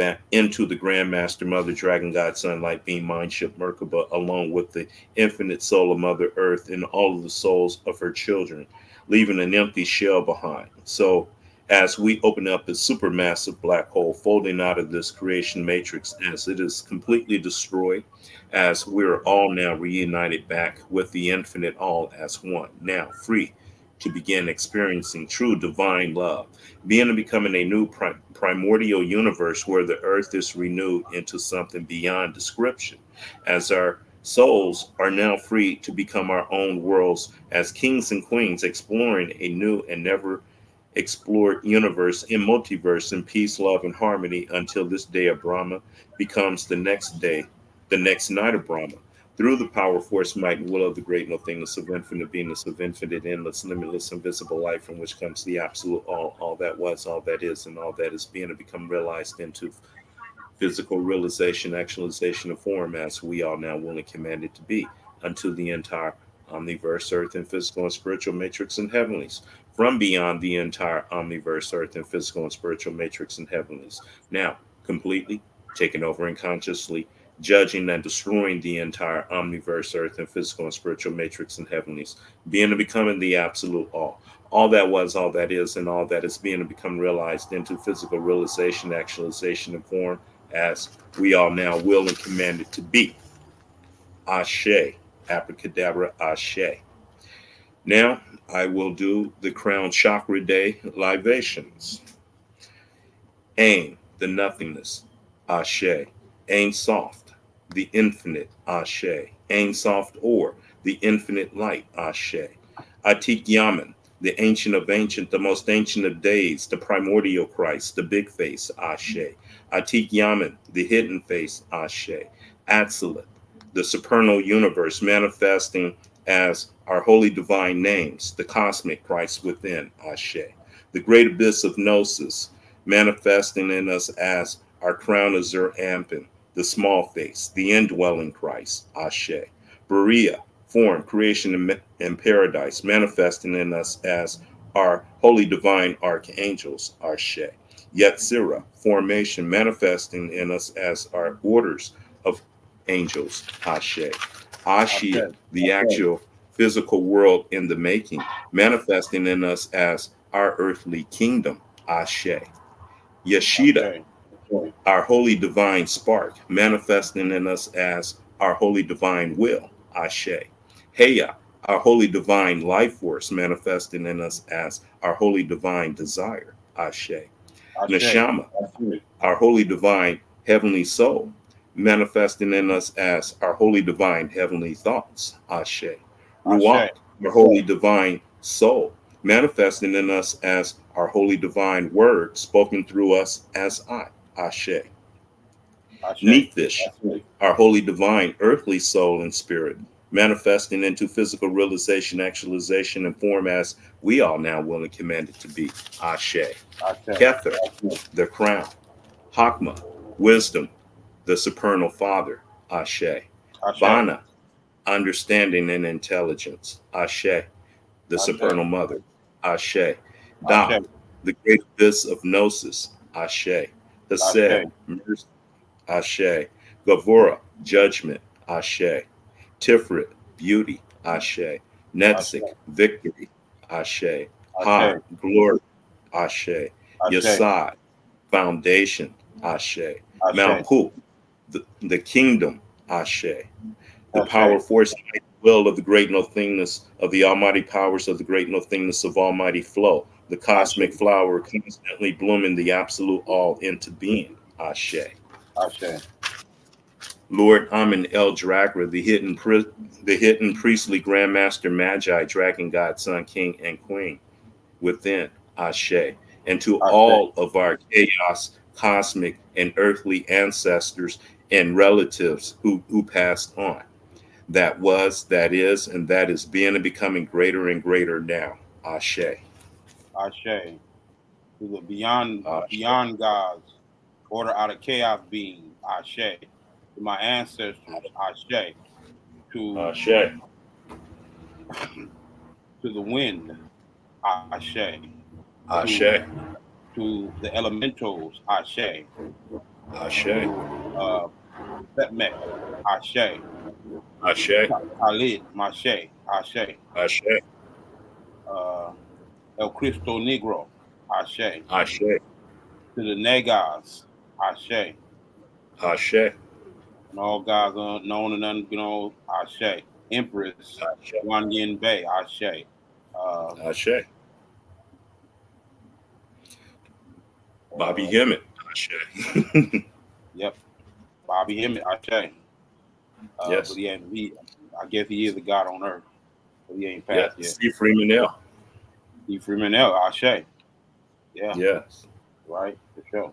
back into the Grandmaster Mother Dragon God Sun Light Beam Mind Ship Merkaba, along with the infinite soul of Mother Earth and all of the souls of her children, leaving an empty shell behind. So as we open up a supermassive black hole folding out of this creation matrix as it is completely destroyed, as we're all now reunited back with the infinite all as one, now free to begin experiencing true divine love, being and becoming a new primordial universe where the earth is renewed into something beyond description, as our souls are now free to become our own worlds as kings and queens, exploring a new and never explored universe in multiverse in peace, love, and harmony until this day of Brahma becomes the next day, the next night of Brahma. Through the power, force, might, and will of the great nothingness of infinite beingness, of infinite, endless, limitless, invisible life, from which comes the absolute all that was, all that is, and all that is being to become realized into physical realization, actualization, and form as we are now willing commanded to be unto the entire omniverse, earth, and physical and spiritual matrix and heavenlies. From beyond the entire omniverse, earth, and physical and spiritual matrix and heavenlies. Now, completely taken over and consciously judging and destroying the entire omniverse, earth, and physical and spiritual matrix and heavenlies, being and becoming the absolute all that was, all that is, and all that is being and become realized into physical realization, actualization, and form as we are now will and commanded to be. Ashe, abracadabra, ashe. Now I will do the crown chakra day libations. Aim, the nothingness, ashe. Aim soft, the infinite, ashe. Aim soft or the infinite light, ashe. Atik Yaman, the ancient of ancient, the most ancient of days, the primordial Christ, the big face, ashe. Atik Yaman, the hidden face, ashe. Atzilut, the supernal universe manifesting as our holy divine names, the cosmic Christ within, ashe. The great abyss of gnosis manifesting in us as our crown of Zer Ampin, the small face, the indwelling Christ, ashe. Berea, form, creation, and paradise, manifesting in us as our holy divine archangels, ashe. Yetzirah, formation, manifesting in us as our orders of angels, ashe. Ashia, the actual physical world in the making, manifesting in us as our earthly kingdom, ashe. Yeshida, our holy divine spark, manifesting in us as our holy divine will, ashe. Heya, our holy divine life force, manifesting in us as our holy divine desire, ashe. Neshama, our holy divine heavenly soul, manifesting in us as our holy divine heavenly thoughts, ashe. Ruach, our holy divine soul, manifesting in us as our holy divine word spoken through us as I, ashe. Neathish, our holy divine earthly soul and spirit, manifesting into physical realization, actualization, and form as we are now willing and commanded to be, ashe. Kether, the crown. Hakma, wisdom, the supernal father, ashe. Bana, understanding and intelligence, ashe. The supernal mother, ashe. Da, the great abyss of gnosis, ashe. Hased, mercy, ashe. Gavura, judgment, ashe. Tiferet, beauty, ashe. Netzik, victory, ashe. Ha, glory, ashe. Yasad, foundation, ashe. Mount Poop, the kingdom, ashe. The power, force, and will of the great nothingness of the almighty powers of the great nothingness of almighty flow, the cosmic flower constantly blooming the absolute all into being, ashe. Lord Amen El Dragra, the hidden priestly grandmaster magi, dragon god, son, king, and queen within, ashe. And to all of our chaos, cosmic, and earthly ancestors and relatives who passed on. That was, that is, and that is being and becoming greater and greater now. Ashe. To the beyond gods, order out of chaos being, ashe. To my ancestors, ashe. To Ashe. to the wind, ashe. Ashe. To the elementals, ashe. Ashe. Uh, Setmek, Ashe. Ashe. Khalid, Mashe, Ashe. Ashe. Uh, El Cristo Negro, Ashe. Ashe. To the Negas, Ashe. Ashe. And all gods known and unknown, Ashe. Empress, Ashe. Wan Yin Bay, Ashe. Uh, Ashe. Bobby uh, Hemmett. Ashe. yep, Bobby Emmett, Ashe. But Yes. yeah, I guess he is a god on earth, but he ain't Yeah. passed yet. Steve Freeman L. He Freeman L, Ashe. Yeah, Yes. right, for sure.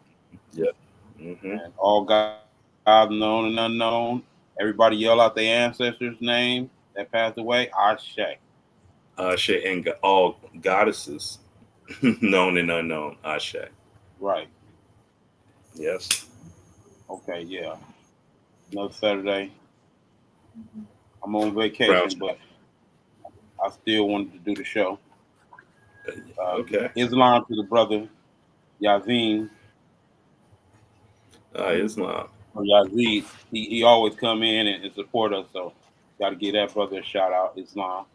Yeah. Mm-hmm. And all gods known and unknown. Everybody yell out their ancestors' name that passed away, Ashe. Ashe and all goddesses, known and unknown. Ashe. Right. Yes. Okay, yeah. Another Saturday. I'm on Brown. vacation, but I still wanted to do the show. Okay. Islam to the brother Yazin Islam. or Yazid. He always come in and support us, so got to give that brother a shout out. Islam.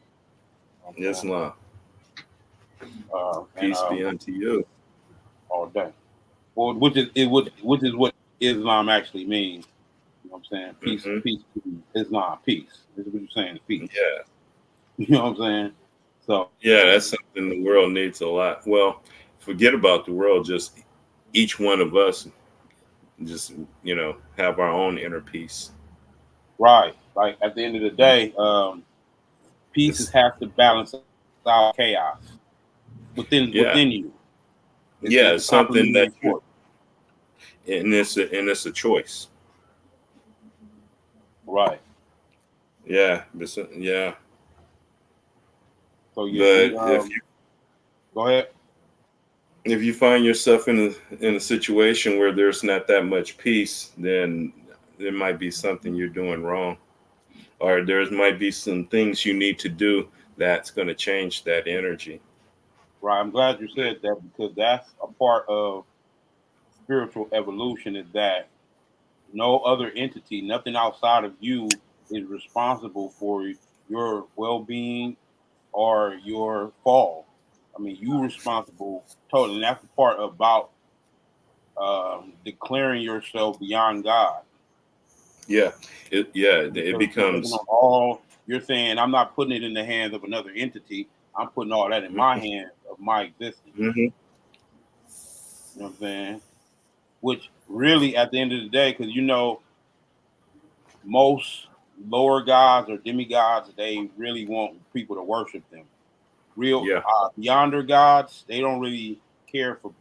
Okay. Islam. And Peace be unto you. all day. Well, which is what Islam actually means. You know what I'm saying? Peace, Mm-hmm. peace, Islam, peace. This is what you're saying, peace. Yeah. You know what I'm saying? So Yeah, that's something the world needs a lot. Well, forget about the world. Just each one of us, just have our own inner peace. right, like at the end of the day, pieces It's, have to balance out chaos yeah, within you. yeah, It's a it's something that complementary force. it's a choice. Right. Yeah, yeah. So yeah, we But if you go ahead. if you find yourself in a situation where there's not that much peace, then there might be something you're doing wrong, or there might be some things you need to do that's going to change that energy. Right. I'm glad you said that because that's a part of spiritual evolution is that no other entity, nothing outside of you is responsible for your well-being or your fall. I mean, you responsible totally. And that's the part about declaring yourself beyond God. Yeah, it Because you're taking becomes. on all, you're saying, I'm not putting it in the hands of another entity. I'm putting all that in my hands of my existence. Mhm. You know what I'm saying? Which really, at the end of the day, because most lower gods or demigods, they really want people to worship them. Real Yeah, yonder gods, they don't really care for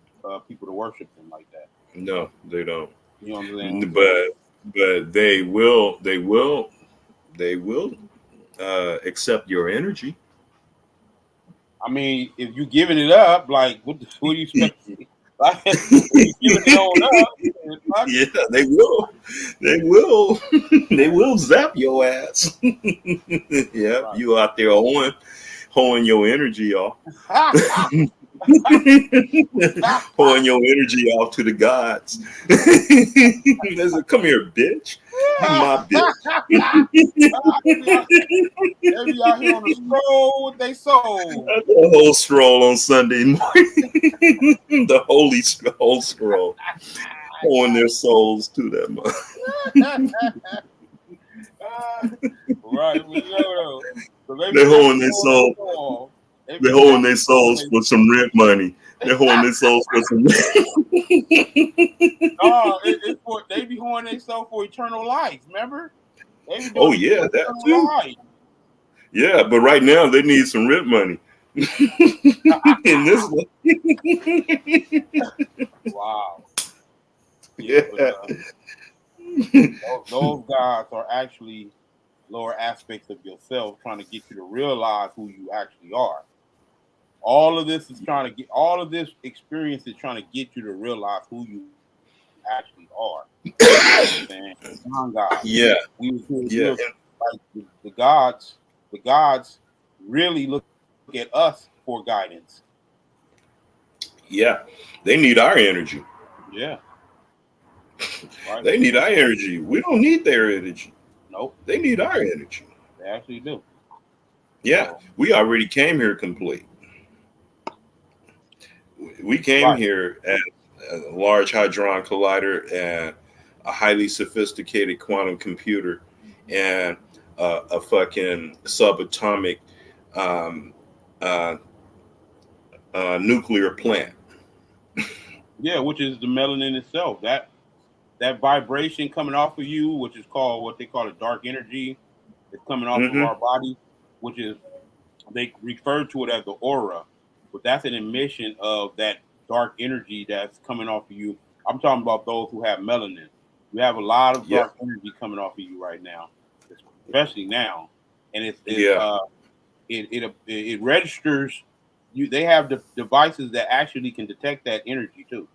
people to worship them like that. no, they don't. You know what I'm saying? So, But they will accept your energy. I mean, if you giving it up, like, what do you expect? Like, if you giving it on up, fuck Yeah, it. they will. They will. They will zap your ass. Yeah, Right. you out there hoeing your energy off. Pouring your energy off to the gods. They say, come here, bitch. You my bitch. They be out here on the stroll with they soul. The whole stroll on Sunday morning. The whole scroll. Pouring their souls to them. Right, we know though. So They're they be holding their on the soul. wall. They They're be holding their on souls for some rent money. They're holding their souls for some no, it's for they be holding themselves for eternal life. Remember, they be Oh doing it yeah, for that eternal too. life. Yeah, but right now they need some rent money. In this one. Wow. Yeah, but Yeah. those guys are actually lower aspects of yourself, trying to get you to realize who you actually are. All of this is trying to get all of this experience is trying to get you to realize who you actually are. You know what I'm saying? Beyond God. Yeah. We Yeah. were like the gods really look at us for guidance. Yeah. They need our energy. Yeah. Right? They need our energy. We don't need their energy. Nope, They need our energy. they actually do. Yeah, So, we already came here complete. We came right, here at a large hadron collider and a highly sophisticated quantum computer and a fucking subatomic um, uh, nuclear plant. yeah, which is the melanin itself. That vibration coming off of you, which is called what they call a dark energy, is coming off of Hmm. our body, which is they refer to it as the aura, but that's an emission of that dark energy that's coming off of you. I'm talking about those who have melanin. You have a lot of Yeah, dark energy coming off of you right now, especially now, and yeah, it registers. They have devices that actually can detect that energy too.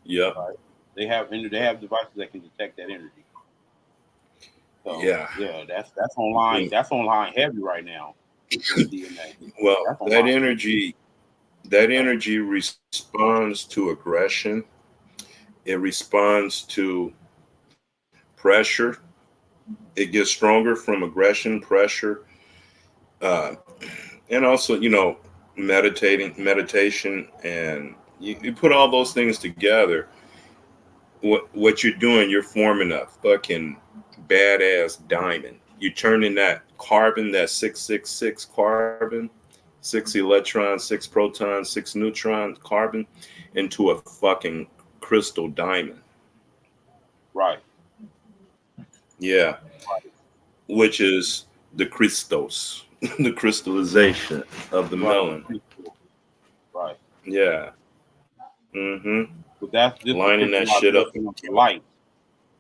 yeah, Right? They have devices that can detect that energy. So yeah. yeah, that's online. Mm. That's online heavy right now with the DNA. Well, That's online heavy. that energy responds to aggression. It responds to pressure. It gets stronger from aggression, pressure, uh, and also, meditation, and you put all those things together. What you're doing, you're forming a fucking badass diamond. You're turning that carbon, that 666 carbon, 6 electrons, 6 protons, 6 neutrons, carbon, into a fucking crystal diamond. Right. Yeah, which is the Christos, the crystallization of the Right. melon. Right. Yeah. Mm-hmm. But that's just the Lining that shit up. crystallization of the light.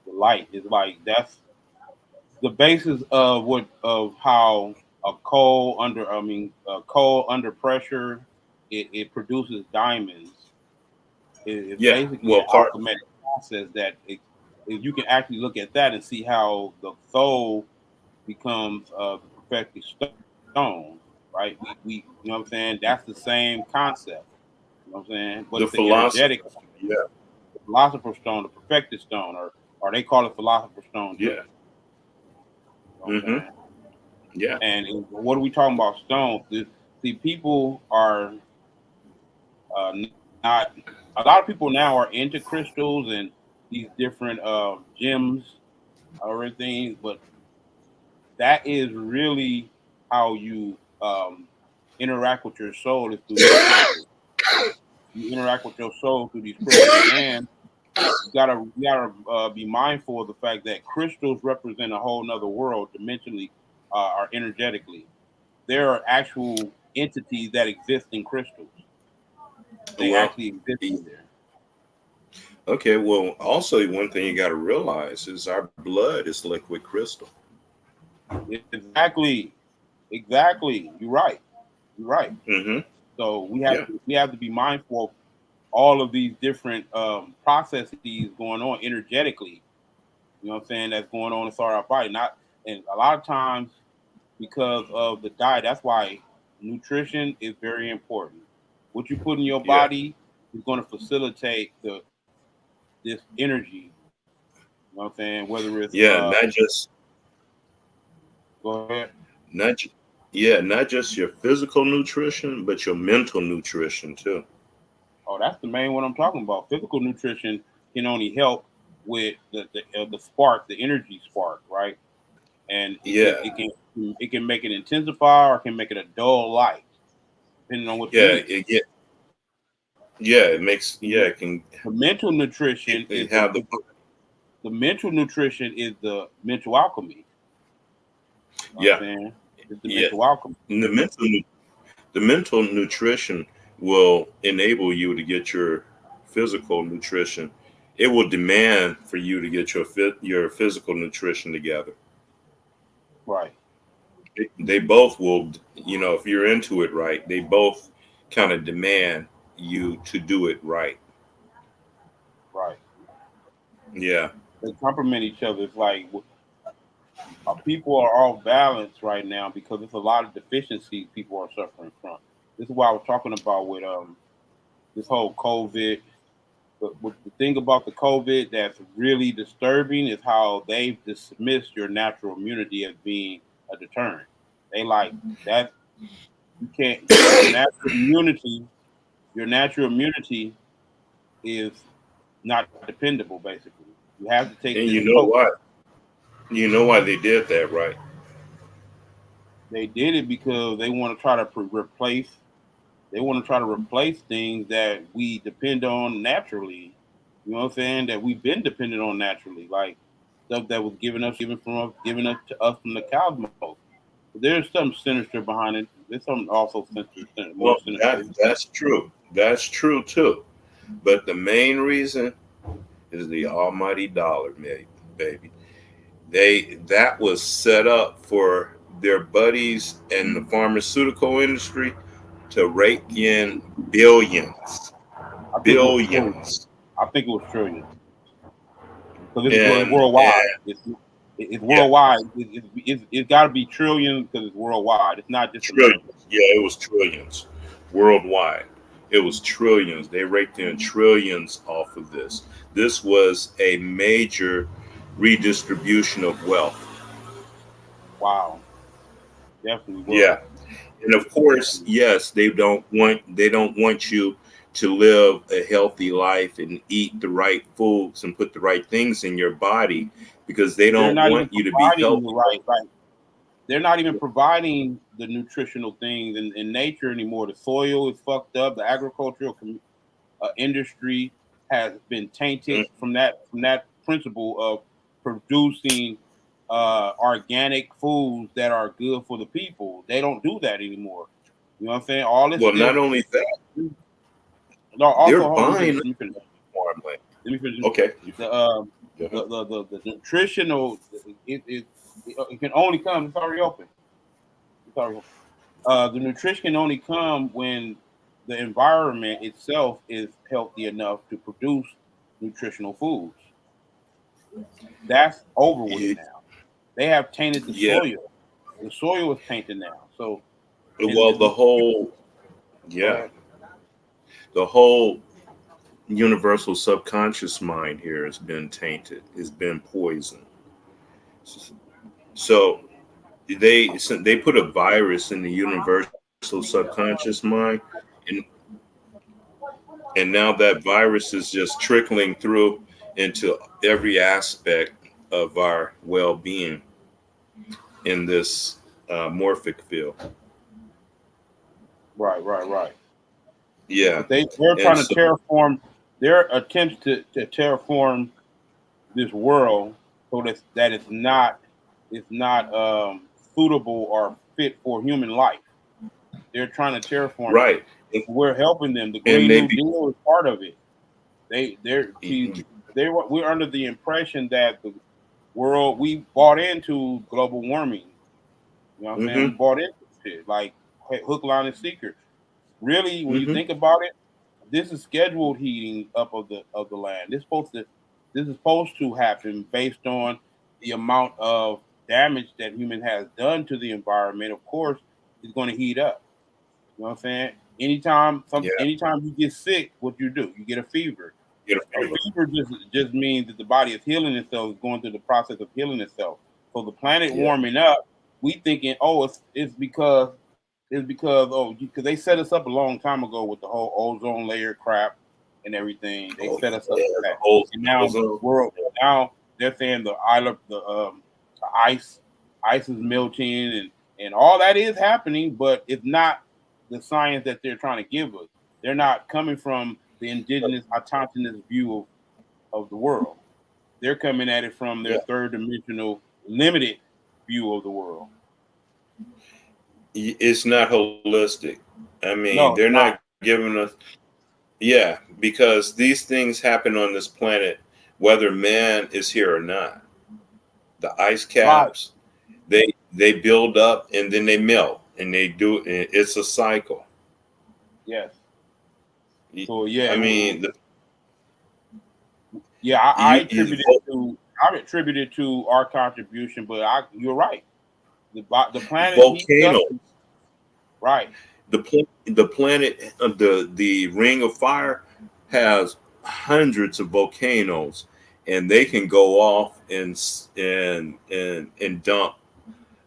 The light is like that's the basis of what of how coal under pressure it produces diamonds. It's Yeah. basically an Well, alchemic process that you can actually look at that and see how the soul becomes the perfected stone, right? We you know what I'm saying? That's the same concept. You know what I'm saying? But the it's an energetic philosophers. Yeah. the philosopher's stone, the perfected stone, or they call it philosopher's stone too. Yeah. You know what I'm Mm-hmm. saying? Yeah. What are we talking about stones? See, people are not a lot of people now are into crystals and these different gems or everything, but that is really how you interact with your soul is through these crystals. You interact with your soul through these crystals, and you gotta be mindful of the fact that crystals represent a whole nother world dimensionally or energetically. There are actual entities that exist in crystals. They Well, actually exist e- in there. okay. Well, also, one thing you got to realize is our blood is liquid crystal. Exactly, exactly. You're right. You're right. Mm-hmm. So Yeah. we have to be mindful of all of these different processes going on energetically. You know what I'm saying? That's going on inside our body. Not and a lot of times because of the diet. That's why nutrition is very important. What you put in your Yeah. body is going to facilitate this energy. You know what I'm saying? Whether it's Yeah. Not just go ahead. not. ju- Yeah. Not just your physical nutrition, but your mental nutrition too. Oh, that's the main one I'm talking about. Physical nutrition can only help with the spark, the energy spark, right? And Yeah. it can make it intensify or it can make it a dull light, depending on what you Yeah. eat. Yeah. It makes. The, Yeah. me- It can. the mental nutrition It have the. the mental nutrition is the mental alchemy. You know what I'm Yeah. saying? It's the Yeah. mental alchemy. The mental nutrition will enable you to get your physical nutrition. It will demand for you to get your physical nutrition together. Right, They both will, if you're into it right, they both kind of demand you to do it right. right. Yeah. They complement each other. It's like people are off balance right now because there's a lot of deficiencies people are suffering from. This is what I was talking about with this whole COVID. But what the thing about the COVID that's really disturbing is how they've dismissed your natural immunity as being a deterrent. They like that you can't your natural immunity is not dependable. Basically, you have to take And this you know poke. why? You know why they did that, right? They did it because they want to try to replace. They want to try to replace things that we depend on naturally. You know what I'm saying? That we've been dependent on naturally, like stuff that was given us to us from the cosmos. There's something sinister behind it. There's something also more Well, sinister. that's true. That's true too. But the main reason is the almighty dollar, baby. That was set up for their buddies in the pharmaceutical industry to rake in billions, I think it was trillion. billions, I think it was trillion because it's worldwide. and It's yeah, worldwide. It's got to be trillion because it's worldwide. It's not just America. trillions. Yeah, it was trillions worldwide. It was trillions. They raked in trillions off of this. This was a major redistribution of wealth. Wow, definitely was. Yeah. And of course, Definitely. yes, they don't want you to live a healthy life and eat the right foods and put the right things in your body because they They're don't not even want you to be providing the healthy. right. They're not even providing the nutritional things in nature anymore. The soil is fucked up. The agricultural industry has been tainted Mm. from that principle of producing organic foods that are good for the people. They don't do that anymore. You know what I'm saying? All this Well, not they're only that, no. they're Also, hold on, let me finish. buying Let me finish. farmland. Let me finish. Okay. The Go ahead. the nutritional it can only come. It's already open. It's already open. The nutrition can only come when the environment itself is healthy enough to produce nutritional foods. That's over with Y- now. They have tainted the Yeah. soil. The soil is tainted now. So, Well, and the we, whole, go yeah, ahead. the whole universal subconscious mind here has been tainted, has been poisoned. So they put a virus in the universal subconscious mind, and and now that virus is just trickling through into every aspect of our well-being in this morphic field. Right, right, right. Yeah, But they're and trying to so terraform. Their attempts to terraform this world so that it's not suitable or fit for human life. They're trying to terraform it. right, We're helping them. The and Green they New be, Deal is part of it. They're see we're under the impression that the world we bought into global warming. You know what I'm saying? We hmm bought into shit like hook, line, and sinker. Really, when you hmm think about it, this is scheduled heating up of the land. This is supposed to happen based on the amount of damage that human has done to the environment. Of course, it's going to heat up. You know what I'm saying? yeah, Anytime you get sick, what you do? You get a fever. get a A fever. fever just means that the body is healing itself, is going through the process of healing itself. So the planet Yeah, warming up, we thinking, oh, it's because because they set us up a long time ago with the whole ozone layer crap and everything. They oh set us up yeah, for the that, whole and now the ozone. world now they're saying the ice is melting and all that is happening, but it's not the science that they're trying to give us. They're not coming from the indigenous autonomous view of the world. They're coming at it from their Yeah, third dimensional limited view of the world. it's not holistic. I mean, No, they're it's not not. giving us. Yeah, because these things happen on this planet, whether man is here or not. The ice Right. caps, they build up and then they melt, and they do. It's a cycle. Yes. So yeah, I mean, yeah. you I attribute it to our contribution, but you're right. The planet heats up. volcanoes, Right. the planet, the ring of fire has hundreds of volcanoes, and they can go off and dump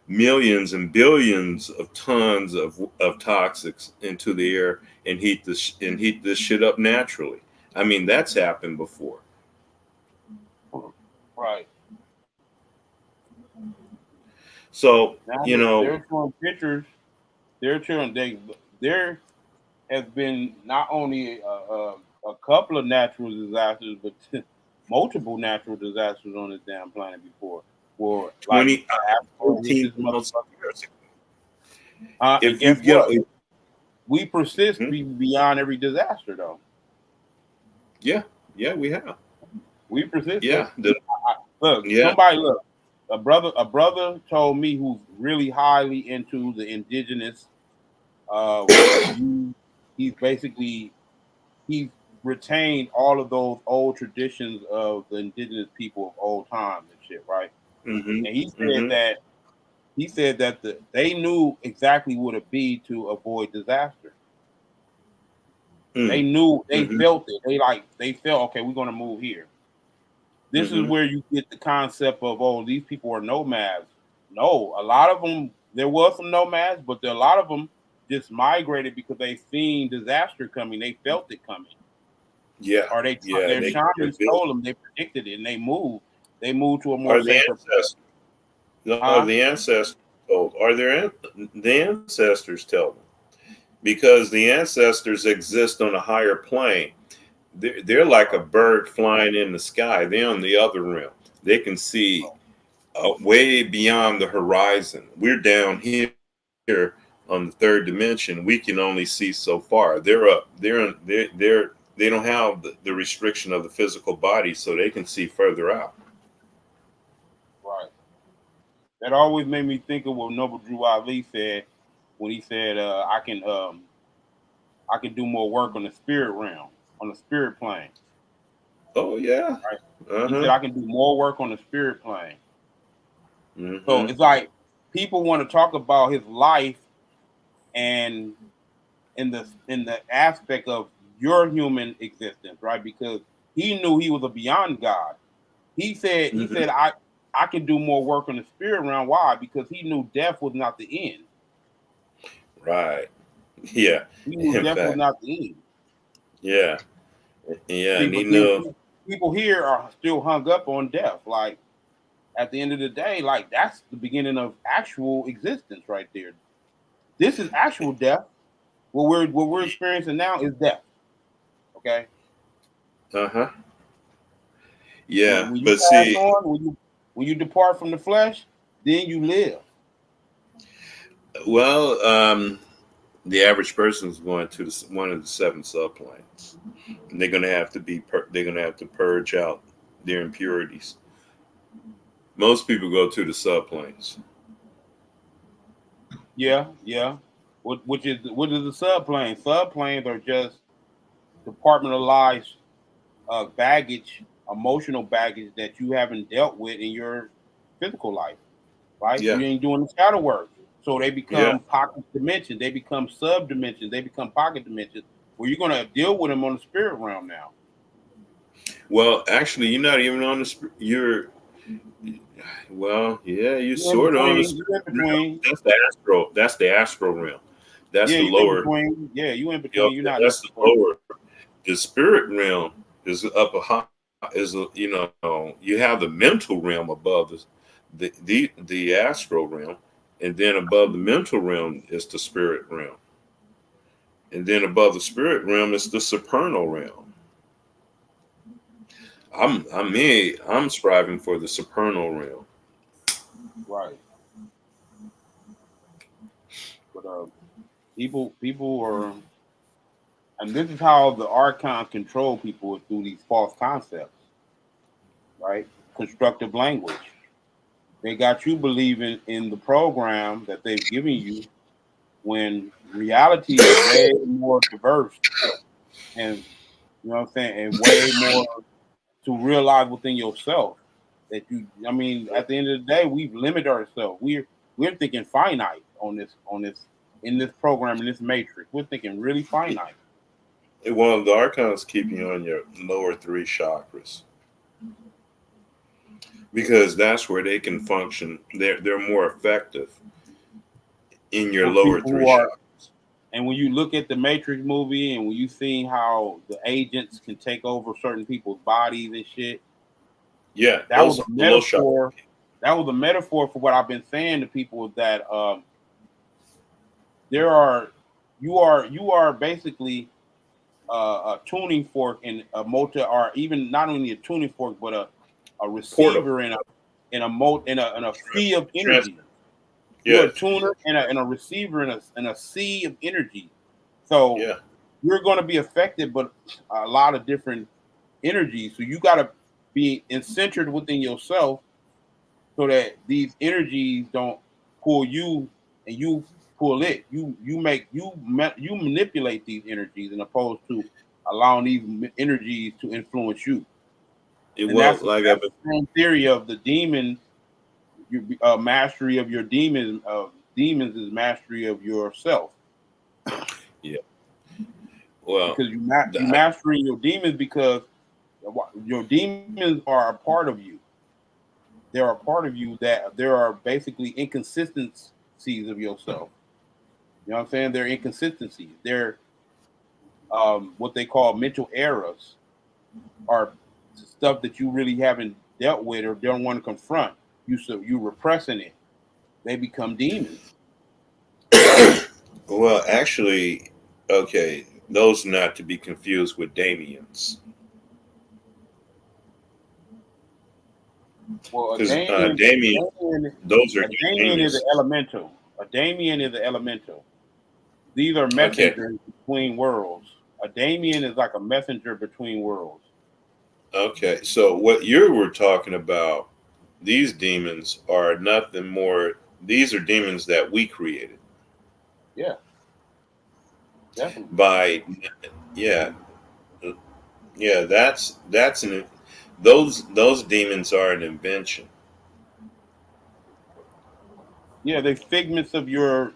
millions and billions of tons of toxics into the air and heat this shit up naturally. I mean, that's happened before. Right. So, Now you know, they're showing pictures. They're showing there has been not only a couple of natural disasters, but multiple natural disasters on this damn planet before. For like 20 Africa hit this 14,000 motherfucker. years ago. And If you guess get, what? We persist Mhm. beyond every disaster, though. Yeah, yeah, we have. We persist. Look, Yeah, yeah. somebody look. A brother told me who's really highly into the indigenous view. He's basically he's retained all of those old traditions of the indigenous people of old times and shit, right? Hmm. And Hmm. he said that they knew exactly what it be to avoid disaster. They knew, they Hmm. felt it. They felt, okay, we're gonna move here. This is Hmm. where you get the concept of, oh, these people are nomads. No, a lot of them, there was some nomads, but a lot of them just migrated because they seen disaster coming. They felt it coming, Yeah, or yeah. their They're shamans built. told them, they predicted it, and they moved. They moved to a more Are the safer place. ancestors? No, are Huh? the ancestors told? The ancestors tell them because the ancestors exist on a higher plane. They're like a bird flying in the sky. They're on the other realm. They can see way beyond the horizon. We're down here on the third dimension. We can only see so far. They're up. They don't have the restriction of the physical body, so they can see further out. Right. That always made me think of what Noble Drew Ali said when he said, I can do more work on the spirit realm, on the spirit plane." Oh yeah. Right? Uh He said, huh. "I can do more work on the spirit plane." So Hmm. it's like people want to talk about his life and in the aspect of your human existence, right? Because he knew he was a beyond God. He said Hmm. I can do more work on the spirit realm. Why? Because he knew death was not the end. Right. Yeah. He knew In death was fact. not the end. Yeah. Yeah. See, And but you then know. people here are still hung up on death. Like at the end of the day, like that's the beginning of actual existence right there. This is actual death. What we're experiencing now is death. Okay. Uh huh. When Yeah. when you But pass see. on, when you depart from the flesh, then you live. Well, the average person is going to one of the seven subplanes. And they're going to have to they're going to have to purge out their impurities. Most people go to the subplanes. Yeah, yeah. What is the subplane? Subplanes are just departmentalized baggage, emotional baggage that you haven't dealt with in your physical life, right? Yeah. You ain't doing the shadow work. So they Yeah. become pocket dimensions, they become sub dimensions, they become pocket dimensions where you're gonna deal with them on the spirit realm now. Well, actually, you're not even on the. You're well, yeah, you You in sort of on the between, you in spirit realm. between. That's the astro. That's the astral realm. That's Yeah, the you in lower. between. Yeah, you in You know, between. You're not that's the necessarily. lower. The spirit realm is up a high. You have the mental realm above the astral realm, and then above the mental realm is the spirit realm, and then above the spirit realm is the supernal realm. I'm striving for the supernal realm. Right. But people are, and this is how the archons control people through these false concepts, right? Constructive language. They got you believing in the program that they've given you when reality is way more diverse and you know what I'm saying, and way more to realize within yourself that I mean, at the end of the day, we've limited ourselves. We're thinking finite on this in this program in this matrix. We're thinking really finite. Well, the archons keep you on your lower three chakras because that's where they can function. They're more effective in your For lower people three who are, chakras. and when you look at the Matrix movie, and when you see how the agents can take over certain people's bodies and shit, Yeah, that was those a the low chakra. metaphor. That was a metaphor for what I've been saying to people is that there are you are basically a tuning fork and a motor, or even not only a tuning fork, but a Portal. receiver in a sea of Trans- energy. You're a yes. tuner and a receiver in a sea of energy. So Yeah. you're going to be affected, but a lot of different energies. So you got to be centered within yourself so that these energies don't pull you and you pull it. You manipulate these energies, as opposed to allowing these energies to influence you. And Well, like I've that's been. the same theory of the demon. Your mastery of your demons. Demons is mastery of yourself, Yeah. Well, because you I, mastering your demons, because your demons are a part of you. They're a part of you, that there are basically inconsistencies of yourself. You know what I'm saying? They're inconsistencies. They're what they call mental errors, or stuff that you really haven't dealt with or don't want to confront. You repressing it. They become demons. well, actually, okay, those not to be confused with Damians, Well, because Damien, those are A Damien is an geniuses. elemental. A Damien is an elemental. These are Okay, messengers between worlds. A Damien is like a messenger between worlds. okay. So what you were talking about, these demons are nothing more. These are demons that we created Yeah, definitely. by, yeah, yeah. That's an those demons are an invention. Yeah, they're figments of your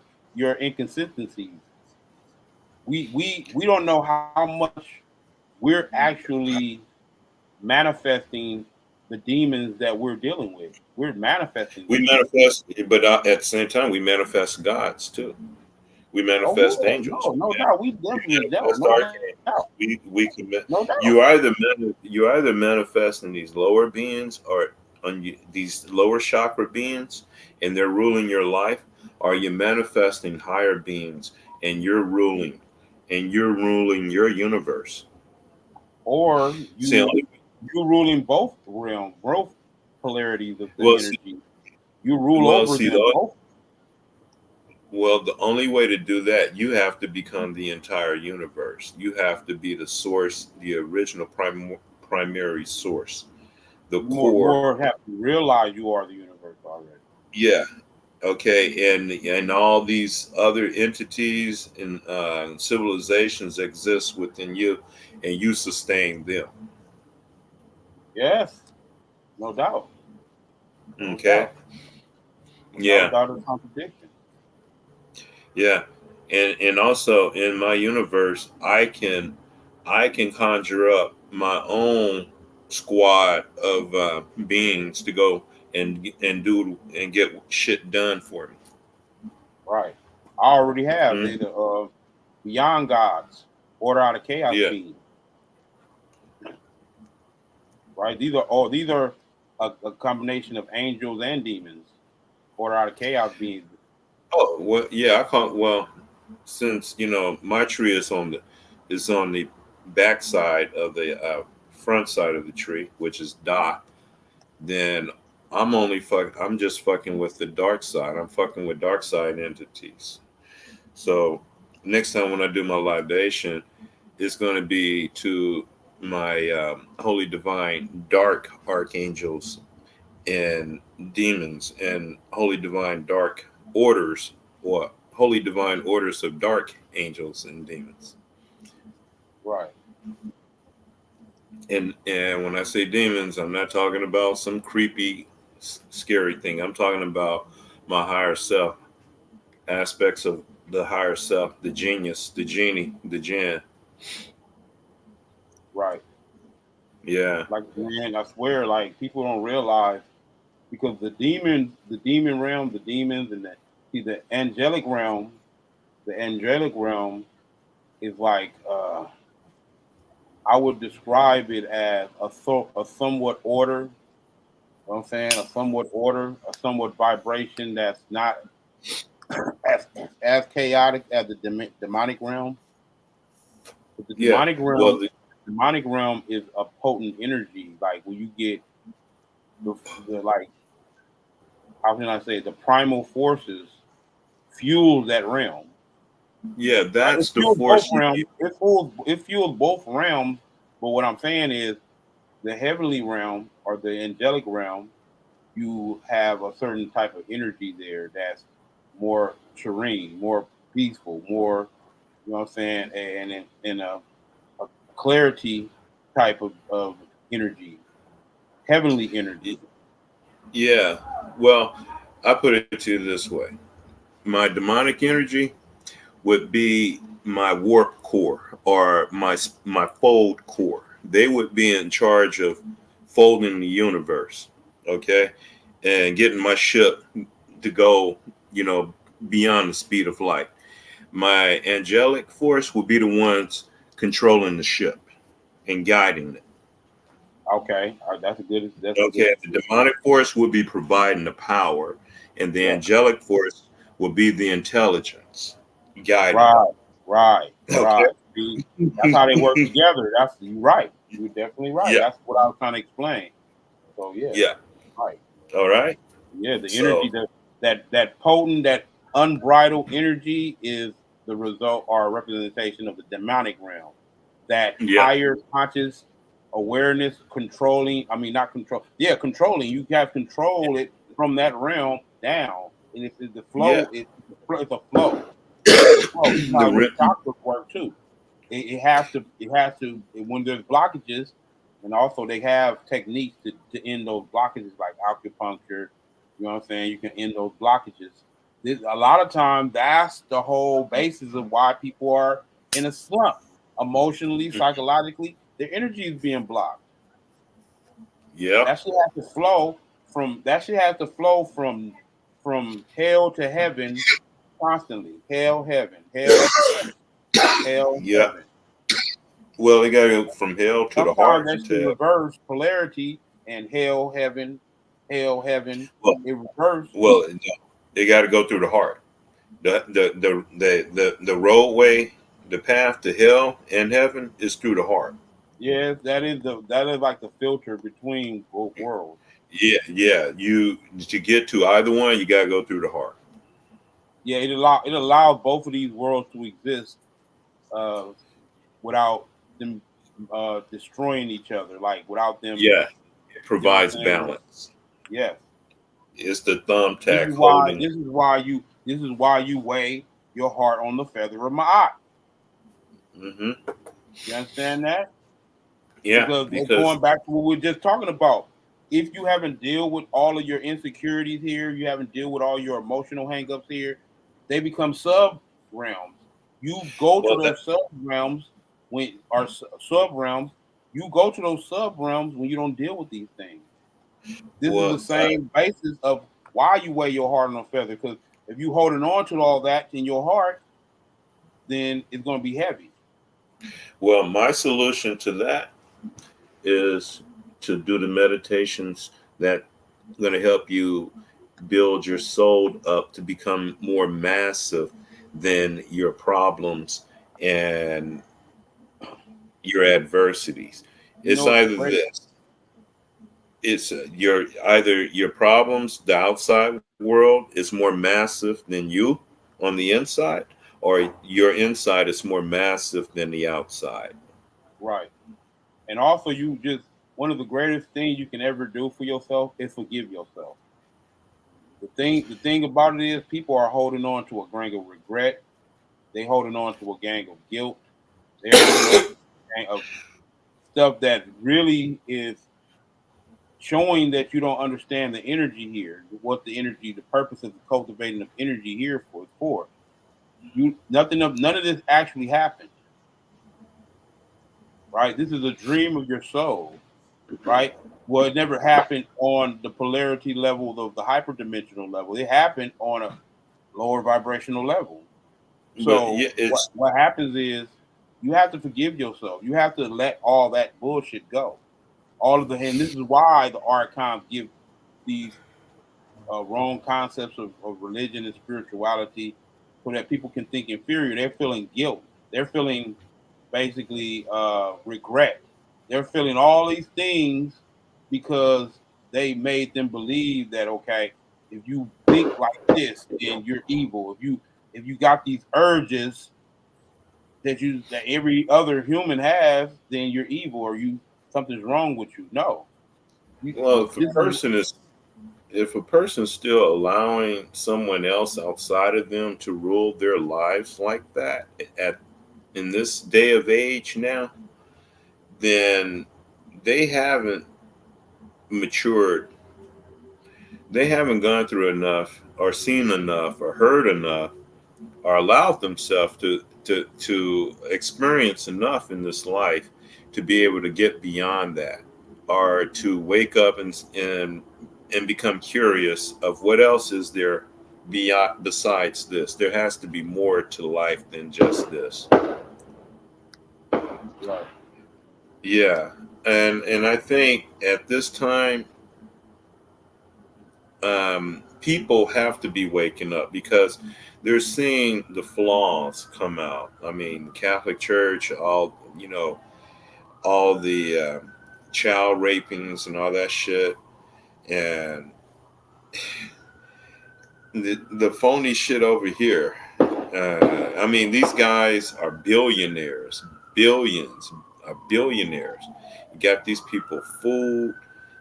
inconsistencies. We don't know how much we're actually manifesting the demons that we're dealing with. We're manifesting We them. manifest, but at the same time, we manifest gods too. We Oh manifest yeah, angels. no doubt. We We definitely don't. manifest No doubt. archangels. We commit. No doubt. You either manifest in these lower beings or on these lower chakra beings, and they're ruling your life, or you manifesting higher beings and you're ruling your universe. Or See, you ruling both realms, both polarities of the well, see, energy. You rule well, over see, them the, both. well, the only way to do that, you have to become the entire universe. You have to be the source, the original primary source, the You core. more have to realize you are the universe already. Yeah. Okay. And all these other entities and civilizations exist within you, and you sustain them. Yes, no doubt. No Okay. doubt. Yeah. Without a contradiction. Yeah. And also in my universe, I can conjure up my own squad of beings to go and do and get shit done for me. Right. I already have. They Mhm. the beyond gods, order out of chaos Yeah. beings. Right. These are a combination of angels and demons. Order out of chaos beings. Oh well, yeah. I can't. Well, since my tree is on the back side of the front side of the tree, which is dot, then I'm just fucking with the dark side. I'm fucking with dark side entities. So next time when I do my libation, it's going to be to my holy divine dark archangels and demons and holy divine dark orders, or holy divine orders of dark angels and demons. Right. And when I say demons, I'm not talking about some creepy scary thing. I'm talking about my higher self, aspects of the higher self, the genius, the genie, the jinn. right. Yeah. Like man, I swear, like people don't realize because the demon realm, the demons, and the the angelic realm is like I would describe it as a somewhat order. You know what I'm saying a somewhat order, a somewhat vibration that's not as as chaotic as the demonic realm. But Yeah. Well, demonic realm is a potent energy. Like when you get the, the like, how can I say it? The primal forces fuel that realm. yeah, Right? It that's the fuels both force you realms. feel. It fuels both realms. But what I'm saying is the heavenly realm or the angelic realm, you have a certain type of energy there that's more serene, more peaceful, more you know what I'm saying, and in a clarity type of energy, heavenly energy. Yeah. Well, I put it to you this way. My demonic energy would be my warp core or my fold core. They would be in charge of folding the universe, okay, and getting my ship to go, you know, beyond the speed of light. My angelic force would be the ones controlling the ship and guiding it. Okay, that's a good. That's a good. Okay, the demonic force would be providing the power, and the Yeah. angelic force would be the intelligence guiding it. Right. Right. Okay. Right. See, that's how they work together. That's you right. You're definitely right. Yeah. That's what I was trying to explain. So yeah. Yeah. Right. All right. Yeah. The energy So that potent, that unbridled energy is the result or representation of the demonic realm. That yeah, higher conscious awareness controlling. I mean, not control. Yeah, controlling. You have control it from that realm down, and it's the yeah. flow. It's a flow. It's a flow. That's The how your rhythm. chakras work too. It has to. It has to. When there's blockages, and also they have techniques to end those blockages, like acupuncture. You know what I'm saying? You can end those blockages. A lot of times, that's the whole basis of why people are in a slump, emotionally, psychologically. Their energy is being blocked. Yeah, That shit has to flow from. That shit has to flow from hell to heaven constantly. Hell, heaven, hell, hell, yeah. heaven. Well, they got to go from hell to the Sometimes heart that to should reverse polarity and hell, heaven. well, It reverse. well, no, they got to go through the heart. The roadway, the path to hell and heaven is through the heart. Yes, that is like the filter between both worlds. Yeah, yeah. You to get to either one, you got to go through the heart. Yeah, it allows both of these worlds to exist uh, without them destroying each other, like without them. Yeah, it You know what provides I'm saying? balance. Yes. It's the thumbtack holding. This is why you weigh your heart on the feather of my eye. Hmm. You understand that? Yeah, Because because going back to what we are just talking about, if you haven't dealt with all of your insecurities here, you haven't dealt with all your emotional hangups here, they become sub realms. You go to well that those sub realms when or sub realms. You go to those sub realms when you don't deal with these things. This is well the same basis of why you weigh your heart on a feather. Because if you holding on to all that in your heart, then it's going to be heavy. well my solution to that is to do the meditations that going to help you build your soul up to become more massive than your problems and your adversities. You It's know, it's either great. this. It's your either your problems, the outside world is more massive than you on the inside, or your inside is more massive than the outside. Right. And also, you just one of the greatest things you can ever do for yourself is forgive yourself. The thing about it is, people are holding on to a gang of regret. They holding on to a gang of guilt. They're holding on to a gang of stuff that really is showing that you don't understand the energy here. What the energy, the purpose of the cultivating of energy here for is for. You none of this actually happened. right? This is a dream of your soul, right? Well, it never happened on the polarity level of the hyperdimensional level. It happened on a lower vibrational level. But So yeah, it's what happens is you have to forgive yourself. You have to let all that bullshit go. All of the and this is why the archons give these wrong concepts of religion and spirituality, so that people can think inferior. They're feeling guilt. They're feeling basically regret. They're feeling all these things because they made them believe that, okay, if you think like this, then you're evil. If you got these urges that every other human has, then you're evil, or you something's wrong with you. No, well, if a this is person is if a person's still allowing someone else outside of them to rule their lives like that at in this day of age now, then they haven't matured. They haven't gone through enough or seen enough or heard enough or allowed themselves to experience enough in this life to be able to get beyond that, or to wake up and become curious of what else is there beyond besides this. There has to be more to life than just this. right. Yeah. And I think at this time, people have to be waking up because they're seeing the flaws come out. I mean, Catholic Church, all the child rapings and all that shit, and the phony shit over here. I mean, these guys are billionaires, billions, are billionaires. You got these people fooled.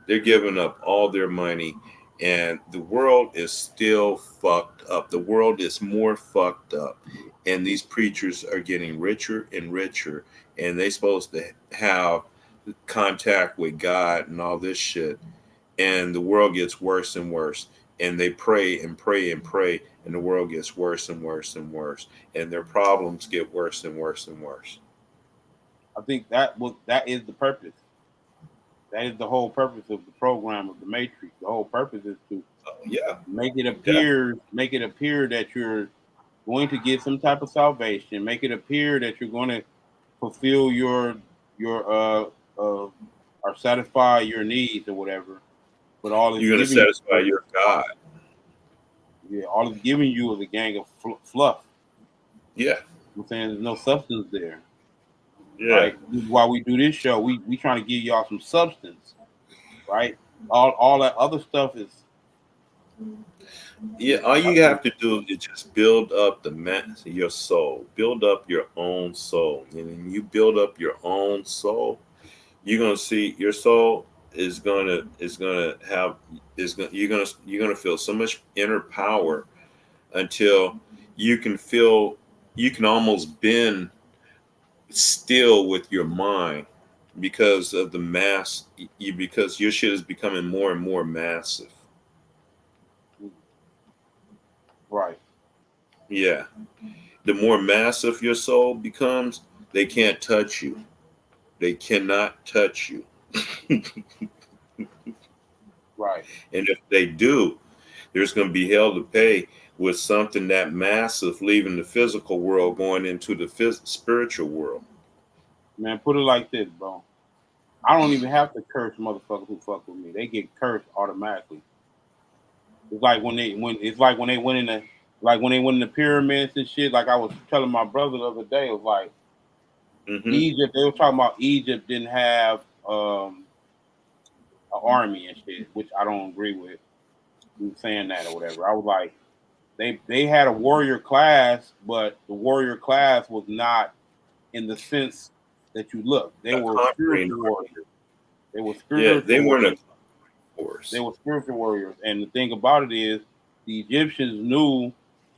They're giving up all their money, and the world is still fucked up. The world is more fucked up, and these preachers are getting richer and richer, and they supposed to have contact with God and all this shit, and the world gets worse and worse, and they pray and pray and pray, and the world gets worse and worse and worse, and their problems get worse and worse and worse. I think that is the purpose. That is the whole purpose of the program of the Matrix. The whole purpose is to Yeah, make it appear that you're going to get some type of salvation. Make it appear that you're going to fulfill your or satisfy your needs or whatever. But all it's you're going to giving you, satisfy your God. yeah, all it's giving you is a gang of fluff. Yeah, I'm saying there's no substance there, yeah, right? This is why we do this show. We trying to give y'all some substance, right? All that other stuff is yeah. All you have to do is just build up your soul, build up your own soul, and when you build up your own soul, you're gonna see your soul is gonna have is gonna you're gonna feel so much inner power until you can feel you can almost bend still with your mind because of the mass because your shit is becoming more and more massive. right. Yeah, the more massive your soul becomes, they can't touch you. They cannot touch you. Right. And if they do, there's going to be hell to pay with something that massive leaving the physical world going into the spiritual world. Man, put it like this, bro. I don't even have to curse motherfuckers who fuck with me. They get cursed automatically. It's like when they went in the pyramids and shit. Like I was telling my brother the other day, it was like Hmm. Egypt. They were talking about Egypt didn't have an army and shit, which I don't agree with. You saying that or whatever. I was like, they had a warrior class, but the warrior class was not in the sense that you look. They A were conquering. spiritual warriors. They were Yeah, they spiritual weren't warriors. a force. They were spiritual warriors. And the thing about it is, the Egyptians knew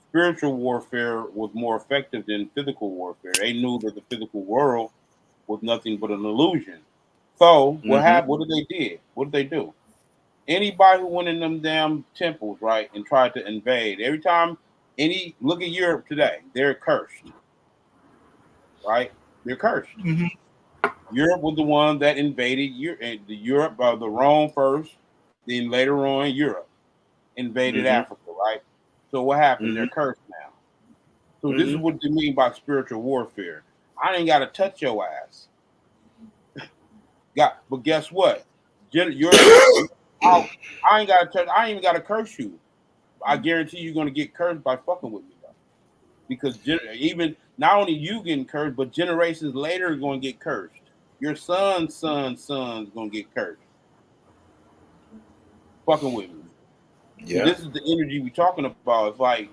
spiritual warfare was more effective than physical warfare. They knew that the physical world was nothing but an illusion. So what Hmm. happened? What did they did? What did they do? Anybody who went in them damn temples, right, and tried to invade, every time any look at Europe today, they're cursed, right? They're cursed. Hmm. Europe was the one that invaded the Europe, the Rome first, then later on Europe invaded Mm-hmm. Africa, right? So what happened? They're Mm-hmm. cursed now. So this is Mm-hmm. what you mean by spiritual warfare. I ain't got to touch your ass. But guess what? You're, I ain't got to touch. I ain't even got to curse you. I guarantee you're gonna get cursed by fucking with me though, because even not only you getting cursed, but generations later are gonna get cursed. Your son's gonna get cursed. Fucking with me. So Yeah. this is the energy we talking about. It's like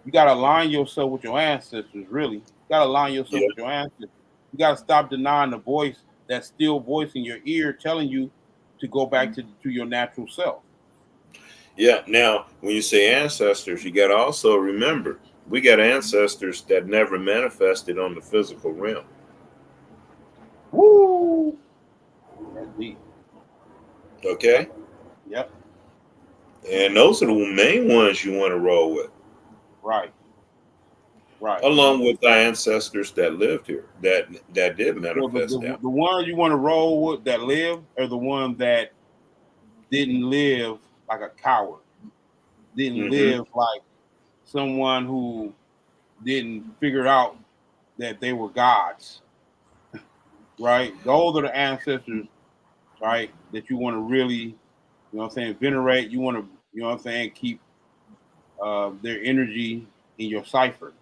you gotta align yourself with your ancestors. Really, you gotta align yourself Yeah. with your ancestors. You gotta stop denying the voice that's still voicing your ear, telling you to go back to your natural self. Yeah. Now, when you say ancestors, you got to also remember we got ancestors that never manifested on the physical realm. Woo! That's deep. Okay. Yep. And those are the main ones you want to roll with, Right. Right. along with the ancestors that lived here that did Well, manifest out. the ones you want to roll with that live are the ones that didn't live like a coward, didn't Mm-hmm. live like someone who didn't figure out that they were gods, right? Those are the ancestors, right? That you want to really, what I'm saying, venerate. You want to, what I'm saying, keep their energy in your cipher.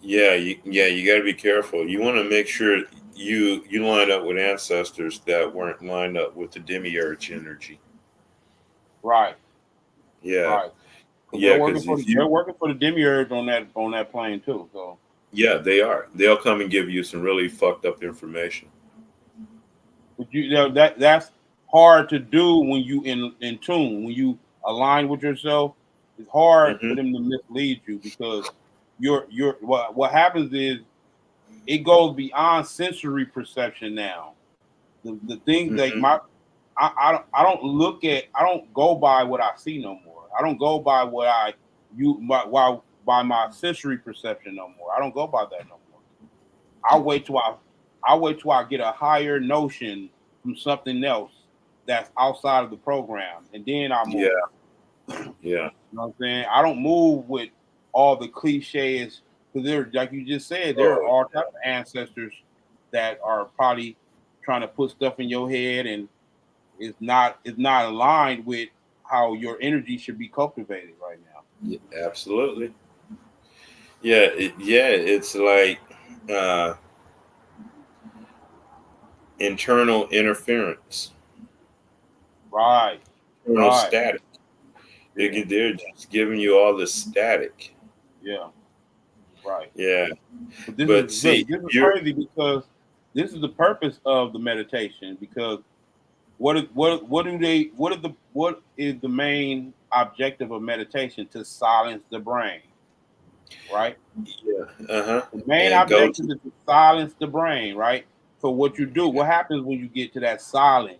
Yeah, you got to be careful. You want to make sure you line up with ancestors that weren't lined up with the demiurge energy. Right. Yeah, Right. Because yeah, because if they're you, working for the demiurge on that plane too. So yeah, they are. They'll come and give you some really fucked up information. but that's hard to do when you in tune, when you align with yourself. It's hard Hmm. for them to mislead you because you're what happens is it goes beyond sensory perception now. The things like Hmm. I don't go by what I see no more. I don't go by what I you my while by my sensory perception no more. I don't go by that no more. I wait till I get a higher notion from something else that's outside of the program, and then I Yeah, move. yeah. You know what I'm saying? I don't move with all the cliches because they're like you just said, there are Oh, all types of ancestors that are probably trying to put stuff in your head, and it's not aligned with how your energy should be cultivated right now. yeah, absolutely. Yeah, it's like uh, internal interference, Right, internal right, static. yeah, They're just giving you all this static. yeah, right. Yeah, But this is but look, see, this is you're crazy because this is the purpose of the meditation. Because what is the main objective of meditation? To silence the brain, right? yeah, uh-huh, The main and go objective to is to silence the brain, right? So what you do, what happens when you get to that silence?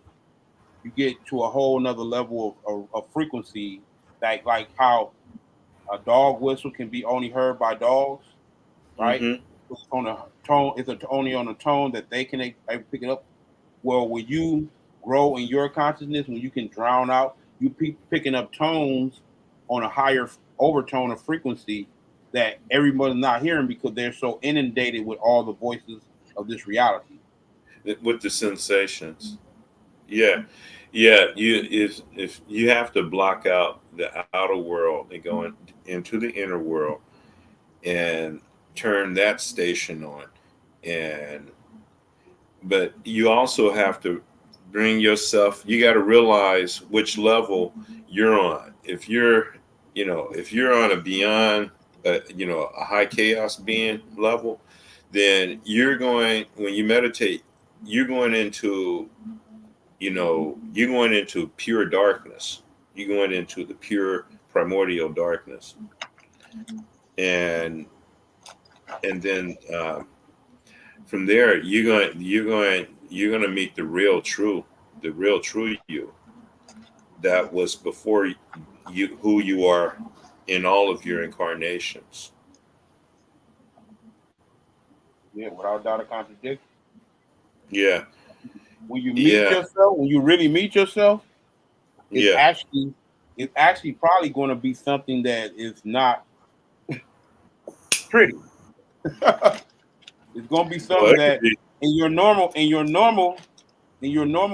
You get to a whole nother level of frequency, like how a dog whistle can be only heard by dogs, right? mm-hmm, It's on a tone. Only on a tone that they can pick it up. Well, when you grow in your consciousness, when you can drown out, you picking up tones on a higher overtone of frequency that everybody's not hearing because they're so inundated with all the voices of this reality. with the sensations. Yeah, yeah. If you have to block out the outer world and go into the inner world and turn that station on, and but you also have to bring yourself. You got to realize which level you're on. If you're, if you're on a beyond, a high chaos being level, then you're going when you meditate, you're going into you're going into pure darkness. You're going into the pure primordial darkness, and then from there you're going to meet the real true you that was before you, who you are in all of your incarnations. Yeah, without doubt or contradiction. Yeah. When you meet Yeah. yourself, when you really meet yourself, it's Yeah. actually it's actually probably going to be something that is not pretty. It's going to be Well, something it could that be. in your normal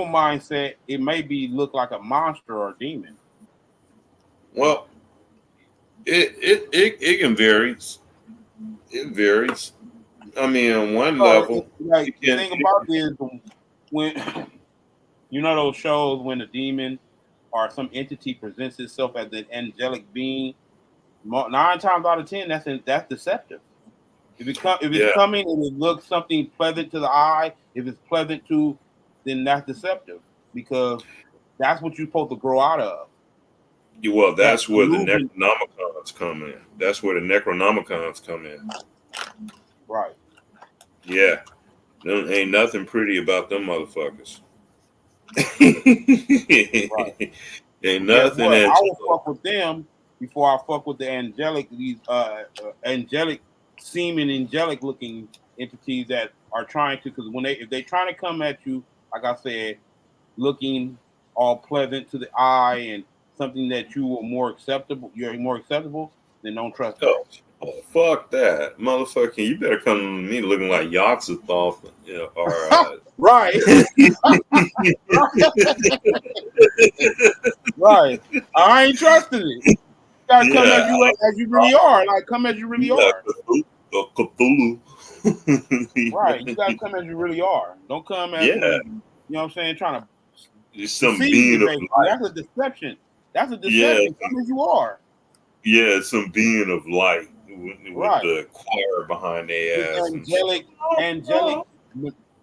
mindset, it may be look like a monster or a demon. Well, it can varies. It varies. I mean, on one So level, like it the can. thing about it is when you know those shows when a demon or some entity presents itself as an angelic being, 9 times out of 10, that's deceptive. If it's Yeah. coming and it looks something pleasant to the eye, if it's pleasant to, then that's deceptive because that's what you're supposed to grow out of. Well, That that's where the illusion, Necronomicons come in. That's where the Necronomicons come in. right? Yeah. There ain't nothing pretty about them motherfuckers. Right. Ain't But guess nothing what? I that will fuck with them before I fuck with the angelic, these angelic, seeming angelic looking entities that are trying to. Because when they trying to come at you, like I said, looking all pleasant to the eye and something that you're more acceptable, then don't trust them. oh, oh, fuck that. Motherfucker, you better come to me looking like Yaxathal, you know, or Right, right. I ain't trusting it. You gotta come yeah, as you really are. Like come as you really yeah, are. Cthulhu. Right. You gotta come as you really are. Don't come as Yeah, some, you know what I'm saying, trying to it's some deceive me being of basically. light. That's a deception. That's a Yeah, deception. Come as you are. yeah, some being of light with Right. the choir behind This their ass and shit. angelic,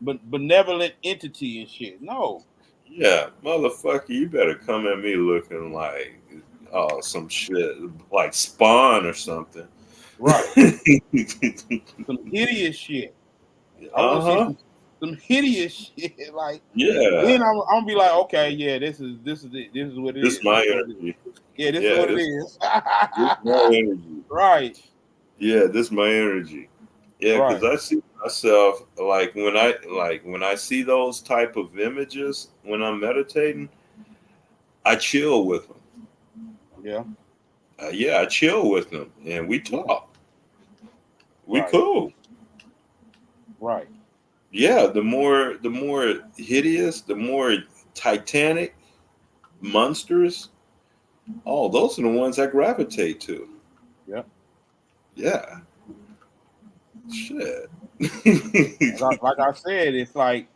but benevolent entity and shit. No. Yeah, motherfucker, you better come at me looking like some shit like Spawn or something. Right. Some hideous shit. I want to see Uh-huh. some hideous shit. Like then Yeah. I'm gonna be like, okay, yeah, this is it. This is what it This is. This my is what it is. energy. Yeah, this is Yeah, what it this is. this my energy. Right. Yeah, this my energy. Yeah, because Right. I see myself like when I see those type of images when I'm meditating, I chill with them. Yeah. Yeah, I chill with them, and we talk. We Right. cool. Right. Yeah, the more hideous, the more titanic, monstrous. Oh, those are the ones I gravitate to. Yeah. Yeah, shit. Like I said, it's like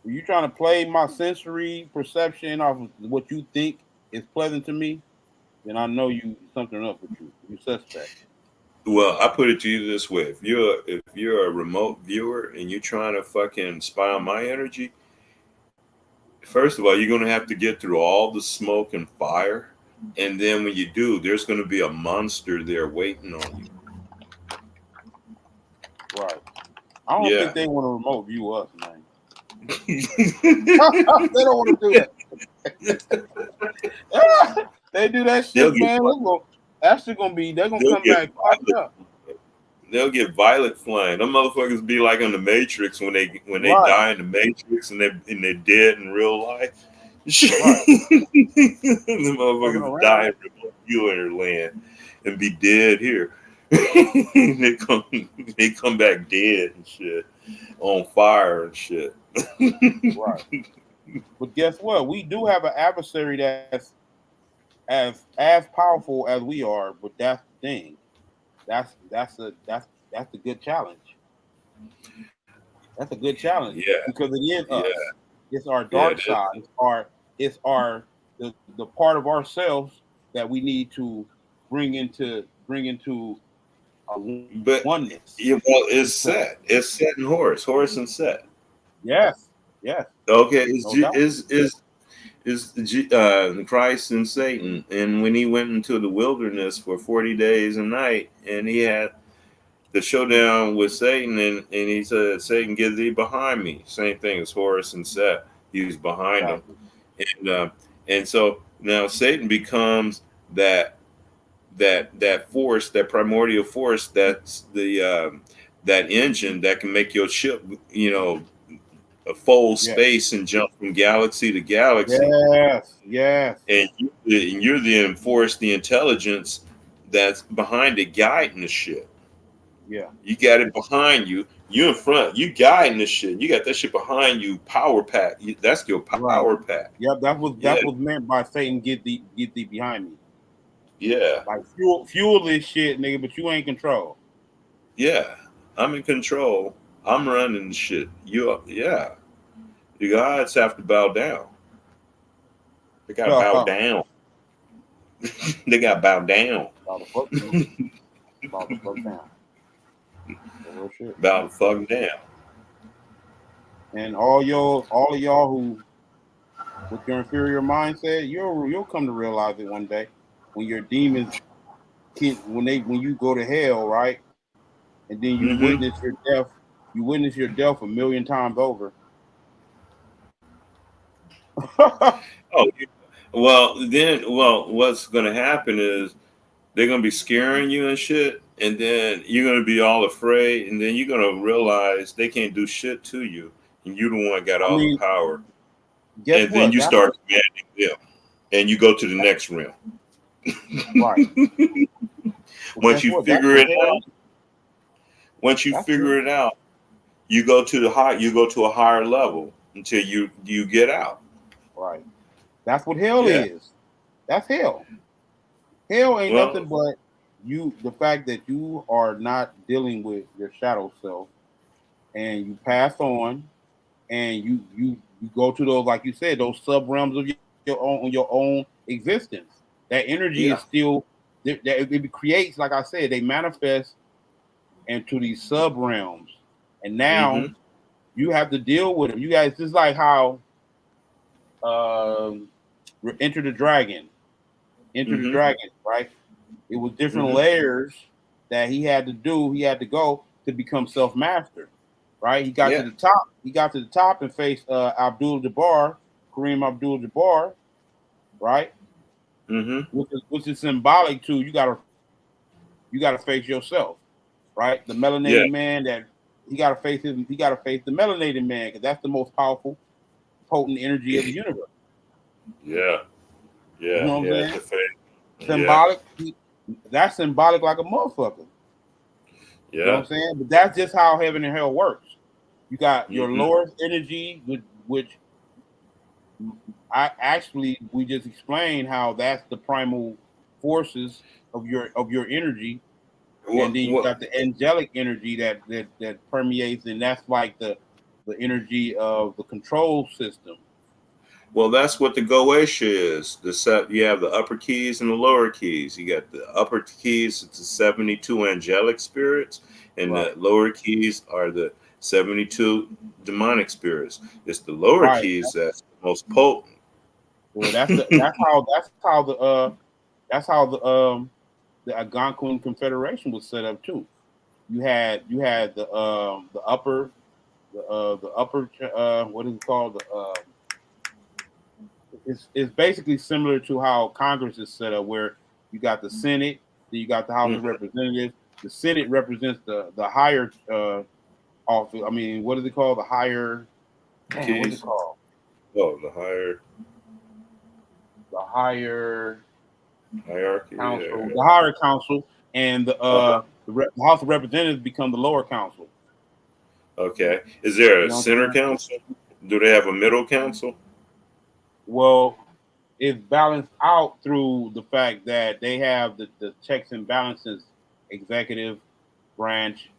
when you trying to play my sensory perception off of what you think is pleasant to me, then I know you something up with you. You suspect. Well, I put it to you this way: if you're a remote viewer and you're trying to fucking spy on my energy, first of all, you're gonna have to get through all the smoke and fire, and then when you do, there's gonna be a monster there waiting on you. Right. I don't think Yeah. they want to remote view us, man. They don't want to do that. They do that they'll shit, get man. That shit gonna be. They're gonna they'll come get back fucked up. they'll get violet flame. Them motherfuckers be like on the Matrix when they Right. die in the Matrix and they're dead in real life. Right. The Fucking motherfuckers die around. in remote viewing land and be dead here. they come back dead and shit, on fire and shit. Right. But guess what? We do have an adversary that's as powerful as we are. But that's the thing. That's a good challenge. That's a good challenge Yeah, because it is yeah, us. It's our yeah. dark side. It's our the part of ourselves that we need to bring into a But oneness. yeah, well, it's Because set. It's set in Horus and Set. yes, yes, Okay, is no doubt. Christ and Satan, and when he went into the wilderness for 40 days a night, and he had the showdown with Satan, and he said, "Satan, get thee behind me." Same thing as Horus and Set. He was behind him, Exactly. and so now Satan becomes that force, that primordial force, that's the that engine that can make your ship, fold Yeah. space and jump from galaxy to galaxy, Yes. Yes. and you're the enforce the intelligence that's behind it, guiding the shit. Yeah. You got it behind you. You in front. You guiding the shit. You got that shit behind you. Power pack. That's your Right. power pack. Yep. Yeah, That was meant by Satan. Get thee behind me. yeah, Like fuel this shit, nigga. But you ain't control. yeah. I'm in control. I'm running the shit. Yeah. The gods have to bow down. They got to bow About down. They got to bow down. the fuck. About the fuck down. Real shit. Bow the fuck down. And all of y'all who with your inferior mindset, you'll come to realize it one day when your demons when you go to hell, right? And then Mm-hmm. you witness your death a million times over. Oh, what's going to happen is they're going to be scaring you and shit. And then you're going to be all afraid. And then you're going to realize they can't do shit to you. And you the one got I all the mean, power. guess And then what? you start commanding them. And you go to the next realm. Right. Well, Once guess you what? That's figure what it hell. out, once you That's figure it. it out, you go to you go to a higher level until you get out. Right. That's what hell Yeah. is. That's hell. Hell ain't Well, nothing but the fact that you are not dealing with your shadow self and you pass on and you go to those, like you said, those sub realms of your own existence. That energy is yeah. still it creates, like I said, they manifest into these sub realms, and now Mm-hmm. you have to deal with them. You guys, just like how um, Enter the Dragon, Enter the Mm-hmm. Dragon, right? It was different Mm-hmm. layers that he had to do. He had to go to become self master, right? He got to Yeah. the top. He got to the top and faced Abdul Jabbar, Kareem Abdul Jabbar, right? Mm-hmm. Which is symbolic to you got to face yourself, right? The Yeah. melanated man that he got to face the melanated man because that's the most powerful, potent energy of the universe. Yeah. You Yeah. know what I'm Yeah. saying? Yeah. Symbolic. That's symbolic like a motherfucker. You know what Yeah. I'm saying? But that's just how heaven and hell works. You got your Mm-hmm. lower energy, which I actually we just explained how that's the primal forces of your energy, and What, then you what, got the angelic energy that permeates, and that's like the energy of the control system. well, that's what the Goetia is. You have the upper keys and the lower keys. You got the upper keys, it's the 72 angelic spirits, and the Right, lower keys are the 72 demonic spirits. It's the lower right. keys that's the most potent. Well, that's how the Algonquin Confederation was set up too. You had the upper what is it called, it's basically similar to how Congress is set up, where you got the Senate, then you got the House of Mhm. Representatives. The Senate represents the higher office. I mean, what is it called? The higher, damn, what's it Keys. called? Oh, the higher The higher hierarchy. council, Yeah. the higher council, and Uh-huh. the House of Representatives become the lower council. Okay. Is there You a know what I'm center saying? council? Do they have a middle council? Well, it's balanced out through the fact that they have the checks and balances, executive branch,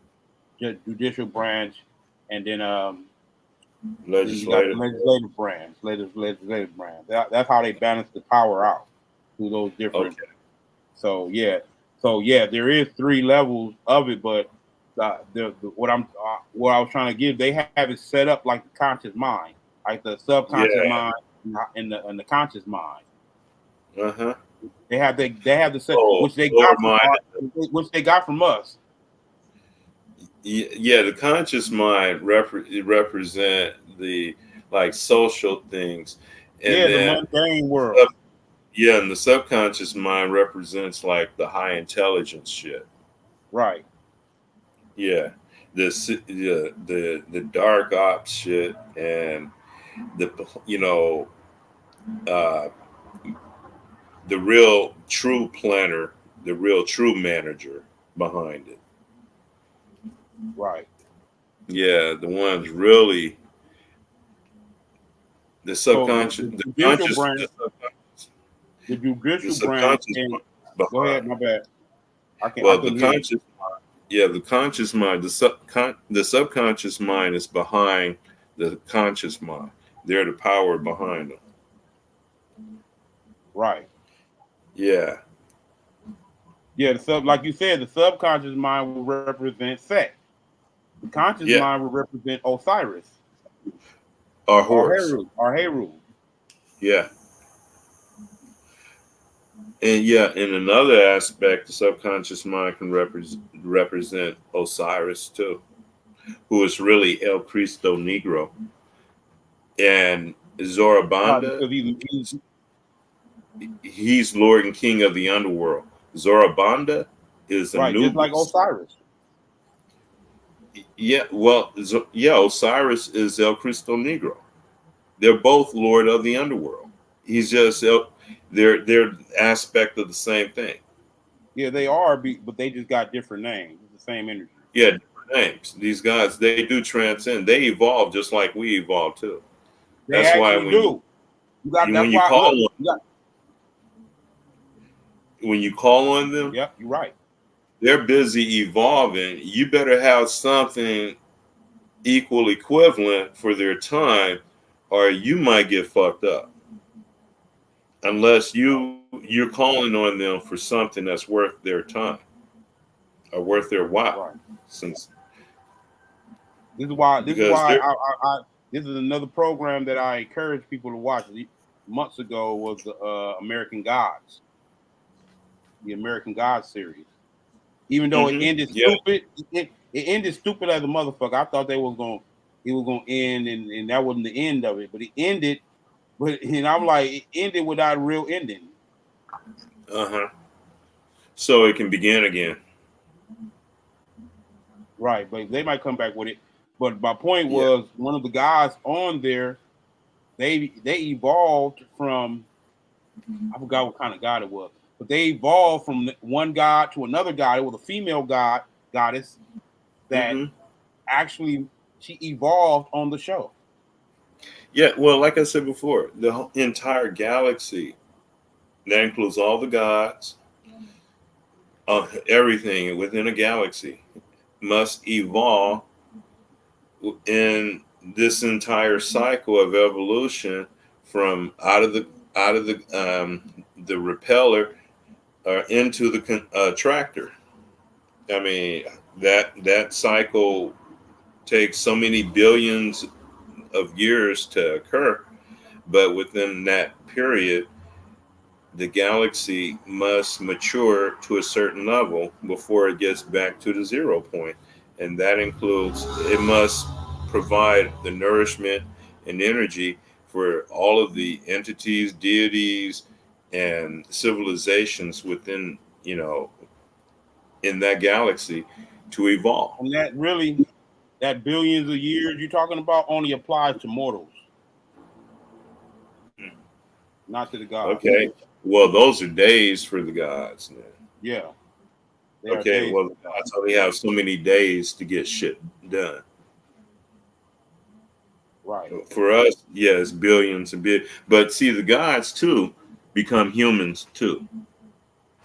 judicial branch, and then you got the Legislative. legislative branch. That's how they balance the power out through those different. Okay. So yeah, there is three levels of it, but what I was trying to give, they have it set up like the conscious mind, like the subconscious Yeah. mind and the conscious mind. Uh-huh. They have the set Oh, which they lower got from mind. us. Yeah, the conscious mind represent the like social things, and Yeah, the then mundane world. sub, yeah, and the subconscious mind represents like the high intelligence shit. Right. Yeah, the dark ops shit, and the uh, the real true planner, the real true manager behind it. Right. Yeah, the ones really the So subconscious, the judicial branch, the the judicial branch, subconscious and mind go ahead, behind. my bad. I Well, the couldn't hear you. conscious, yeah, the conscious mind, the subconscious mind is behind the conscious mind. They're the power behind them. Right. Yeah, Yeah, like you said, the subconscious mind will represent Set. The conscious yeah, mind will represent Osiris or or horse. Heru or Heru. Yeah, and yeah, in another aspect, the subconscious mind can represent Osiris too, who is really El Cristo Negro, and Right, Zorabanda. because He's Lord and King of the underworld. Zorabanda is right, just like Anubis. Osiris. Yeah, well, yeah, Osiris is El Cristo Negro. They're both Lord of the underworld. He's just they're aspect of the same thing. Yeah, they are, but they just got different names. It's the same energy. Yeah, different names. These guys, they do transcend. They evolve just like we evolve too. They That's why actually do. You got. when That's you why. call Look. on You got. them, Yep. You're right. they're busy evolving. You better have something equal equivalent for their time, or you might get fucked up. Unless Right. you're calling on them for something that's worth their time or worth their while. Right. Since This is why. This is because why they're I. This is another program that I encourage people to watch. Months ago was the American Gods, the American Gods series. Even though it ended yeah, stupid, it ended stupid as a motherfucker. I thought it was gonna end, and that wasn't the end of it. But it ended, and I'm like, it ended without a real ending. uh-huh. So it can begin again. Right, but they might come back with it. But my point Yeah. was one of the guys on there, they evolved from, I forgot what kind of god it was, but they evolved from one god to another god. It was a female goddess that hmm actually she evolved on the show. Yeah. Well, like I said before, the entire galaxy that includes all the gods, everything within a galaxy must evolve in this entire cycle of evolution from out of the repeller into the tractor. I mean that cycle takes so many billions of years to occur, but within that period, the galaxy must mature to a certain level before it gets back to the 0 point, and that includes it must provide the nourishment and energy for all of the entities, deities, and civilizations within in that galaxy to evolve. And that really, that billions of years you're talking about only applies to mortals, not to the gods. Okay. Well, those are days for the gods, man. Yeah, they are Okay. days Well, for the the gods. gods only have so many days to get shit done. Right. For us, yes, billions and but see, the gods too become humans too.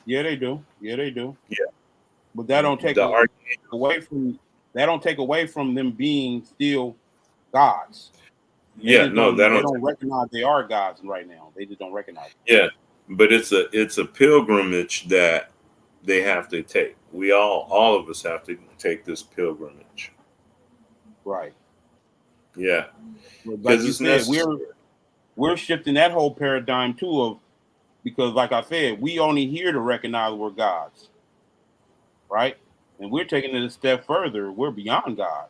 Yeah, they do. Yeah, they do. Yeah. But that don't take The archangels. away from them being still gods. Yeah. No, that They don't. don't recognize they are gods right now. They just don't recognize it. Yeah. But it's a pilgrimage that they have to take. We all of us have to take this pilgrimage. Right. Yeah. But like Because you it's said, necessary. we're shifting that whole paradigm too of, because like I said, we only here to recognize we're gods, right? And we're taking it a step further. We're beyond God.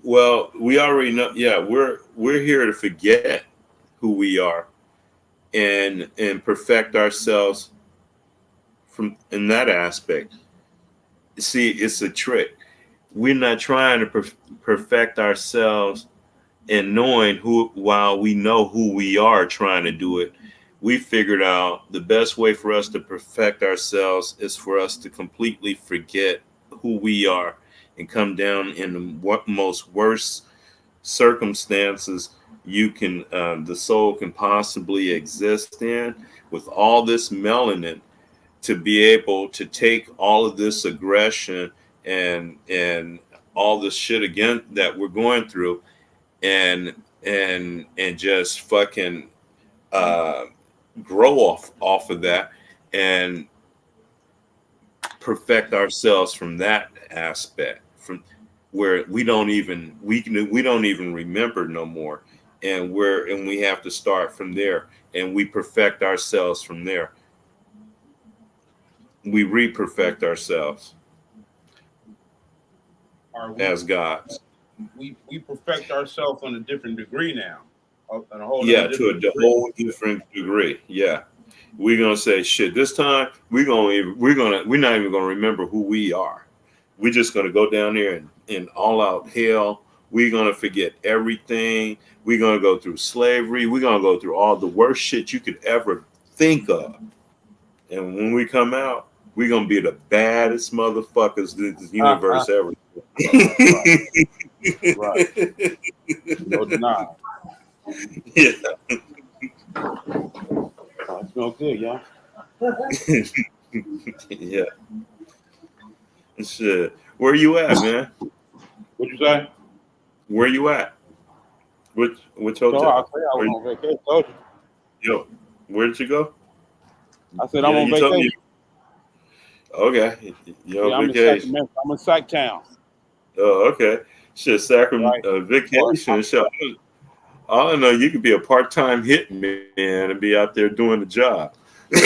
Well, we already know. Yeah, we're here to forget who we are and perfect ourselves from in that aspect. See, it's a trick. we're not trying to perfect ourselves and knowing who, while we know who we are trying to do it, we figured out the best way for us to perfect ourselves is for us to completely forget who we are and come down in the most worst circumstances you can, the soul can possibly exist in, with all this melanin, to be able to take all of this aggression and all this shit again that we're going through, and and just fucking uh grow off of that and perfect ourselves from that aspect, from where we don't even remember no more, and we have to start from there, and we perfect ourselves from there. We re-perfect ourselves Are we as gods. we perfect ourselves on a different degree now, on a whole other Yeah, to different a degree. whole different degree. Yeah, we're gonna say shit. This time we're not even gonna remember who we are. We're just gonna go down there and in all out hell. We're gonna forget everything. We're gonna go through slavery. We're gonna go through all the worst shit you could ever think of. And when we come out, we're gonna be the baddest motherfuckers this universe ever. Right, right. No deny. Yeah. Oh, it smells good, y'all. Yeah. Shit. Where you at, man? What you say? Where you at? Which So I hotel? say I was Where, on vacation. Told you. yo, where did you go? I said I'm Yeah, on you told me. vacation. Okay, you Yeah, on I'm in vacation. Sacramento. I'm in Sac Town. Oh, okay. Shit, Right. Sacramento Or vacation. Shit, all I know, you could be a part-time hitman and be out there doing the job. You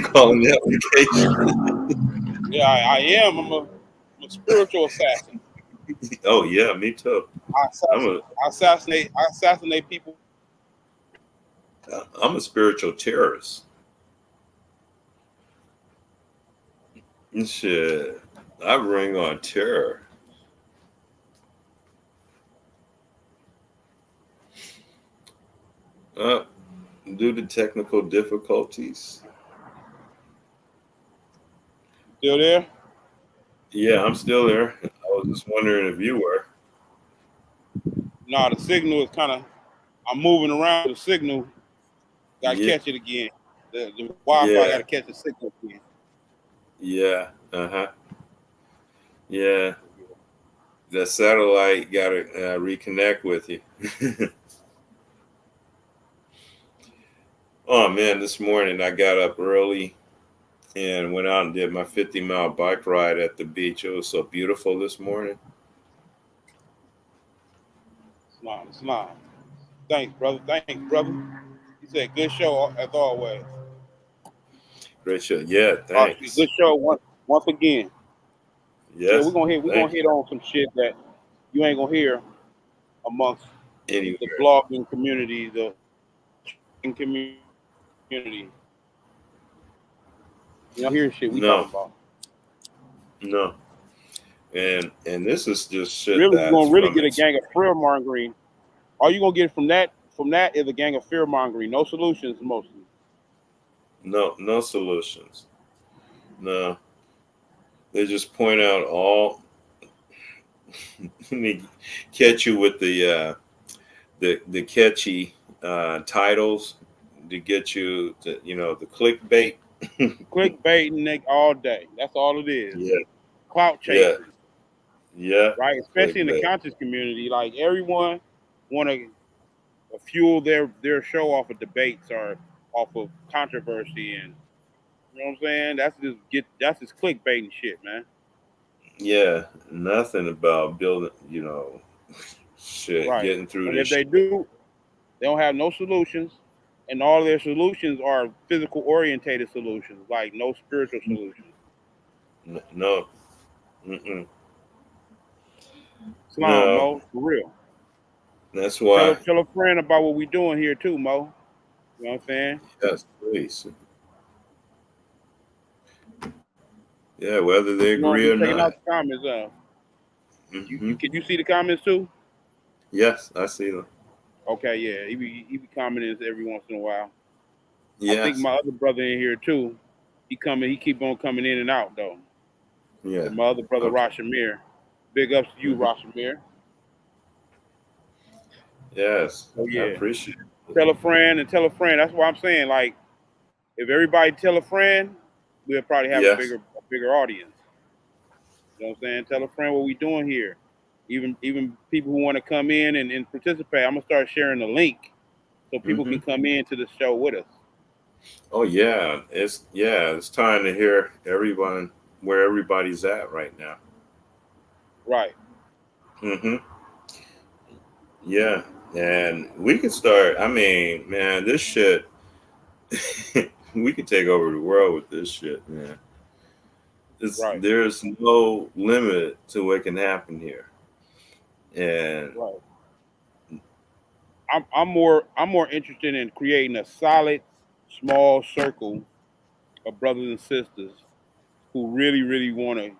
calling that vacation? yeah, I am. I'm a spiritual assassin. Oh yeah, me too. I I'm assassinate. a I assassinate people. I'm a spiritual terrorist. Shit, I bring on terror. Uh, due to technical difficulties. Still there? Yeah, I'm still there. I was just wondering if you were. No, the signal is kind of. I'm moving around. The signal got to Yeah, catch it again. The Wi-Fi got yeah, to catch the signal again. yeah. Uh-huh. Yeah, the satellite got to reconnect with you. Oh man, this morning I got up early and went out and did my 50-mile bike ride at the beach. It was so beautiful this morning. Islam, Islam. Thanks, brother. Thanks, brother. He said, "Good show as always." Great show. Yeah, Actually, thanks. good show once again. Yeah, Yes, we're gonna thank hit on some shit that you ain't gonna hear amongst you. the Anywhere. blogging community, the trading community. You know, hear shit we No, talking about. no. And this is just shit Really, you're that's gonna really from get a gang of fear mongering. All you gonna get from that is a gang of fear mongering. No solutions mostly. no solutions. No. They just point out all they catch you with the catchy titles to get you to, the clickbait. Clickbaiting all day. That's all it is. Yeah, Clout yeah, chasing, yeah. right? Especially in the Clickbait. conscious community, like everyone want to fuel their show off of debates or off of controversy, and you know what I'm saying. That's just clickbaiting shit, man. Yeah, nothing about building, shit, Right. getting through And if this they shit. do, they don't have no solutions, and all their solutions are physical orientated solutions, like no spiritual solutions. No, mm-mm. Islam, No, Mo, for real. that's Tell why. tell a friend about what we doing here too, Mo. You know what I'm saying? Yes, please. Yeah, whether they You know, I'm agree or just checking not. out the comments. You Hmm. can you see the comments too? Yes, I see them. Okay, yeah, he be commenting every once in a while. I think Yes. my other brother in here too. He keep on coming in and out though. Yeah. And my other brother Okay. Rashamir. Big ups to you, Hmm. Rashamir. Yes, So I yeah, appreciate it. tell a friend and tell a friend. That's why I'm saying like if everybody tell a friend, we'll probably have Yes. a bigger audience. You know what I'm saying? Tell a friend what we doing here. Even people who want to come in and participate. I'm gonna start sharing the link so people Hmm. can come in to the show with us. Oh it's time to hear everyone where everybody's at right now. Right. Hmm. Yeah, and we could start. I mean, man, this shit. We could take over the world with this shit, man. Right. There's no limit to what can happen here, and Right. I'm more interested in creating a solid small circle of brothers and sisters who really want to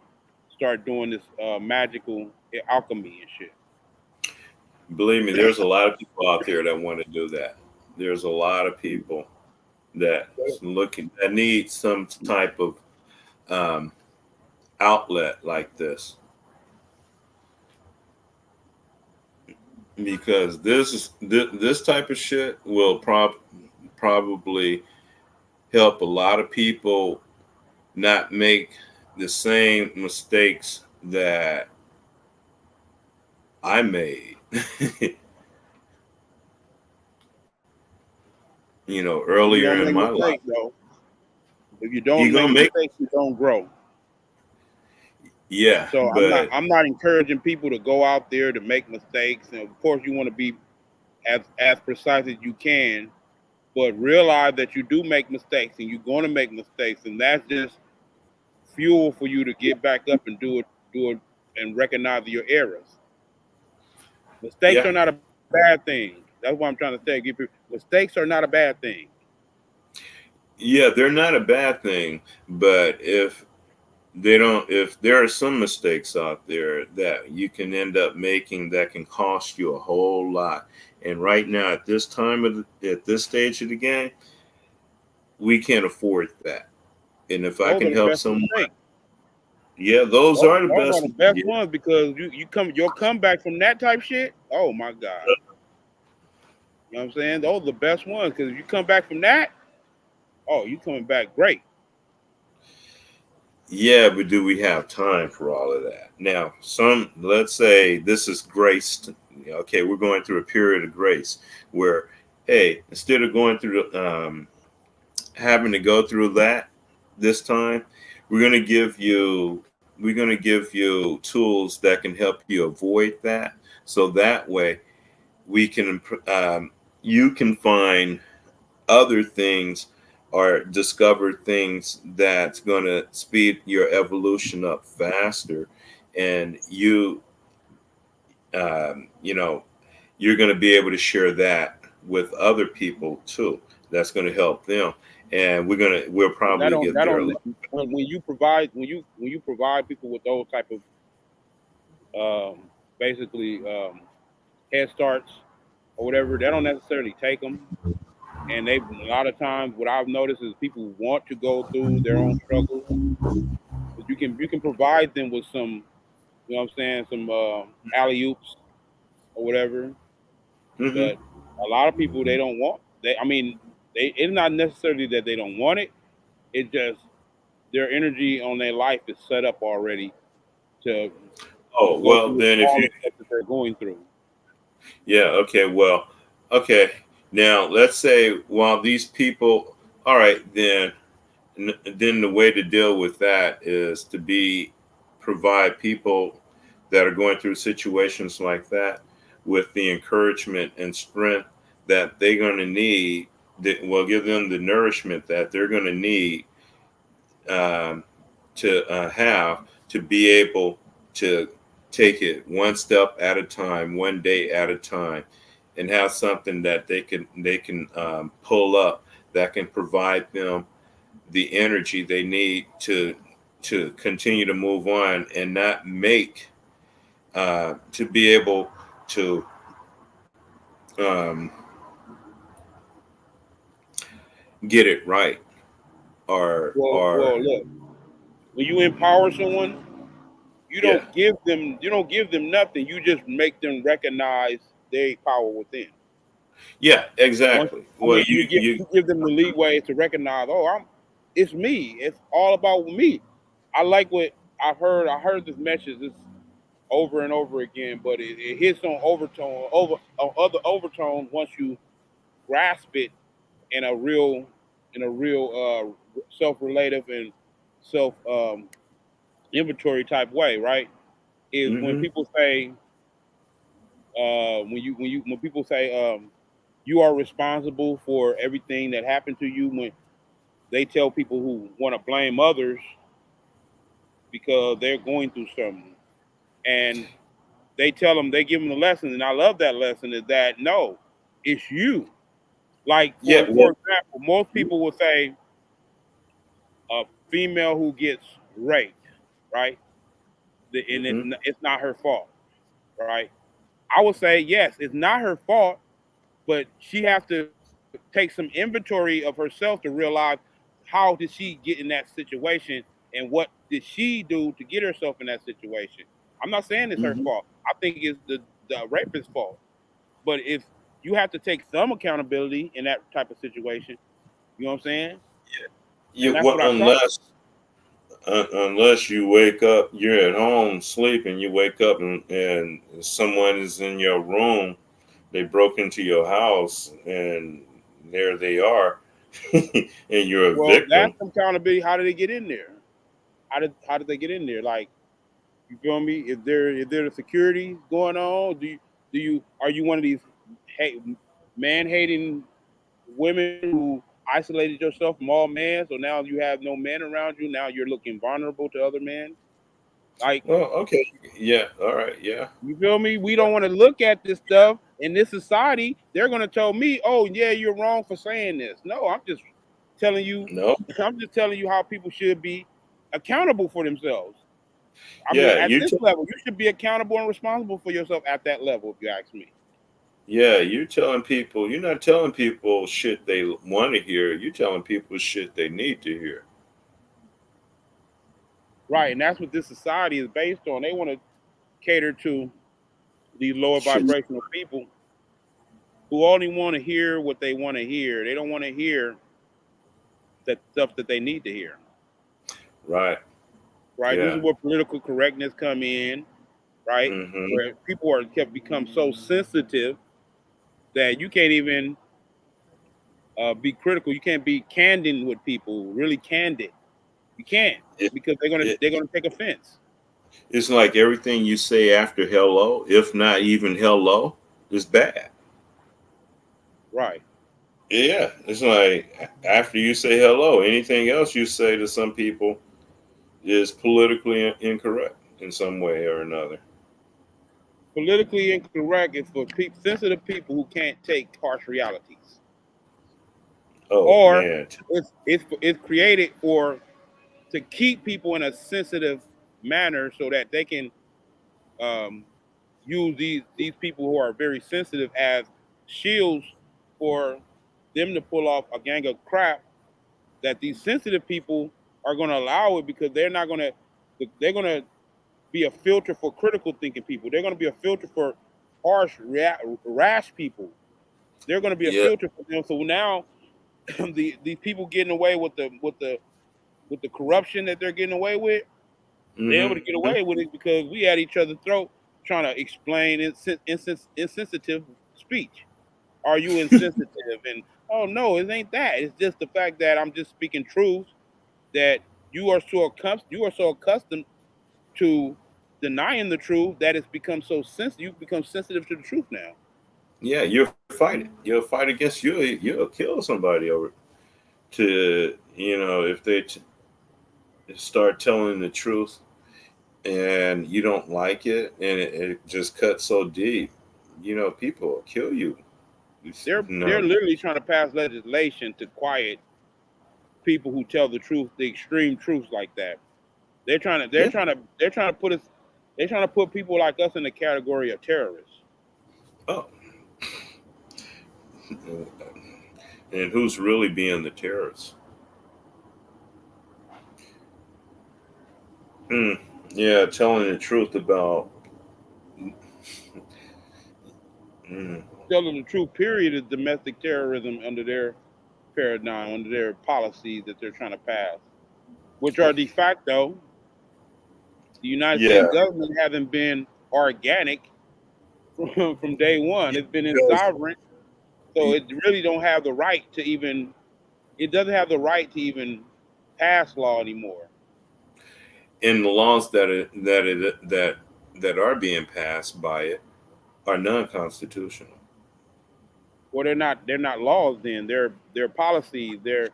start doing this magical alchemy and shit. believe me, there's a lot of people out there that want to do that. There's a lot of people that looking that need some type of um, outlet like this, because this type of shit will probably help a lot of people not make the same mistakes that I made. If you Earlier don't in make my life. mistakes though, if you You don't make gonna make mistakes, you don't grow. Yeah, So I'm not but I'm not encouraging people to go out there to make mistakes. And of course, you want to be as precise as you can, but realize that you do make mistakes and you're going to make mistakes, and that's just fuel for you to get back up and do it, and recognize your errors. Mistakes yeah, are not a bad thing. That's what I'm trying to say. Mistakes are not a bad thing. yeah, they're not a bad thing, but if there are some mistakes out there that you can end up making that can cost you a whole lot. And right now, at this time at this stage of the game, we can't afford that. And if I Those can are the help best someone, mistakes. yeah, those are the Those are best. the best Yeah, ones because you'll come back from that type shit. Oh my god, you know what I'm saying? Those are the best ones because if you come back from that, oh, you coming back great. yeah, but do we have time for all of that? Now, let's say this is grace. Okay, we're going through a period of grace where, hey, instead of going through having to go through that this time, we're going to give you tools that can help you avoid that. So that way we can you can find other things or discover things that's going to speed your evolution up faster, and you know you're going to be able to share that with other people too. That's going to help them, and we'll But probably get that there a don't lot. when you provide when you provide people with those type of basically head starts or whatever, they don't necessarily take them. And they a lot of times, what I've noticed is people want to go through their own struggles. But you can provide them with some, you know what I'm saying, some alley oops or whatever. Hmm. But a lot of people they don't want. I mean, it's not necessarily that they don't want it. It just their energy on their life is set up already to Oh go well, through then if all you the stuff that they're going through. yeah, okay, well, okay. Now let's say while these people, all right, then the way to deal with that is to be provide people that are going through situations like that with the encouragement and strength that they're going to need, that will give them the nourishment that they're going to need, um, to have to be able to take it one step at a time, one day at a time, and have something that they can pull up that can provide them the energy they need to to continue to move on and not make to be able to um, get it right or Well, look, when you empower someone, yeah, you don't give them nothing. You just make them recognize their power within. yeah, Once, exactly. I Well, mean, you give them the leeway to recognize. Oh, it's me. It's all about me. I like what I've heard. I heard this message this over and over again, but it hits on on other overtones once you grasp it in a real self-relative and self inventory type way, right? Is when hmm people say when people say you are responsible for everything that happened to you. When they tell people who want to blame others because they're going through something, and they give them the lesson, and I love that lesson is that no, it's you. Like yeah, for well, example, most people will say a female who gets raped, right? And hmm it's not her fault, right? I would say yes, it's not her fault, but she has to take some inventory of herself to realize how did she get in that situation and what did she do to get herself in that situation. I'm not saying it's her hmm fault. I think it's the rapist's fault. But if you have to take some accountability in that type of situation, you know what I'm saying? And that's well, what I try to. unless you wake up, you're at home sleeping, you wake up and someone is in your room, they broke into your house and there they are, and you're a Well, victim. that's accountability. How did they get in there? How did they get in there? Like, you feel me? Is there a security going on? Do you are you one of these hate, man hating women who isolated yourself from all men? So now you have no men around you. Now you're looking vulnerable to other men. Like, Well, okay, yeah, all right, yeah, you feel me? We don't want to look at this stuff in this society. They're gonna tell me, "Oh yeah, you're wrong for saying this." No, I'm just telling you. no, I'm just telling you how people should be accountable for themselves. I mean, yeah, at this level, you should be accountable and responsible for yourself at that level, if you ask me. yeah, you're telling people, you're not telling people shit they want to hear, you're telling people shit they need to hear. Right, and that's what this society is based on. They want to cater to these lower Shit, vibrational people who only want to hear what they want to hear. They don't want to hear the stuff that they need to hear. right, Right, this is yeah, where political correctness come in. Right, hmm where people are kept become so sensitive that you can't even be critical. You can't be candid with people, really candid. You can't it, because it, they're gonna take offense. it's like everything you say after hello, if not even hello, is bad. Right. Yeah, it's like after you say hello, anything else you say to some people is politically incorrect in some way or another. Politically incorrect is for sensitive people who can't take harsh realities, Oh or man, it's created for to keep people in a sensitive manner so that they can um, use these people who are very sensitive as shields for them to pull off a gang of crap that these sensitive people are going to allow it because they're going to be a filter for critical thinking people. They're going to be a filter for rash people. They're going to be a yeah, filter for them. So now these people getting away with the corruption that they're getting away with, they're able to get hmm away with it because we at each other's throat trying to explain insensitive speech. Are you insensitive? And oh no, it ain't that. It's just the fact that I'm just speaking truth that you are so accustomed to denying the truth that it's become so sensitive. You've become sensitive to the truth now. yeah. You'll fight it. You'll fight against you. You'll kill somebody over to if they start telling the truth and you don't like it and it just cuts so deep. People will kill you. They're No. literally trying to pass legislation to quiet people who tell the truth, the extreme truths like that. They're Yeah. trying to put us. They're trying to put people like us in the category of terrorists. Oh, and who's really being the terrorist? Mm, yeah, telling the truth about. Mm, Telling the truth, period, is domestic terrorism under their paradigm, under their policies that they're trying to pass, which are de facto. The United yeah, States government hasn't been organic from day one. yeah, It's been because insovereign, so it really don't have the right to even. It doesn't have the right to even pass law anymore. in the laws that are being passed by it are non-constitutional. Well, they're not laws. Then they're policies. They're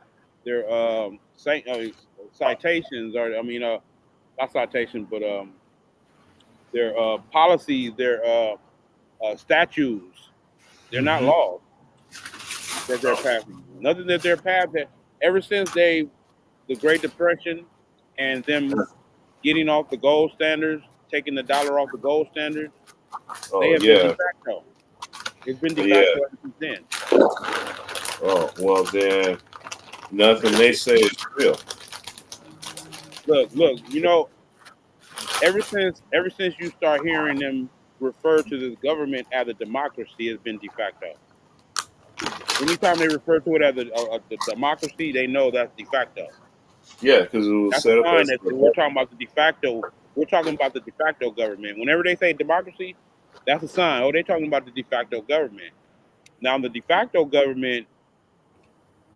citations, or I mean, not citations, but they're policies. They're statutes. They're not Hmm. laws that they're passing. Nothing that they're passing. Ever since the Great Depression, and them getting off the gold standards, taking the dollar off the gold standards, they Oh have been de yeah, facto. It's been de yeah. facto ever since then. Oh well, then nothing they say is real. Look, ever since you start hearing them refer to this government as a democracy, has been de facto. Anytime they refer to it as a democracy, they know that's de facto. Yeah, because it was That's a set up sign as that a we're republic. talking about the de facto. We're talking about the de facto government. Whenever they say democracy, that's a sign. Oh, they're talking about the de facto government. Now, the de facto government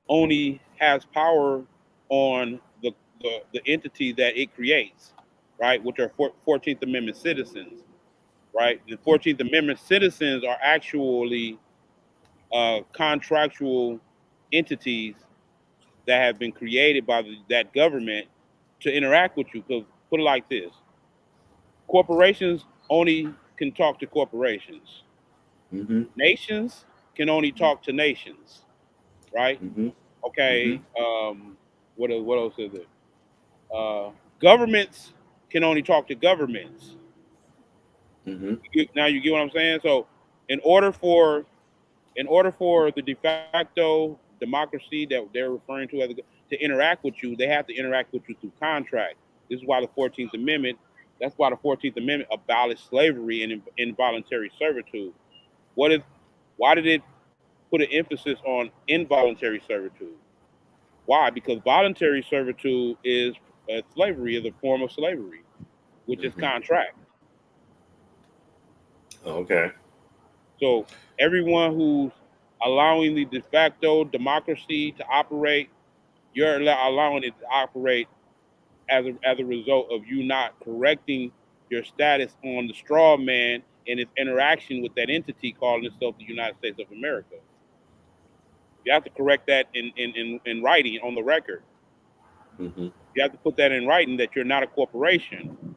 only has power on the entity that it creates, right? Which are 14th Amendment citizens, right? The 14th Amendment citizens are actually contractual entities that have been created by that government to interact with you. Because put it like this: corporations only can talk to corporations. Hmm. Nations can only talk to nations, right? Hmm. Hmm. Okay. What else is it? Governments can only talk to governments. Hmm. Now you get what I'm saying. So in order for the de facto democracy that they're referring to to interact with you, they have to interact with you through contract. This is why the 14th Amendment. That's why the 14th Amendment abolished slavery and involuntary servitude. What is? Why did it put an emphasis on involuntary servitude? Why? Because voluntary servitude is slavery, is a form of slavery, which is Hmm. contract. Okay. So everyone who's allowing the de facto democracy to operate, you're allowing it to operate as a result of you not correcting your status on the straw man and its interaction with that entity calling itself the United States of America. You have to correct that in writing on the record. Hmm. You have to put that in writing that you're not a corporation,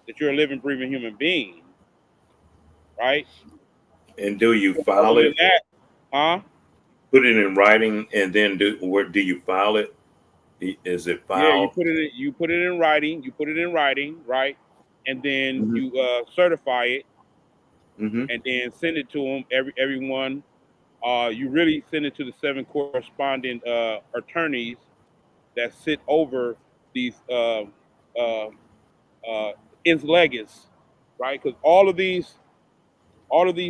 that you're a living, breathing human being, right? And do you Because other file than it? that, huh? Put it in writing, and then where do you file it? Is it Yeah, filed? you put it in writing. You put it in writing, right? And then Hmm. you certify it, Hmm. and then send it to them. Everyone, you really send it to the seven corresponding attorneys that sit over these uh, uh, ins leges, right? Because all of these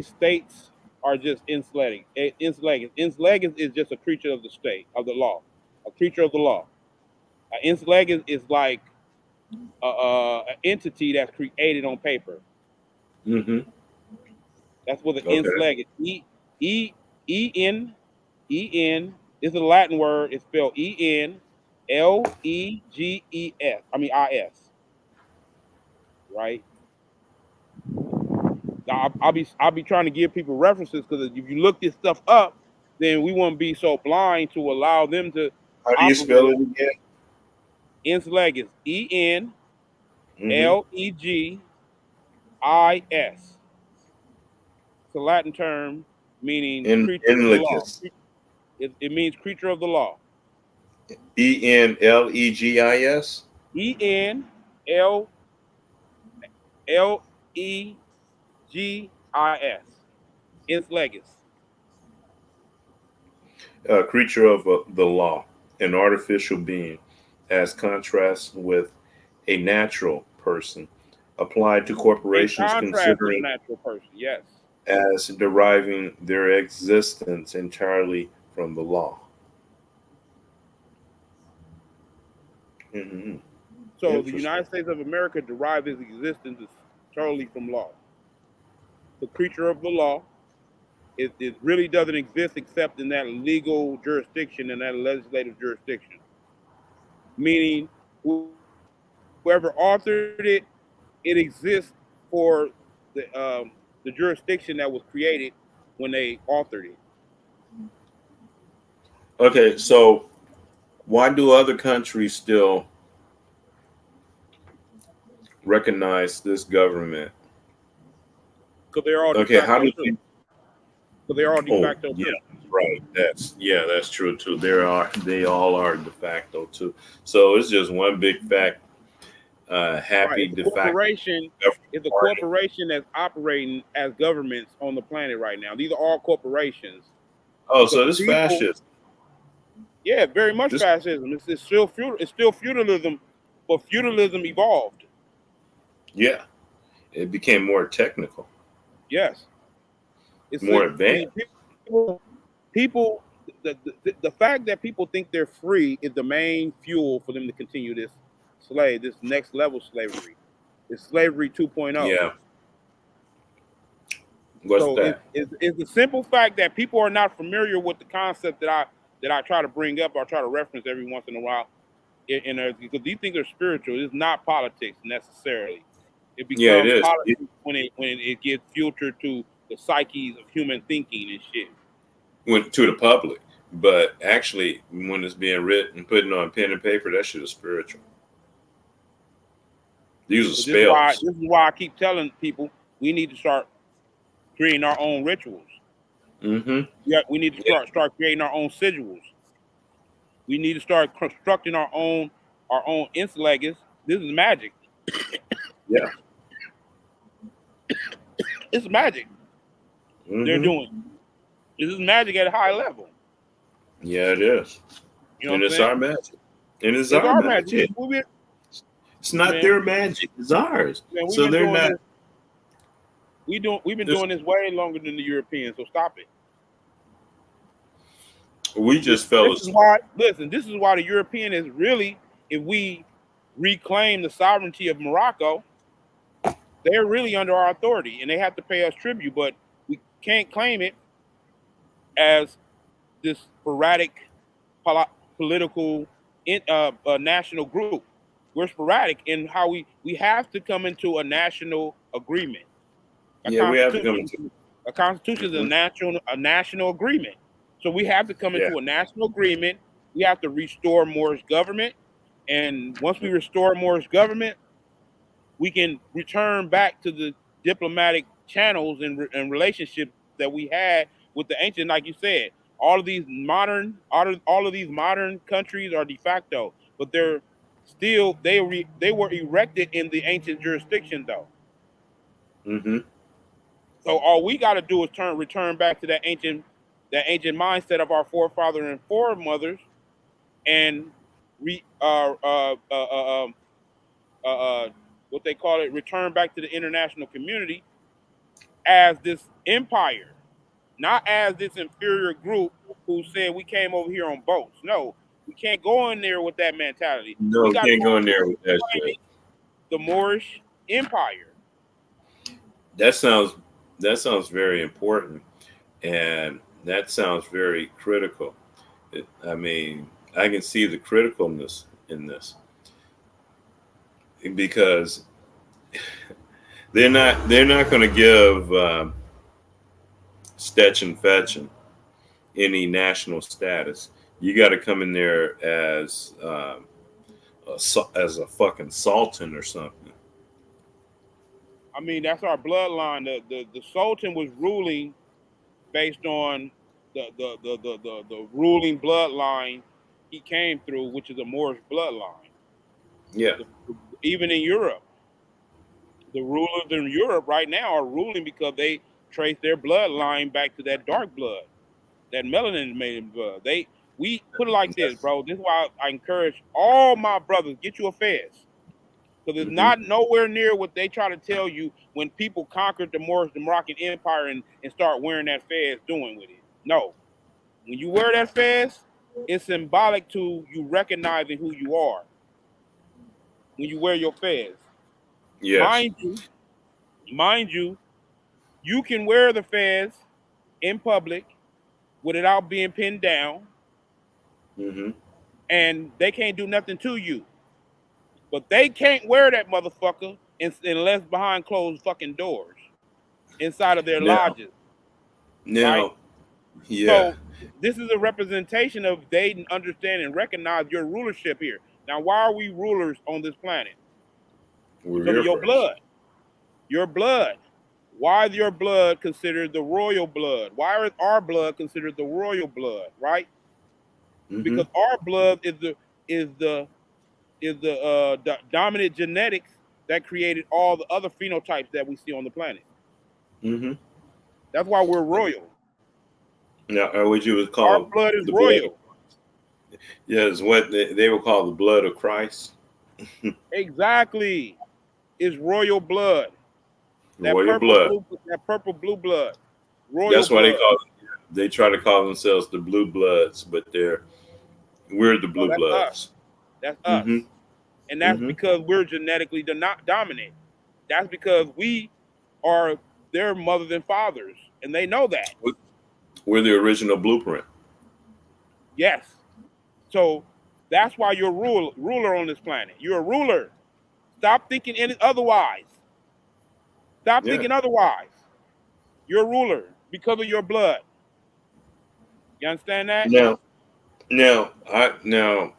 states are just ins leges. Ins leges is just a creature of the state of the law, a creature of the law. Ins leges is like an entity that's created on paper. Hmm. That's what the ens Okay. leg is. E en en is a Latin word. It's spelled ENLEGES. I mean IS. Right. Now, I'll be trying to give people references because if you look this stuff up, then we won't be so blind to allow them to How do you spell operate. it again? Ens leg is Hmm. ENLEGIS. It's a Latin term meaning creature of the law. Enligis. It means creature of the law. ENLEGIS. E N L Legis. Legis. A creature of the law, an artificial being, as contrast with a natural person, applied to In corporations contrast with a considering natural person, yes. as deriving their existence entirely from the law. Hmm. So the Interesting. United States of America derived its existence totally from law. The creature of the law, it really doesn't exist except in that legal jurisdiction and that legislative jurisdiction. Meaning, whoever authored it, it exists for the jurisdiction that was created when they authored it. Okay, so why do other countries still recognize this government? Because they're all de Okay, how facto do too. they? Because they're all de Oh, facto yeah, too. right. That's true too. They all are de facto too. So it's just one big fact. Right. Happy It's a de facto corporation. It's government a party. corporation that's operating as governments on the planet right now. These are all corporations Oh, because so this people, fascist. yeah, very much This fascism. It's still It's still feudalism, but feudalism evolved. yeah, it became more technical, Yes, more I mean, advanced. people, the fact that people think they're free is the main fuel for them to continue this next level slavery, this slavery 2.0. Yeah. What's So that? it's the simple fact that people are not familiar with the concept that I try to bring up or try to reference every once in a while. Because these things are spiritual. It's not politics necessarily. It Yeah, it becomes is. politics when it gets filtered to the psyches of human thinking and shit. Went to the public, but actually, when it's being written, putting on pen and paper, that shit is spiritual. These are But this is why spells. this is why I keep telling people we need to start creating our own rituals. Mm-hmm. Yeah, we need to Yeah. start creating our own sigils. We need to start constructing our own insulators. This is magic. Yeah. It's magic they're Mm-hmm. doing. This is magic at a high level. Yeah, it is. You know what And I'm it's our saying? magic. And it's It's our our magic. magic. It's not Man, their magic. It's ours. man, we've So been they're doing not. this. We've been This, doing this way longer than the Europeans. So stop it. we This, just fell this is asleep. why. Listen, this is why the European is really. If we reclaim the sovereignty of Morocco, they're really under our authority, and they have to pay us tribute. But we can't claim it as this sporadic political national group. We're sporadic in how we have to come into a national agreement. A Yeah, we have to come constitution, into. a constitution is Mhm. a national agreement. So we have to come Yeah. into a national agreement. We have to restore Moorish government, and once we restore Moorish government, we can return back to the diplomatic channels and relationships that we had with the ancient. Like you said, all of these modern countries are de facto, but they were erected in the ancient jurisdiction though. Mm-hmm. So all we got to do is return back to that ancient mindset of our forefather and foremothers, and re, uh, uh, what they call it, return back to the international community as this empire, not as this inferior group who said we came over here on boats. No, we can't go in there with that mentality. We No, got to can't go go in in there there with that shit. reclaiming the Moorish Empire. That sounds. That sounds very important, and that sounds very critical. I mean, I can see the criticalness in this because they're not going to give Stetch and Fetching any national status. You got to come in there as as a fucking sultan or something. I mean, that's our bloodline. The Sultan was ruling based on the ruling bloodline he came through, which is a Moorish bloodline. Yeah, Even in Europe, the rulers in Europe right now are ruling because they trace their bloodline back to that dark blood, that melanin made blood. We put it like this, Yes. bro. This is why I encourage all my brothers, get you a fez. Because it's Mm-hmm. not nowhere near what they try to tell you when people conquered the Moroccan Empire and start wearing that fez doing with it. No. When you wear that fez, it's symbolic to you recognizing who you are when you wear your fez. Yes. Mind you, mind you, you can wear the fez in public without being pinned down, Mm-hmm. and they can't do nothing to you. But they can't wear that motherfucker unless behind closed fucking doors inside of their Now, lodges, right? now, yeah, So this is a representation of they understand and recognize your rulership here. Now, why are we rulers on this planet? we're Because of here your first. blood. Your blood. Why is your blood considered the royal blood? Why is our blood considered the royal blood? Right? Mm-hmm. Because our blood is the dominant genetics that created all the other phenotypes that we see on the planet. Mm-hmm. That's why we're royal. Now, what you would Our call blood is the blood of, royal. yeah, is what they would call the blood of Christ. Exactly. It's royal blood. Royal blood. That purple blue blood. Royal That's why they blood. call they try to call themselves the blue bloods, but we're the No, blue that's us. bloods. That's us. Mm-hmm. And that's Mm-hmm. because we're genetically not dominant. That's because we are their mothers and fathers, and they know that. We're the original blueprint. Yes. So that's why you're ruler on this planet. You're a ruler. Stop thinking any otherwise. Stop Yeah. thinking otherwise. You're a ruler because of your blood. You understand that? Now,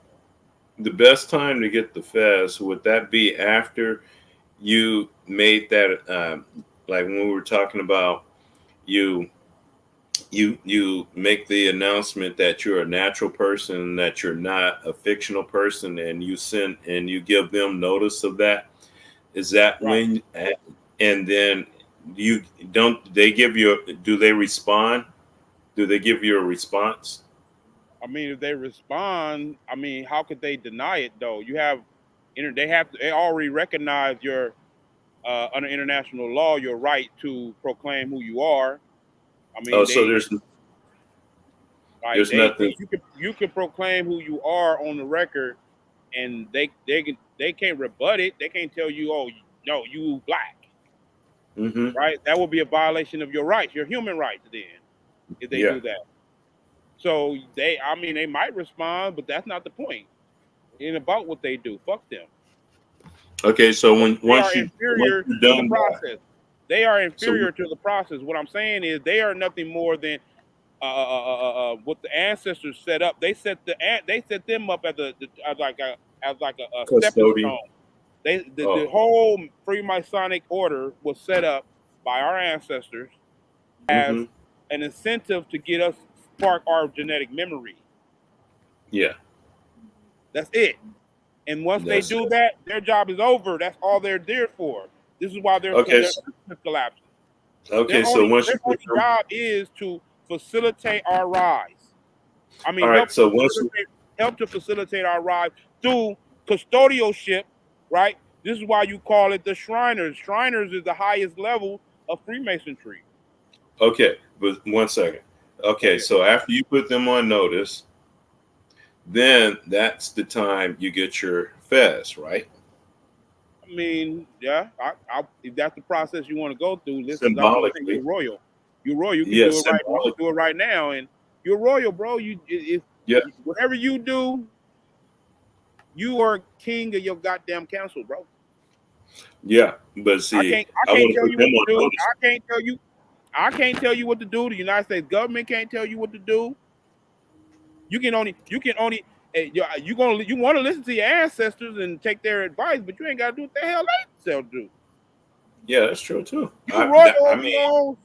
the best time to get the fez, would that be after you made that? Like when we were talking about you you make the announcement that you're a natural person, that you're not a fictional person, and you send and you give them notice of that. Is that Right. when? And then you don't they give you? Do they respond? Do they give you a response? I mean, if they respond, I mean, how could they deny it though? They already recognize your under international law your right to proclaim who you are. I Oh, mean, so like there's nothing. you can proclaim who you are on the record, and they can't rebut it. They can't tell you, oh no, you black, Hmm. right? That would be a violation of your rights, your human rights. Then if they Yeah. do that, so I mean, they might respond, but that's not the point. It ain't about what they do. Fuck them. Okay. So when They are once inferior you're to the done that, process. They are so inferior to the process. What I'm saying is they are nothing more than what the ancestors set up. They set them up as like a stepping custodian. stone. The Oh. whole Freemasonic order was set up by our ancestors as Hmm. an incentive to get us spark our genetic memory. Yeah. That's it. And once they That's do it. that, their job is over. That's all they're there for. This is why Okay. their system collapsing. Okay. So once Their you put only them, job is to facilitate our rise. I all mean, right. So once you, help to facilitate our rise through custodialship, right? This is why you call it the Shriners. Shriners is the highest level of Freemasonry. okay, but 1 second. Go Okay. ahead. So after you put them on notice, then that's the time you get your fez, right? I mean, yeah, if that's the process you want to go through, listen, I'm just saying Symbolically. you're royal. You're royal. You can do Yes. it right. You can do Symbolically. it right now, and you're royal, bro. Yeah. Whatever you do, you are king of your goddamn council, bro. Yeah. But see, I I can't want to tell put you them what to on do. notice. I can't tell you what to do. The United States government can't tell you what to do. You can only you want to listen to your ancestors and take their advice, but you ain't got to do what the hell they themselves do. Yeah, that's true too. You royal I over mean, your own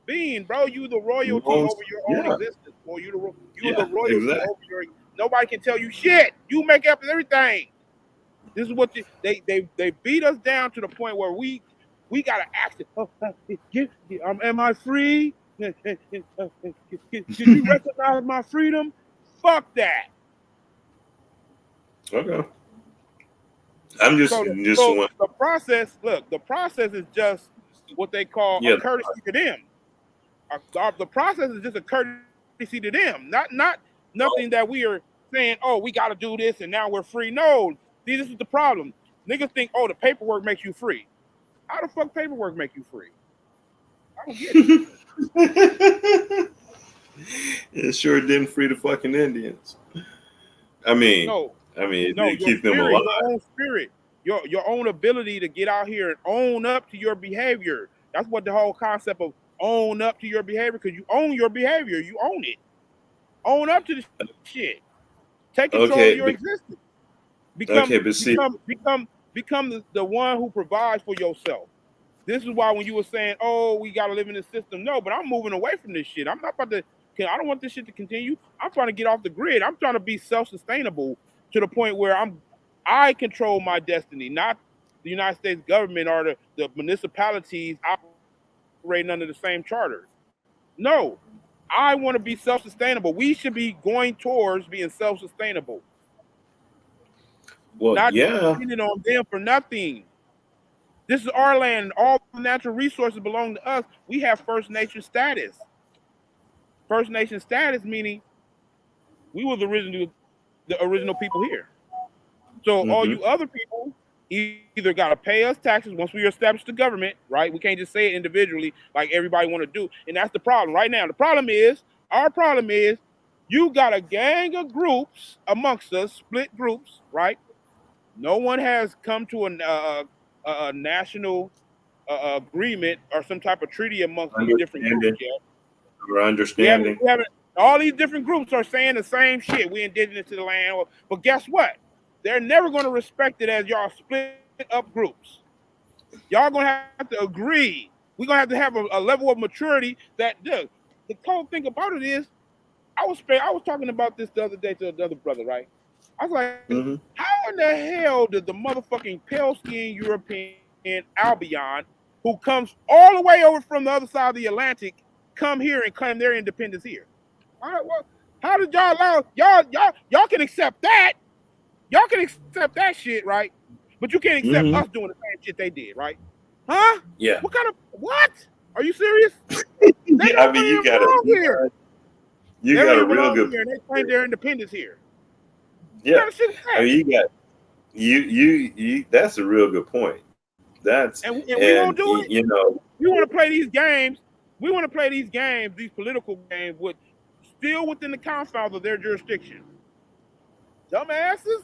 being, bro. You the royalty over your own yeah, existence, or you the yeah, royalty exactly. over your. Nobody can tell you shit. You make up everything. This is what they beat us down to the point where we gotta ask it. Oh, am I free? Did you recognize my freedom? Fuck that. Okay. I'm just So, just so one. the process. Look, the process is just what they call a Yeah. courtesy to them. The process is just a courtesy to them, not nothing that we are saying. Oh, we got to do this and now we're free. No, see, this is the problem. Niggas think, oh, the paperwork makes you free. How the fuck paperwork make you free? I don't get it. It sure didn't free the fucking Indians. I mean, No, it no, did your keep them spirit, alive. your own spirit, your own ability to get out here and own up to your behavior. That's what the whole concept of own up to your behavior, because you own your behavior. You own it. Own up to the shit. Take control of your Okay, existence. okay, but see, Become the one who provides for yourself. This is why when you were saying, "Oh, we got to live in this system," no, but I'm moving away from this shit. I'm not about to. I don't want this shit to continue. I'm trying to get off the grid. I'm trying to be self-sustainable to the point where I control my destiny, not the United States government or the municipalities operating under the same charter. No, I want to be self-sustainable. We should be going towards being self-sustainable, well, not yeah, depending on them for nothing. This is our land. All the natural resources belong to us. We have First Nation status. First Nation status meaning we were the original people here. So all hmm you other people either got to pay us taxes once we establish the government, right? We can't just say it individually like everybody want to do, and that's the problem right now. Our problem is, you got a gang of groups amongst us, split groups, right? No one has come to a national agreement or some type of treaty amongst these different groups understanding yet. or understanding. We haven't. All these different groups are saying the same shit. We indigenous to the land, but guess what? They're never going to respect it as y'all split up groups. Y'all gonna have to agree. We're gonna have a level of maturity that the cold thing about it is I was talking about this the other day to another brother, right? I was like, Hmm how in the hell did the motherfucking pale skinned European Albion, who comes all the way over from the other side of the Atlantic, come here and claim their independence here? How did y'all allow y'all can accept that? Y'all can accept that shit, right? But you can't accept us hmm doing the same shit they did, right? Huh? Yeah. What? Are you serious? They Yeah, I don't mean, even belong here. They you don't got a even real belong good. here, and they claim their independence here. What Yeah, kind of shit is I that? mean, you got you. That's a real good point. That's And we won't do it. you know, We want to play these games. We want to play these games, these political games, with still within the confines of their jurisdiction. Dumbasses.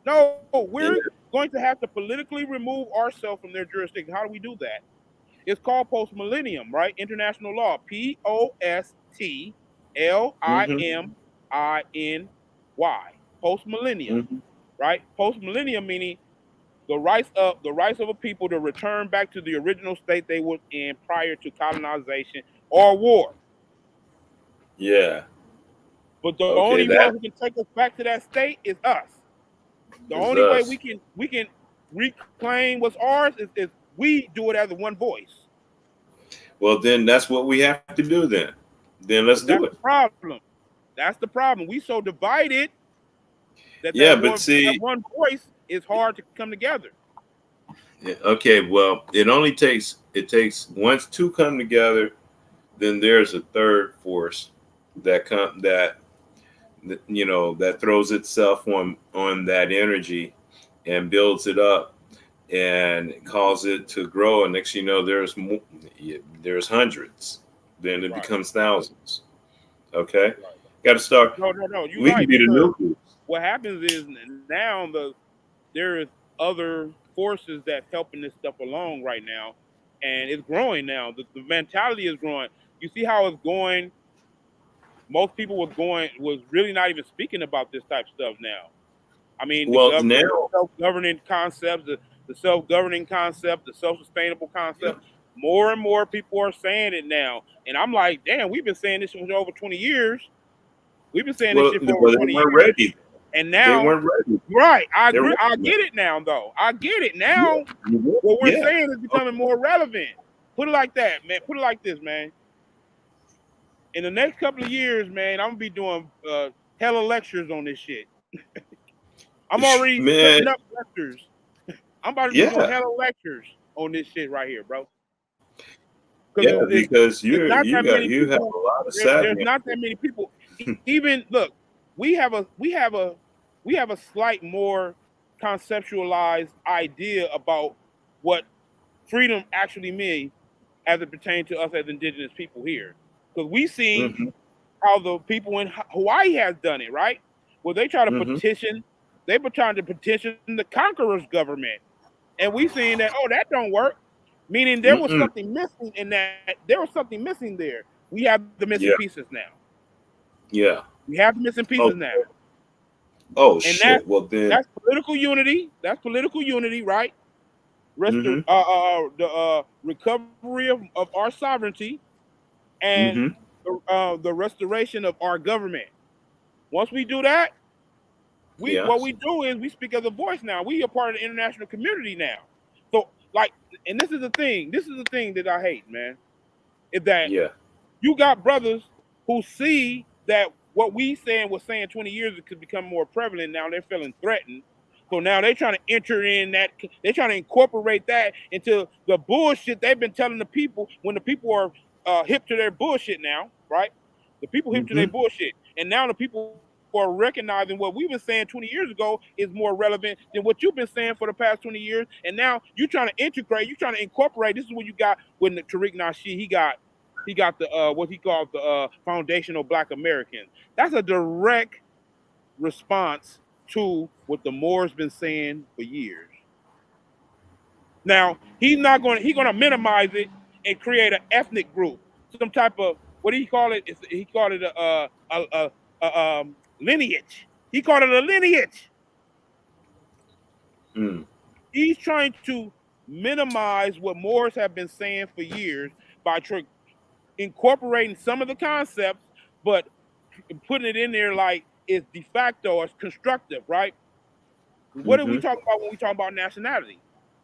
No, we're yeah, going to have to politically remove ourselves from their jurisdiction. How do we do that? It's called post millennium, right? International law. hmm POSTLIMINY. Post millennium, hmm right? Post millennium meaning the rights of a people to return back to the original state they were in prior to colonization or war. yeah. But the only Okay, one who that can take us back to that state is us. The is only way us. we can reclaim what's ours is we do it as a one voice. Well, then that's what we have to do. Then let's But do that's it. the problem. That's the problem. We so divided that Yeah, but that see, one voice is hard to come together. yeah, okay. Well, it takes once two come together, then there's a third force that you know that throws itself on that energy and builds it up and cause it to grow. And next, you know, there's hundreds. Then it Right. becomes thousands. Okay, Right. got to start. No. You're We can right, be the because nucleus. what happens is now there is other forces that's helping this stuff along right now, and it's growing now. The mentality is growing. You see how it's going. Most people was really not even speaking about this type of stuff now. I mean, Well, the now, self-governing concept, the self-governing concept, the self-sustainable yeah. concept. More and more people are saying it now, and I'm like, damn, we've been saying this for over 20 years. We've been saying this Well, shit for over well, they 20 weren't years. ready. And They now, weren't ready. right, I They're agree. I ready. get it now, though. I get it Yeah. now. What we're Yeah. saying is Okay. becoming more relevant. Put it like that, man. Put it like this, man. In the next couple of years, man, I'm gonna be doing hella lectures on this shit. I'm already Man, putting up lectures. I'm about to be doing yeah. hella lectures on this shit right here, bro. Yeah, Because because it's not that many you have people. a lot of There's savvy. not that many people. Even look, we have a we have a we have a slight more conceptualized idea about what freedom actually means as it pertains to us as indigenous people here. Because we seen Mm-hmm. how the people in Hawaii has done it, right? Where they try to Mm-hmm. petition, they were trying to petition the conqueror's government, and we seen that that don't work. Meaning there was Mm-mm. something missing in that. There was something missing there. We have the missing Yeah. pieces now. Yeah. We have the missing pieces Oh. now, Oh and shit. Well then. that's political unity. That's political unity, right? Mm-hmm. The recovery of our sovereignty and Mm-hmm. the restoration of our government. Once we do that, we what Yes. we do is we speak as a voice now. We are part of the international community now. So like, and this is the thing. This is the thing that I hate, man. Is that Yeah. you got brothers who see that what we saying was saying 20 years ago could become more prevalent. Now they're feeling threatened. So now they're trying to enter in that, they're trying to incorporate that into the bullshit they've been telling the people when the people are hip to their bullshit now, right? The people hip to their Mm-hmm. bullshit. And now the people are recognizing what we've been saying 20 years ago is more relevant than what you've been saying for the past 20 years. And now you're trying to integrate, you're trying to incorporate. This is what you got with Tariq Nasheed. He got the what he called the foundational Black Americans. That's a direct response to what the Moors been saying for years. Now he's gonna minimize it and create an ethnic group, some type of what do he call it? He called it a lineage. He called it a lineage. Mm. He's trying to minimize what Moors have been saying for years by incorporating some of the concepts, but putting it in there like it's de facto or it's constructive, right? What are we Mm-hmm. talking about when we talk about nationality?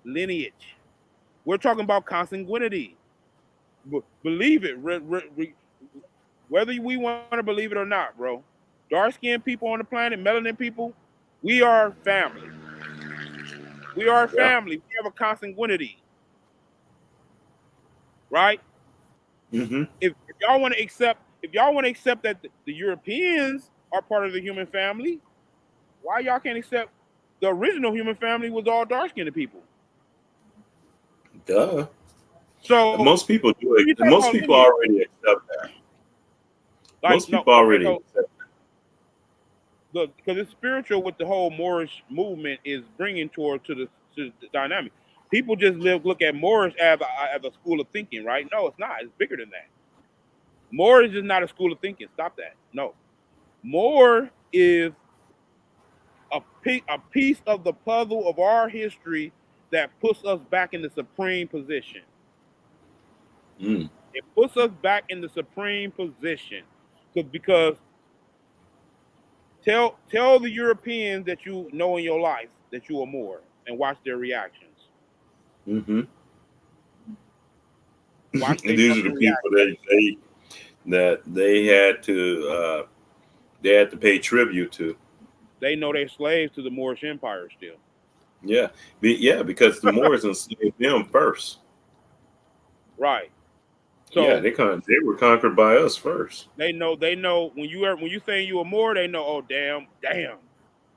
Lineage. We're talking about consanguinity. Believe it, whether we want to believe it or not, bro. Dark skinned people on the planet, melanin people, we are family. We are Yeah. family. We have a consanguinity, right? Mm-hmm. If y'all want to accept, if y'all want to accept that the Europeans are part of the human family, why y'all can't accept the original human family was all dark skinned people? Duh. So Most people do when it. you talk Most about people lineage, already accept that. like Most no, people okay, already so accept because it's spiritual, what the whole Moorish movement is bringing toward to the dynamic. People just look at Moorish as a school of thinking, right? No, it's not. It's bigger than that. Moorish is not a school of thinking. Stop that. No, more is a piece of the puzzle of our history that puts us back in the supreme position. that. Mm. It puts us back in the supreme position because tell the Europeans that you know in your life that you are more and watch their reactions. Mm-hmm. Watch And their these are the fucking people reactions. that they had to pay tribute to. They know they're slaves to the Moorish Empire still. Yeah. Yeah, because the Moors enslaved them first. Right. Yeah, So they were conquered by us first. they know when you saying you are more, they know, oh damn.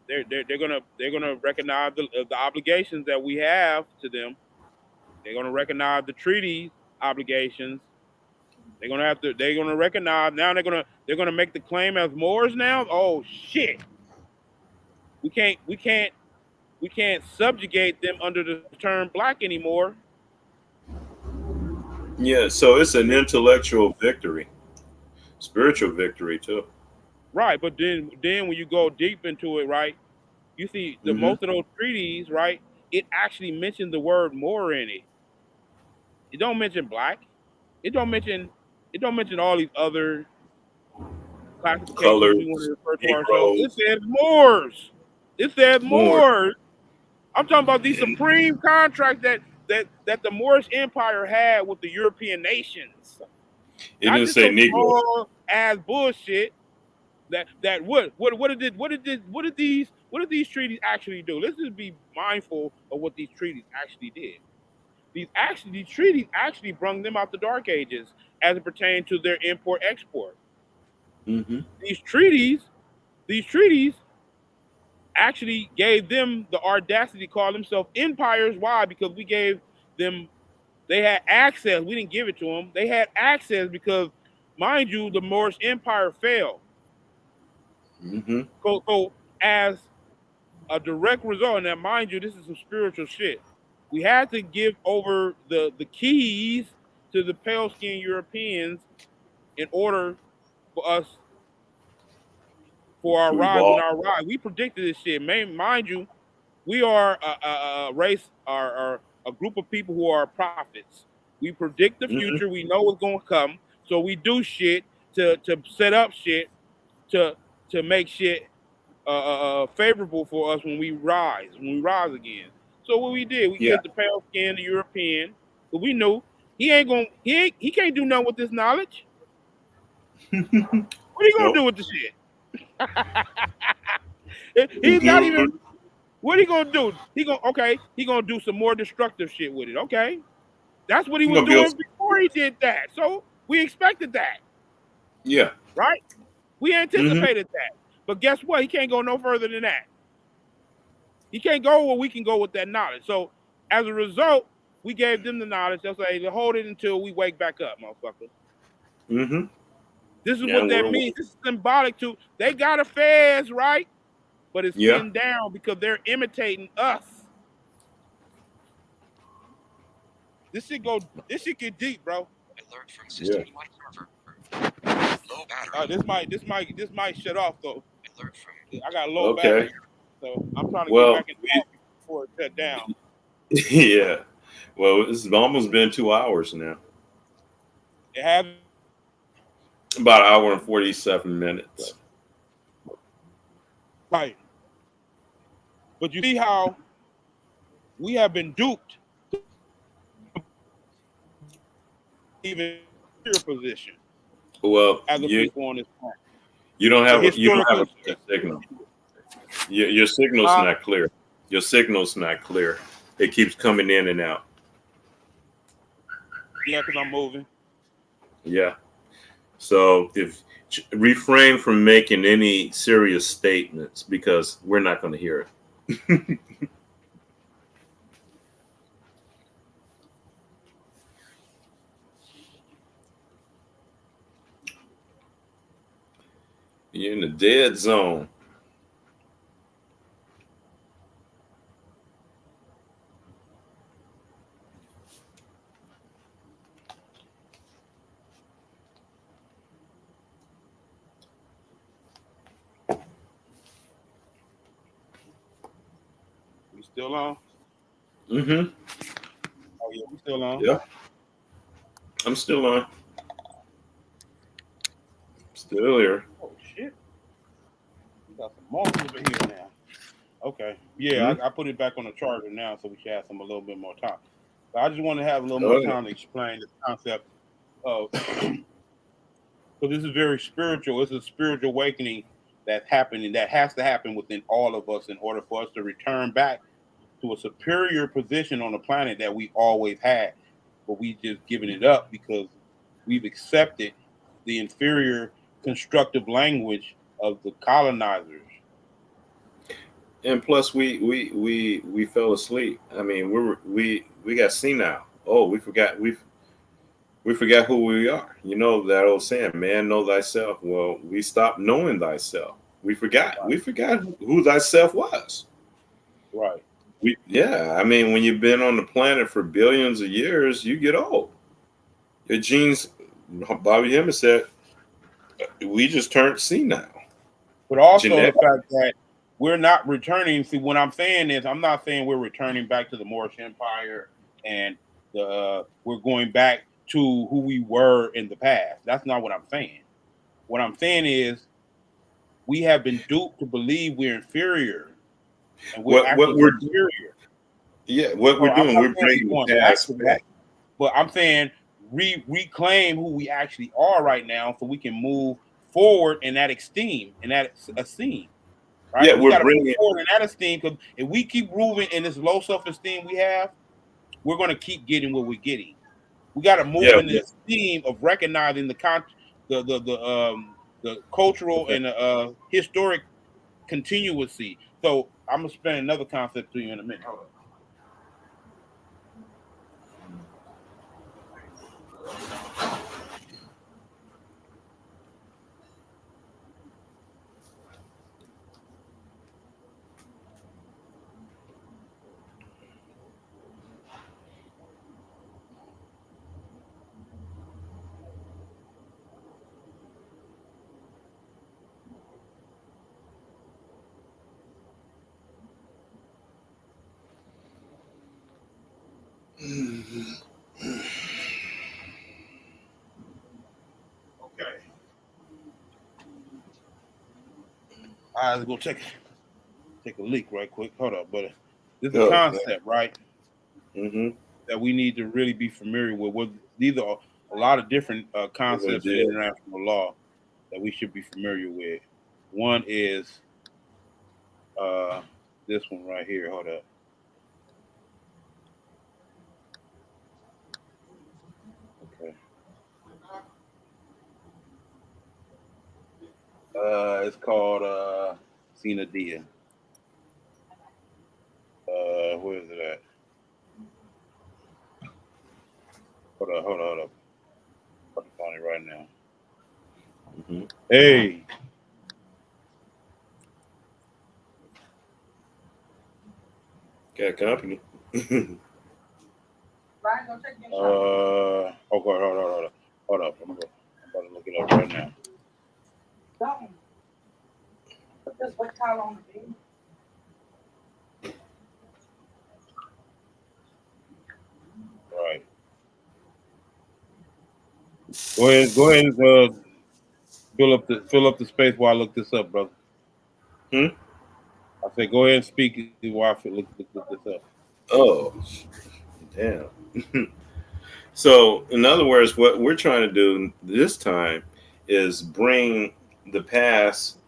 They're gonna recognize the obligations that we have to them. They're gonna recognize the treaty obligations. They're gonna recognize now they're gonna make the claim as Moors now. Oh shit. We can't we can't we can't subjugate them under the term black anymore. Yeah, so it's an intellectual victory, spiritual victory too. Right, but then when you go deep into it, right, you see the Mm-hmm. most of those treaties, right, it actually mentions the word Moor in it. It don't mention black. It don't mention it don't mention all these other classifications colors, we want to refer to ourselves. It Negroes, says Moors. It says more. Moors. I'm talking about the And supreme contract that the Moorish Empire had with the European nations. it Not didn't just say some Negro. small ass bullshit. What did these treaties actually do? Let's just be mindful of what these treaties actually did. These treaties actually brung them out the dark ages as it pertained to their import export. Mm-hmm. These treaties these treaties actually gave them the audacity to call themselves empires. Why? Because we gave them, they had access. We didn't give it to them. They had access because, mind you, the Moorish Empire fell. Mm-hmm. So as a direct result, and now mind you, this is some spiritual shit. We had to give over the keys to the pale skinned Europeans in order for us for our To rise. When evolve. our rise, we predicted this shit. Mind you, we are a race, or a group of people who are prophets. We predict the Mm-hmm. future. We know what's going to come. So we do shit to set up shit to make shit favorable for us when we rise again. So what we did, we Yeah. get the pale skin, the European, but we knew he can't do nothing with this knowledge. What are you gonna Nope. do with the shit? He's not even. Good. What he gonna do? He gonna do some more destructive shit with it. Okay, that's what he You're was gonna build. doing before he did that. So we expected that, Yeah. right? We Mm-hmm. anticipated that. But guess what? He can't go no further than that. He can't go where we can go with that knowledge. So as a result, we gave them the knowledge. They'll say, hold it until we wake back up, motherfucker. Mm-hmm. This is what And that we're means. This is symbolic to they got affairs, right? But it's yeah. pinned down because they're imitating us. This shit get deep, bro. Alert from system Yeah. Server. Low battery. This might shut off though. Alert from. I got low Okay. battery, so I'm trying to get Well, back in talk before it shut down. yeah. Well, this has almost been 2 hours now. It has. About an hour and 47 minutes. Right. But you see how we have been duped even your position Well, as a people on this planet. you don't The have historical a clear signal. Your signal's not clear. Your signal's not clear. It keeps coming in and out. Yeah, because I'm moving. Yeah. So if refrain from making any serious statements because we're not going to hear it. You're in the dead zone. We still on? Mm-hmm. Oh yeah, we still on. Yeah. I'm still on. Still here. Oh shit. We got some more over here now. Okay. Yeah, Mm-hmm. I put it back on the charger now so we can have some a little bit more time. But I just want to have a little more Oh, time to explain this concept of so this is very spiritual. It's a spiritual awakening that's happening that has to happen within all of us in order for us to return back to a superior position on the planet that we always had, but we just given it up because we've accepted the inferior constructive language of the colonizers. and plus we fell asleep. I mean, we got senile. Oh, we forgot who we are. You know that old saying, "Man, know thyself." Well, we stopped knowing thyself. We forgot. Right. We forgot who thyself was. Right. Yeah. I mean, when you've been on the planet for billions of years, you get old. Your genes. Bobby Hemmett said, "We just turned senile." But also the Genetic. fact that we're not returning. See, what I'm saying is, I'm not saying we're returning back to the Moorish Empire and we're going back to who we were in the past. That's not what I'm saying. What I'm saying is We have been duped to believe we're inferior, and we're What actually we're superior. what we're So I'm doing, not we're saying bringing we're the going back past to that, back. but I'm saying reclaim who we actually are right now, so we can move forward in that esteem. Right? Yeah, We we're got to move bringing. forward in that esteem because if we keep moving in this low self esteem we have, we're going to keep getting what we're getting. We got to move Yeah, in the esteem of recognizing the cultural and historic continuity. So I'm gonna explain another concept to you in a minute. Hold on. Okay. All right, let's go take a leak right quick. Hold up, but this is a oh, concept, right? mm-hmm. That we need to really be familiar with. These are a lot of different concepts in international law that we should be familiar with. One is uh, this one right here. Hold up. Okay. It's called Sina Dia. Where is it at? Hold up. I'm find it right now. Mm-hmm. Hey, Got company. okay, hold up. I'm about to look it up right now. Right. Go ahead and fill up the space while I look this up, brother. Hmm? I say go ahead and speak while I look this up. Oh, damn. So, in other words, what we're trying to do this time is bring the past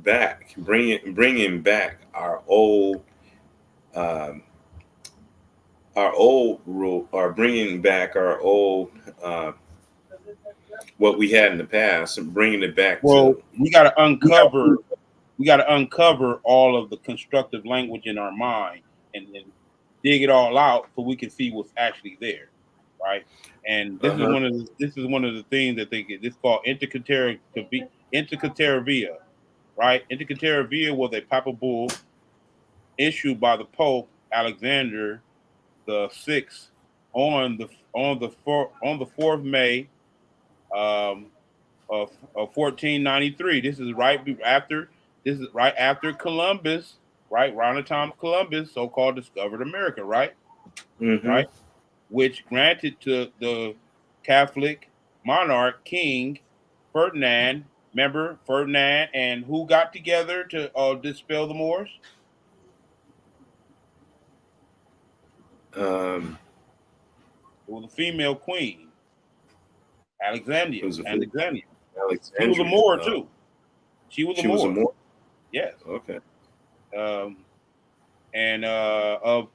back, bringing back um, our old rule, or bringing back our old uh, what we had in the past, and bringing it back Well, to. we got to uncover all of the constructive language in our mind and dig it all out so we can see what's actually there, right? And Uh-huh. this is one of the things that they get. This called intercateravia, right? Intercateravia was a papal bull issued by the Pope Alexander the 6th on the 4th May um, of 1493. This is right after Columbus, right around the time Columbus so-called discovered America, right? Mm-hmm. Right, which granted to the Catholic monarch King Ferdinand. Remember Ferdinand and who got together to dispel the Moors? Um, It was a female queen, it was a Alexandria. She was a Alexandria. Moor too. She was a She was a Moor. more. Yes. Okay. Um, and of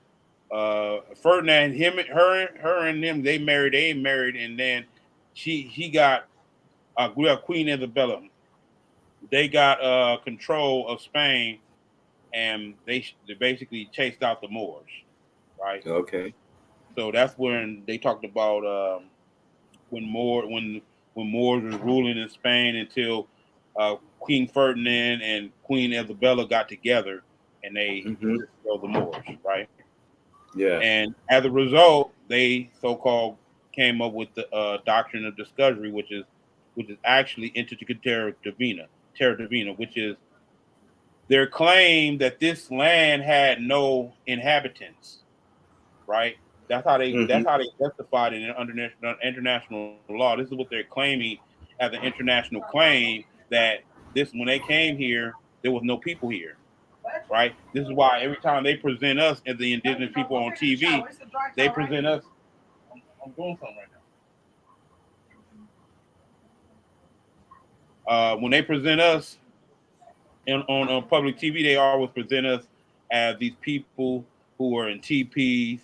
Ferdinand, her and him, they married, and then he got Queen Isabella. They got control of Spain, and they basically chased out the Moors, right? Okay. So that's when they talked about when when Moors was ruling in Spain until Queen Ferdinand and Queen Isabella got together and they Mm-hmm. dispelled the Moors, right? Yeah. And as a result, they so-called came up with the doctrine of discovery, which is actually terra divina, which is their claim that this land had no inhabitants, right? Mm-hmm. That's how they justified it in international law. This is what they're claiming as an international claim that this when they came here, there was no people here, right? This is why every time they present us as the indigenous people on TV, they present us. I'm doing something right now. When they present us on public TV, they always present us as these people who are in TPs.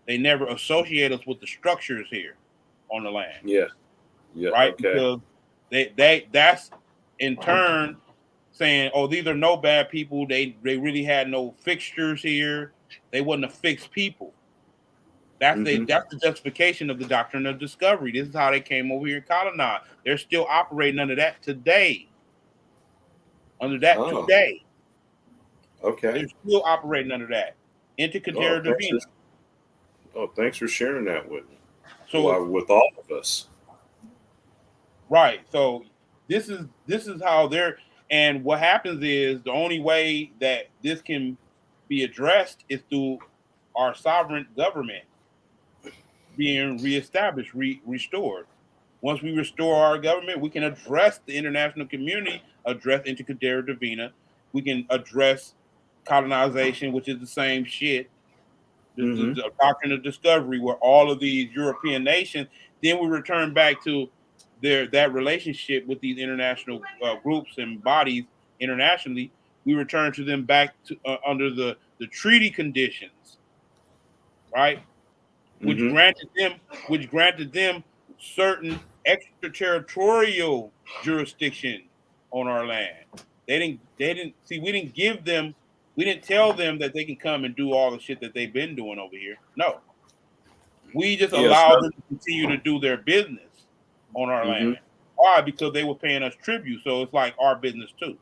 They never associate us with the structures here on the land, Yeah. Yeah. right? Okay. Because that's in turn saying, oh, these are no bad people. They really had no fixtures here. They wasn't a fixed people. Mm-hmm. That's the justification of the doctrine of discovery. This is how they came over here and colonized. They're still operating under that today. Under that Oh, today. okay. They're still operating under that. Oh, Intercatera thanks Divina. thanks for sharing that with me. So Well, with all of us. right. So this is how they're and what happens is the only way that this can be addressed is through our sovereign government being reestablished, restored. Once we restore our government, we can address the international community, address Intercatera Divina. We can address colonization, which is the same shit. Mm-hmm. The doctrine of discovery, where all of these European nations, then we return back to that relationship with these international groups and bodies internationally. We return to them back to under the treaty conditions, right? which Mm-hmm. granted them which granted them certain extraterritorial jurisdiction on our land. They didn't see we didn't tell them that they can come and do all the shit that they've been doing over here. No. We just Yes. allowed them to continue to do their business on our Mm-hmm. land. Why? Because they were paying us tribute. So it's like our business too.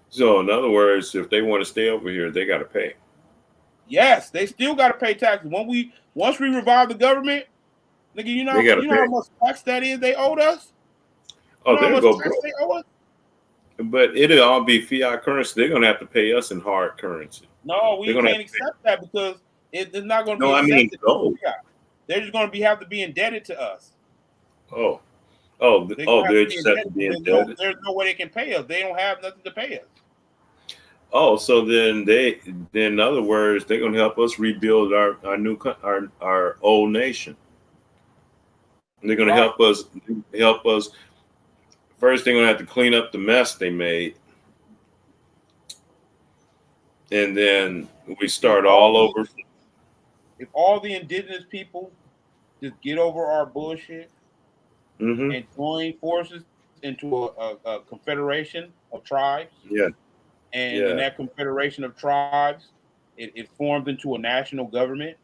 So, in other words, if they want to stay over here, they got to pay. Yes, they still gotta pay taxes. Once we revive the government, nigga, They got to you know how pay. much tax that is they owed us? You Oh, know how they'll much go tax broke. they owe us? But it'll all be fiat currency. They're going to have to pay us in hard currency. No, They're we going to have can't to pay. accept that because it's not going to be No, I mean accepted. gold. They're just going to have to be indebted to us. Oh, They're going to have they to be just have to indebted. be Because indebted. there's no way they can pay us. They don't have nothing to pay us. Oh, so then in other words, they're going to help us rebuild our new our old nation. They're going to Right. help us. First, they're going to have to clean up the mess they made, and then we If start all all the over. if all the indigenous people just get over our bullshit Mm-hmm. and join forces into a confederation of tribes, Yeah, and in yeah. that confederation of tribes, it formed into a national government,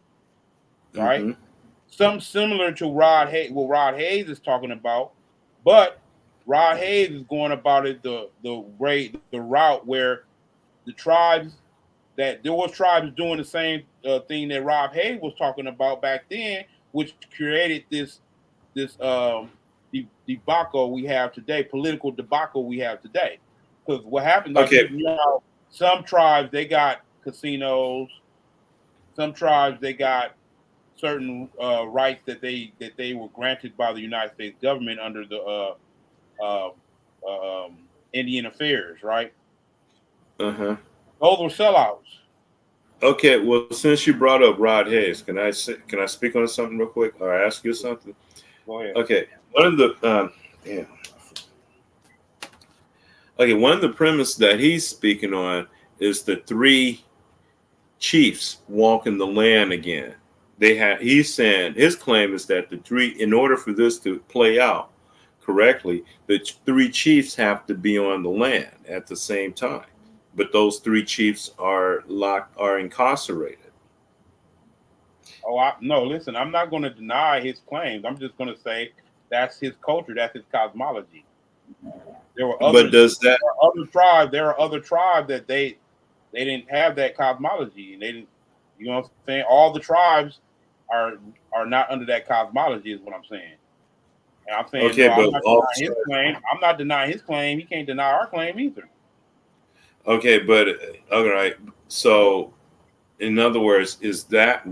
right? Mm-hmm. Something similar to what Rod Hayes is talking about, but Rod Hayes is going about it the route where the tribes that there was tribes doing the same thing that Rob Hayes was talking about back then, which created this debacle we have today, political debacle we have today. Because what happened, like Okay. you know, some tribes they got casinos, some tribes they got certain rights that they were granted by the United States government under the uh, Indian Affairs, right? Uh-huh. Those were sellouts. Okay. Well, since you brought up Rod Hayes, can I speak on something real quick or ask you something? Go ahead. Okay. One of the yeah. Okay. One of the premise that he's speaking on is the three chiefs walking the land again. He's saying his claim is that the three, in order for this to play out correctly, the three chiefs have to be on the land at the same time. But those three chiefs are incarcerated. Oh, no, listen, I'm not going to deny his claims. I'm just going to say that's his culture, that's his cosmology. There were But does that there are other tribes that they didn't have that cosmology, and they didn't. You know what I'm saying? All the tribes are are not under that cosmology, is what I'm saying. And I'm saying okay? no, I'm But not denying his also claim. I'm not denying his claim. He can't deny our claim either. okay, but all right. So, in other words, a is that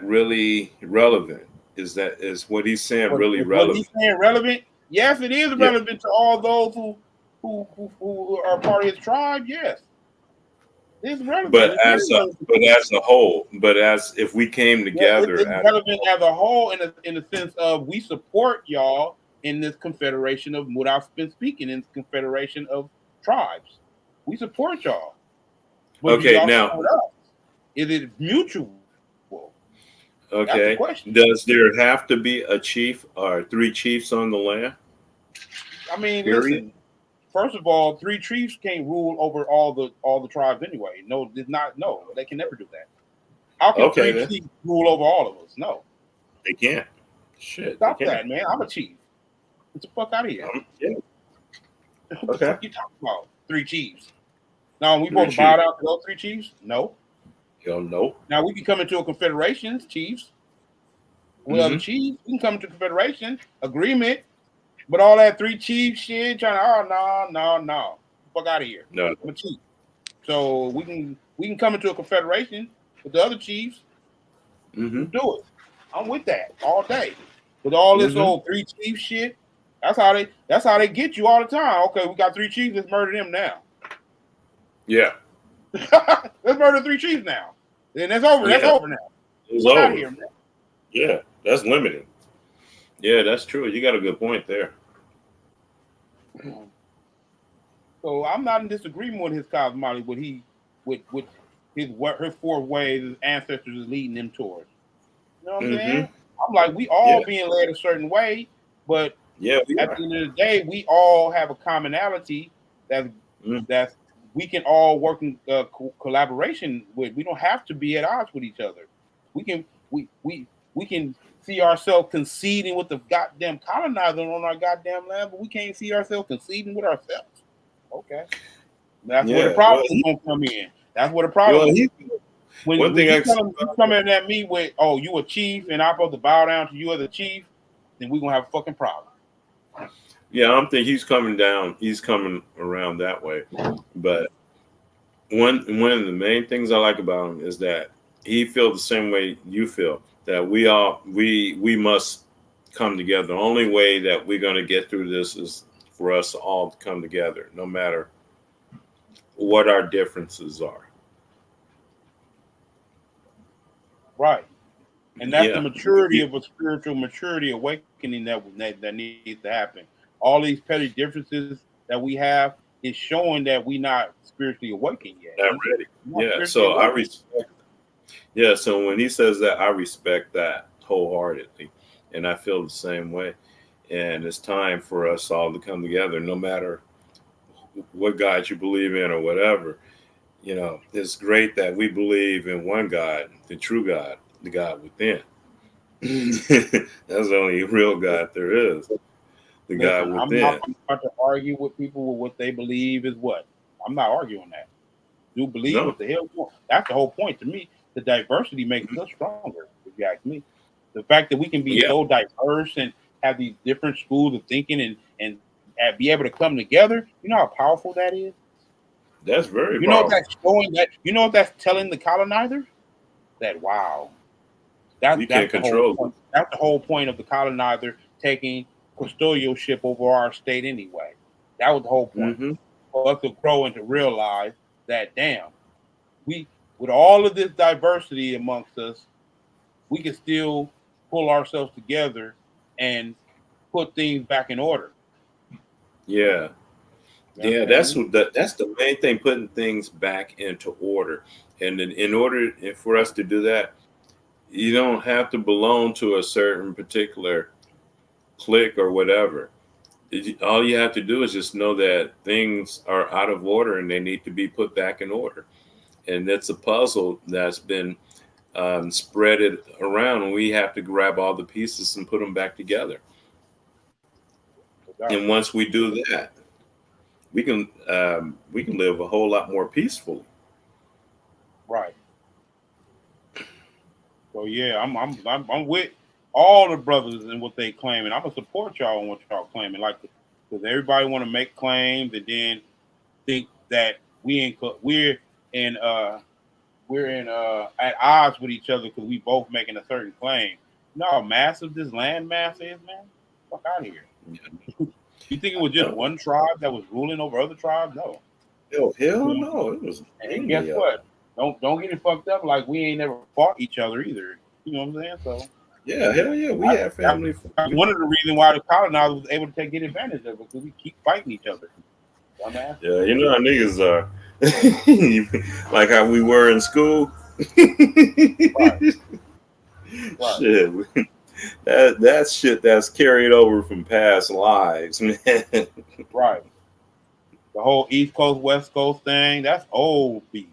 really relevant? Is what he's saying But really is what relevant? he's saying relevant? Yes, it is Yeah. relevant to all those who are part of his tribe. Yes, it's relevant. But It's very as a relevant. but as a whole, but as if we came Yeah, together it's as relevant as a whole in the sense of we support y'all in this confederation of what I've been speaking in this confederation of tribes. We support y'all, but do okay, y'all now, support us? Is it mutual? That's the okay, question. does there have to be a chief or three chiefs on the land? I mean, Period. listen. First of all, three chiefs can't rule over all the tribes anyway. No, did not. No, they can never do that. How can Okay, three then chiefs rule over all of us? No, they can't. Shit, they stop can't. that, man. I'm a chief. Get the fuck out of here. Yeah. What the Okay. fuck you talking about? Three chiefs. Now we Three supposed to bow chiefs. down to those three chiefs? No. You don't know. Now we can come into a confederation, chiefs, with other Mm-hmm. chiefs. We can come into a confederation agreement, but all that three chiefs shit, trying to no. Fuck out of here. No. I'm a chief. So we can come into a confederation with the other chiefs. Mm-hmm. Let's do it. I'm with that all day. With all this Mm-hmm. old three chief shit, that's how they get you all the time. Okay, we got three chiefs, let's murder them now. Yeah. Let's murder three chiefs now. Then that's over. That's Yeah. over now. It's Fuck out of over. here, man. Yeah. That's limiting. Yeah, that's true. You got a good point there. So I'm not in disagreement with his cosmology, with his four ways his ancestors is leading them towards. You know what I'm Mm-hmm. saying? I'm like, we all Yeah. being led a certain way, but Yeah, we at are. the end of the day, we all have a commonality that Mm. that we can all work in collaboration with. We don't have to be at odds with each other. We can we can see ourselves conceding with the goddamn colonizer on our goddamn land, but we can't see ourselves conceding with ourselves. Okay, that's where the Yeah. Well, problem is gonna come in. That's where the problem is. he one When thing I you coming at me with, oh, you a chief and I'm supposed to bow down to you as a chief, then we're gonna have a fucking problem. yeah, I don't think he's coming down. He's coming around that way. But one of the main things I like about him is that he feels the same way you feel. That we must come together. The only way that we're going to get through this is for us all to come together, no matter what our differences are. Right. And that's the Yeah. maturity of a spiritual maturity awakening that needs to happen. All these petty differences that we have is showing that we're not spiritually awakened yet. Not ready. We're not Yeah. spiritually So I awakened. respect. Yeah. So when he says that, I respect that wholeheartedly, and I feel the same way. And it's time for us all to come together, no matter what God you believe in or whatever. You know, it's great that we believe in one God, the true God, the God within. That's the only real God there is, the God Listen, I'm not within. about to argue with people with what they believe is what. I'm not arguing that. Do believe No. what the hell you want. That's the whole point to me. The diversity makes us stronger, if you ask me. The fact that we can be Yeah, so diverse and have these different schools of thinking and be able to come together, you know how powerful that is? that's very You know what powerful. that's showing that you know what that's telling the colonizers? That wow. We can't That's the whole control it. point. That's the whole point of the colonizer taking custodialship over our state anyway. That was the whole point. Hmm. For us to grow and to realize that damn, we with all of this diversity amongst us, we can still pull ourselves together and put things back in order. Yeah, You yeah. understand me? That's the main thing, putting things back into order. And in order for us to do that, you don't have to belong to a certain particular clique or whatever. All you have to do is just know that things are out of order and they need to be put back in order. And it's a puzzle that's been spread it around, and we have to grab all the pieces and put them back together. Without And once we do that, we can live a whole lot more peacefully. right. So yeah, I'm with all the brothers and what they claim, and I'm gonna support y'all on what y'all claiming. Like, because everybody want to make claims and then think that in we're in at odds with each other because we both making a certain claim. You know how massive this land mass is, man? Fuck out of here. You think it was just one tribe that was ruling over other tribes? No. Hell no. It was And guess many of them. what? Don't get it fucked up like we ain't never fought each other either. You know what I'm saying? So Yeah, hell yeah. We have that family. was one of the reasons why the colonizers was able to get advantage of it because we keep fighting each other. Dumbass. Yeah, you know how niggas are. Like how we were in school. Right. Right. Shit. That's shit that's carried over from past lives, man. Right. The whole East Coast, West Coast thing, that's old beef.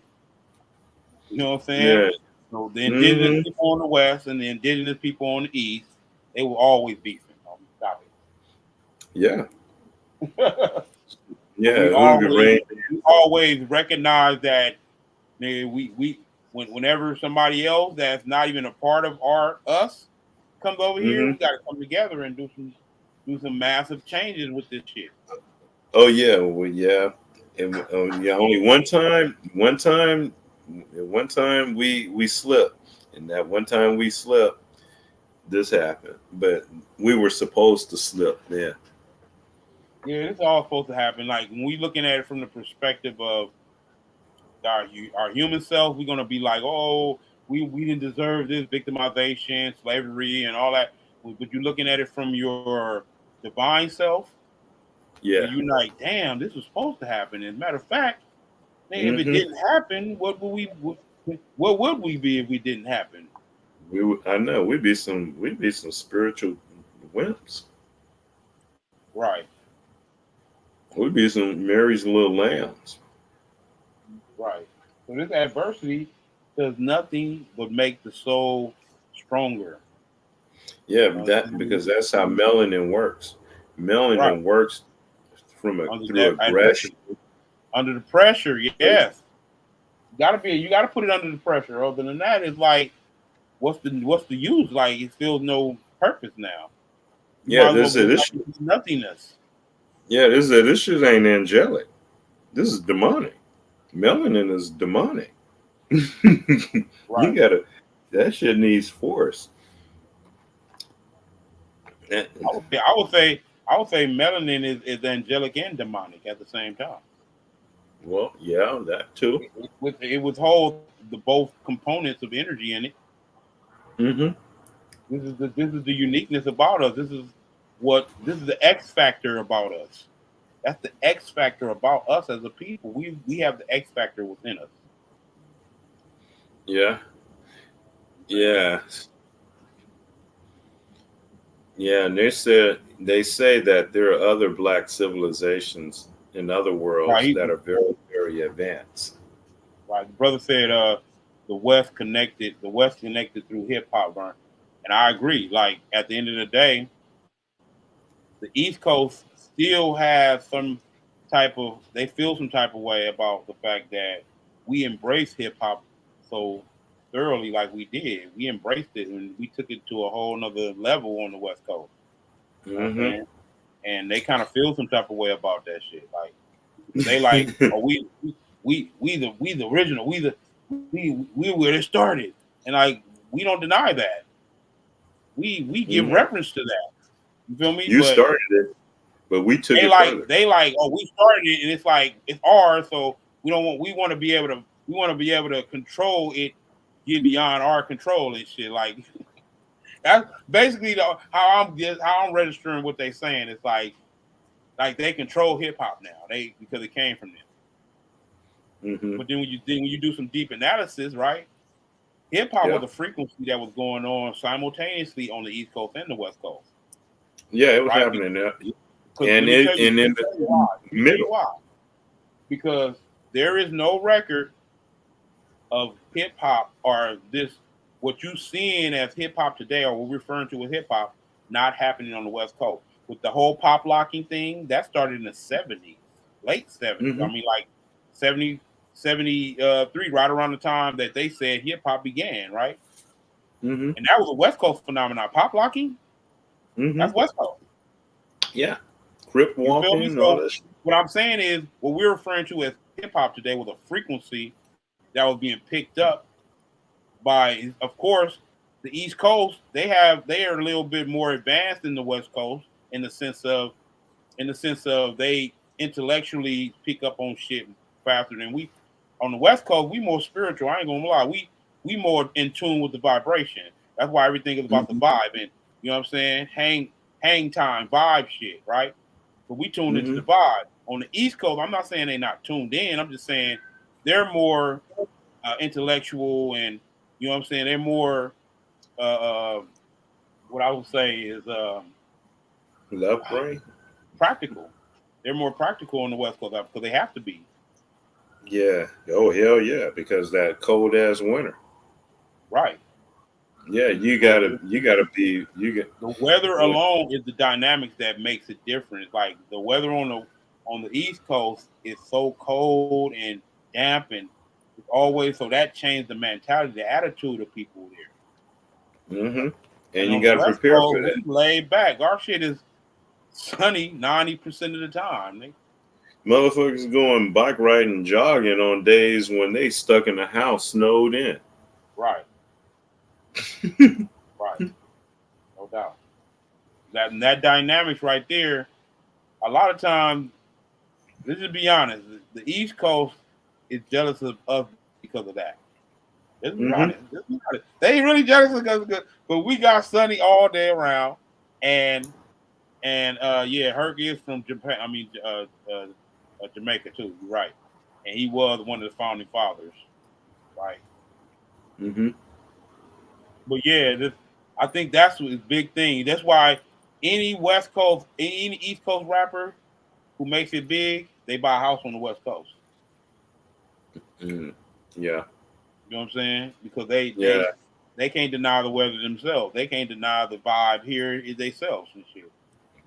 You know what I'm saying? Yeah. So the indigenous Hmm. people on the west and the indigenous people on the east, they were always beefing. Stop Yeah. it. But Yeah. Who could reign? we always recognize that we whenever somebody else that's not even a part of our us comes over here, Hmm. we gotta come together and do some massive changes with this shit. Oh yeah. Well, yeah. And yeah. Only one time we slipped, and that one time we slipped, this happened. But we were supposed to slip. Yeah. Yeah, it's all supposed to happen. Like when we looking at it from the perspective of our human self, we're gonna be like, oh, we didn't deserve this victimization, slavery, and all that. But you're looking at it from your divine self, and Yeah. you're like, damn, this was supposed to happen. As a matter of fact, man, if it Hmm. didn't happen, what would we be if we didn't happen? I know we'd be some spiritual wimps. Right, We'd be some Mary's little lambs. right. So this adversity does nothing but make the soul stronger. Yeah, You know what that I'm saying? because that's how melanin works. Right. Melanin works Under through that aggression. adversity, under the pressure, yes. You gotta put it under the pressure. Other than that, it's like what's the use? Like it feels no purpose now. You Yeah, might as well this go back this to nothingness. yeah this shit ain't angelic. This is demonic. Melanin is demonic. You Right. gotta that shit needs force. Eh, I would say melanin is angelic and demonic at the same time. Well, yeah, that too. It withholds the both components of energy in it. Hmm. This is the uniqueness about us. This is the X factor about us. That's the X factor about us as a people. We have the X factor within us. Yeah, yeah, yeah. And they say that there are other black civilizations in other Right. worlds that are very, very advanced. Right. The brother said the West connected through hip hop, right? And I agree. Like at the end of the day, the East Coast still has some they feel some type of way about the fact that we embrace hip hop so thoroughly like we did. We embraced it and we took it to a whole nother level on the West Coast. You know what I'm Hmm. saying? And they kind of feel some type of way about that shit. Like because they like, oh we the original, we where it started. And like we don't deny that. We give Hmm. reference to that. You feel me? You But started it, but we took it further. they like oh we started it and it's like it's ours so we want to be able to control it get beyond our control and shit like that's basically how I'm registering what they saying. It's like they control hip hop now they because it came from them. Hmm. But then when you do some deep analysis, right, hip hop Yeah, was a frequency that was going on simultaneously on the East Coast and the West Coast, yeah, it was right? happening there, Because and it and let in me tell you why. the Let me tell you middle. why. Because there is no record of hip hop or this what you seeing as hip hop today or what we're referring to as hip hop not happening on the West Coast. With the whole pop locking thing, that started in the 70s, late 70s. I Hmm. mean like 70, 73, right around the time that they said hip hop began, right? Hmm. And that was a West Coast phenomenon. Pop locking, Hmm. that's West Coast. Yeah, crip You feel me? walking, all So that shit. what I'm saying is what we're referring to as hip hop today was a frequency that was being picked up by, of course, the East Coast, they are a little bit more advanced than the West Coast in the sense of they intellectually pick up on shit faster than we. On the West Coast, we more spiritual. I ain't gonna lie, we more in tune with the vibration. That's why everything is about the Mm-hmm. vibe, and you know what I'm saying. Hang time, vibe shit, right? But we tuned into Mm-hmm. the vibe. On the East Coast, I'm not saying they're not tuned in. I'm just saying they're more intellectual, and you know what I'm saying. They're more what I would say is Love brain. practical. They're more practical on the West Coast because they have to be. Yeah. Oh hell yeah! Because that cold ass winter. Right. Yeah, So you gotta be you get the weather when alone is the dynamics that makes it different. Like the weather on the East Coast is so cold and damp and it's always so that changed the mentality, the attitude of people there. hmm and And you on the gotta West prepare for Coast, that. we laid back. Our shit is sunny 90% of the time. Motherfuckers going bike riding, jogging on days when they stuck in the house, snowed in. Right, right, no doubt. That dynamics right there. A lot of times, let's just be honest. The East Coast is jealous of us because of that. Let's be honest. hmm Let's be honest. They ain't really jealous because of good, but we got sunny all day around, and yeah, Herc is from Japan. I mean, Jamaica too. You're right, and he was one of the founding fathers, right? hmm But yeah, I think that's his big thing. That's why any West Coast, any East Coast rapper who makes it big, they buy a house on the West Coast. mm Yeah, You know what I'm saying? Because yeah, they can't deny the weather themselves. They can't deny the vibe here is themselves and shit.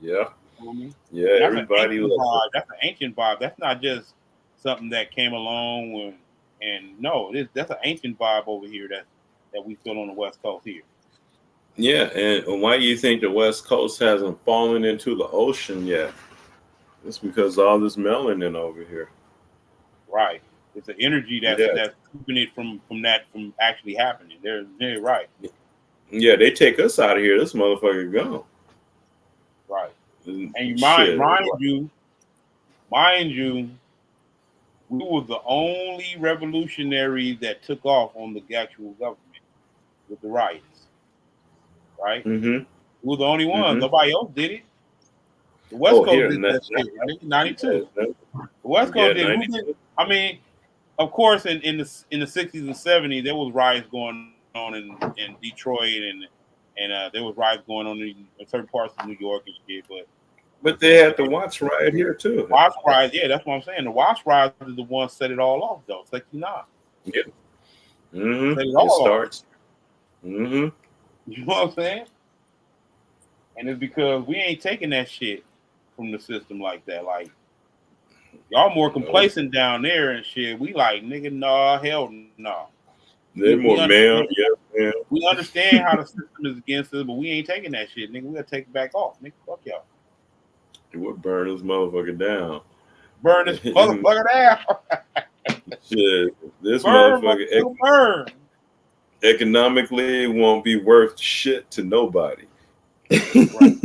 yeah, You know what I mean? yeah. And that's an Everybody ancient loves it. vibe. That's an ancient vibe. That's not just something that came along and no, that's an ancient vibe over here that we feel on the West Coast here. Yeah, and why do you think the West Coast hasn't fallen into the ocean yet? It's because of all this melanin over here. Right. It's an energy Yeah, that's keeping it from actually happening. They're right. yeah. They take us out of here. This motherfucker gone. Right. And you Shit. mind you, we were the only revolutionary that took off on the actual government with the riots. Right? Mm-hmm. We were the only ones. Mm-hmm. Nobody else did it. The West Oh, Coast here, did that shit in 1992. yeah, The West yeah, Coast did. Who 90. did? I mean, of course, in the 60s and 70s, there was riots going on in Detroit and there was riots going on in certain parts of New York and shit. But But they had the Watts riot here too. Watch riots, yeah, that's what I'm saying. The Watch riots is the ones set it all off, though. 69 Yeah. Mm-hmm. set it It all off. starts. Mm-hmm. You know what I'm saying? And it's because we ain't taking that shit from the system like that. Like y'all more No. complacent down there and shit. We like nigga, nah, hell no. They're We more understand. ma'am, yes, ma'am. We understand how the system is against us, but we ain't taking that shit, nigga. We gotta take it back off, nigga. Fuck y'all. It would burn this motherfucker down. Burn this motherfucker down. Shit, this Burn, motherfucker motherfucker, burn. economically won't be worth shit to nobody. Right,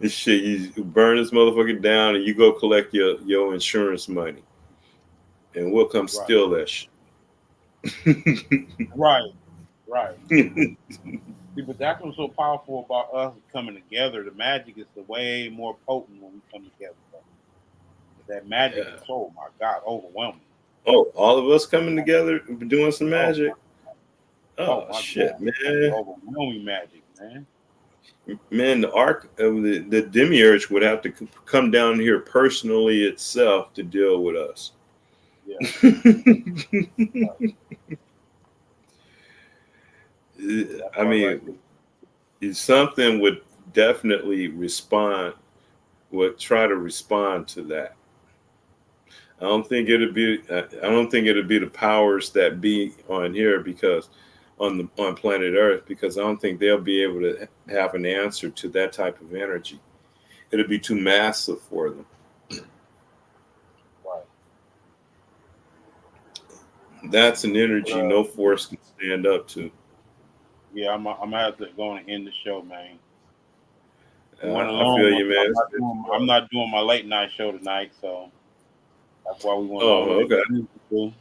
This shit, you burn this motherfucker down and you go collect your insurance money, and we'll come right, steal that shit. right, right. See, but that's what's so powerful about us coming together. The magic is the way more potent when we come together. Bro. That magic Yeah. is so, my God, overwhelming. Oh, all of us coming together doing some Oh magic. oh Oh my shit, God, man! overwhelming magic, man. Man, the arc of the demiurge would have to come down here personally itself to deal with us. Yeah, that I part right there. mean, something would definitely would try to respond to that. I don't think it'd be. I don't think it'd be the powers that be on here because on planet Earth because I don't think they'll be able to have an answer to that type of energy. It'd be too massive for them. Right. That's an But energy no force can stand up to. Yeah, I'm gonna have to go and end the show, man. It went I along. feel you, man. It's good to I'm know. not doing my late night show tonight, so that's why we went longer Oh, than okay. we usually do.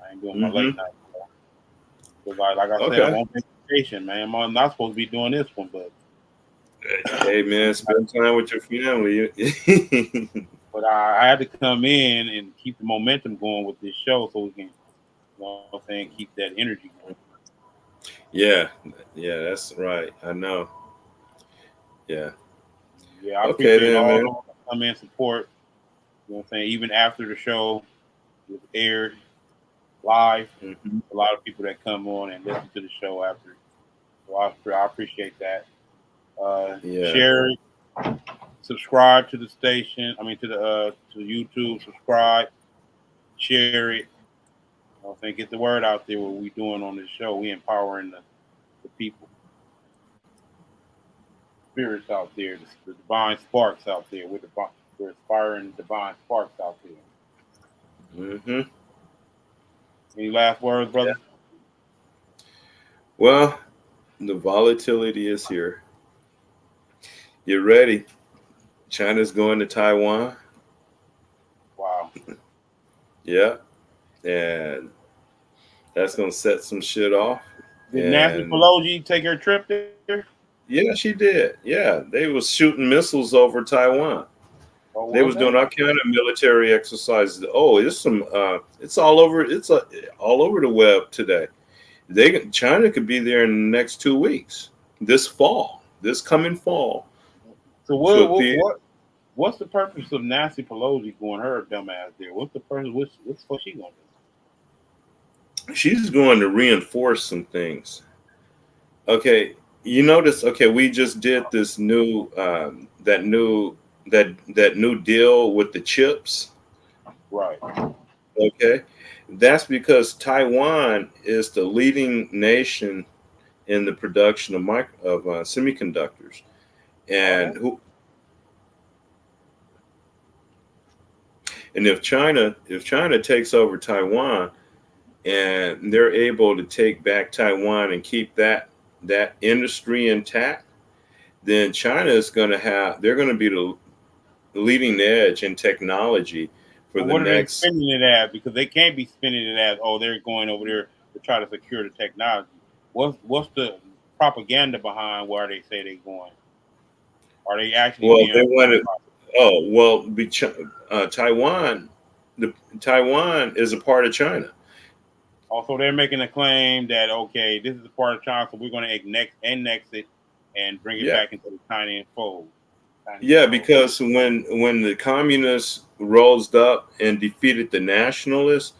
I ain't doing my late Mm-hmm. night show because, like I said, I'm Okay. on vacation, man. I'm not supposed to be doing this one, Hey, man, spend time with your family. but I had to come in and keep the momentum going with this show so we can, what I'm saying, keep that energy going. Yeah, yeah, that's right. I know. Yeah. Yeah, I Okay, appreciate then, all man. those that come in support. You know what I'm saying? Even after the show was aired live, Hmm. a lot of people that come on and listen to the show after. So I appreciate that. Yeah. Share it, subscribe to the station. I mean to the YouTube. Subscribe, share it. You know what I'm saying? Get the word out there. What we doing on this show? We empowering the people, spirits out there, the divine sparks out there. We're inspiring divine sparks out there. Hmm. Any last words, Yeah. brother? Well, the volatility is here. Get ready. China's going to Taiwan. Wow. Yeah. And that's going to set some shit off. Did Nancy And Pelosi take her trip there? yeah, she did. Yeah. They was shooting missiles over Taiwan. Or They was was doing that? all kind of military exercises. Oh, it's some it's all over all over the web today. China could be there in the next 2 weeks. This fall. This coming fall. So To the what's the purpose of Nancy Pelosi going her dumb ass there? What's the purpose? What's she gonna she's going to reinforce some things. Okay, you notice. Okay, we just did this new that new deal with the chips. do? Right. Okay, that's because Taiwan is the leading nation in the production of semiconductors, and Oh, who and if China takes over Taiwan and they're able to take back Taiwan and keep that industry intact, then China is going to they're going to be the leading edge in technology for but the what are they next. spending it as? Because they can't be spending it as, oh, they're going over there to try to secure the technology. What's the propaganda behind where they say they're going? Are they actually Well, being they real wanted. about it? Oh well, Taiwan. Taiwan is a part of China. Also, they're making a claim that, okay, this is a part of China, so we're going to annex it and bring it Yeah, back into the Chinese fold. Chinese yeah, fold. because when the communists rose up and defeated the nationalists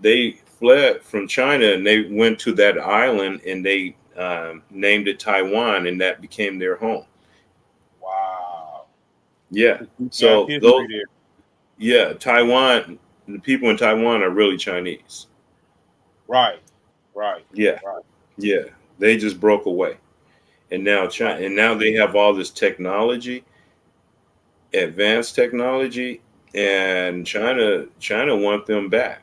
they fled from China and they went to that island and they named it Taiwan and that became their home. Wow. Yeah, It's deep ass so those history there. yeah Taiwan, the people in Taiwan are really Chinese. Right. Right. Yeah, Right. yeah, they just broke away and now China Right. and now they have all this technology, advanced technology, and China want them back.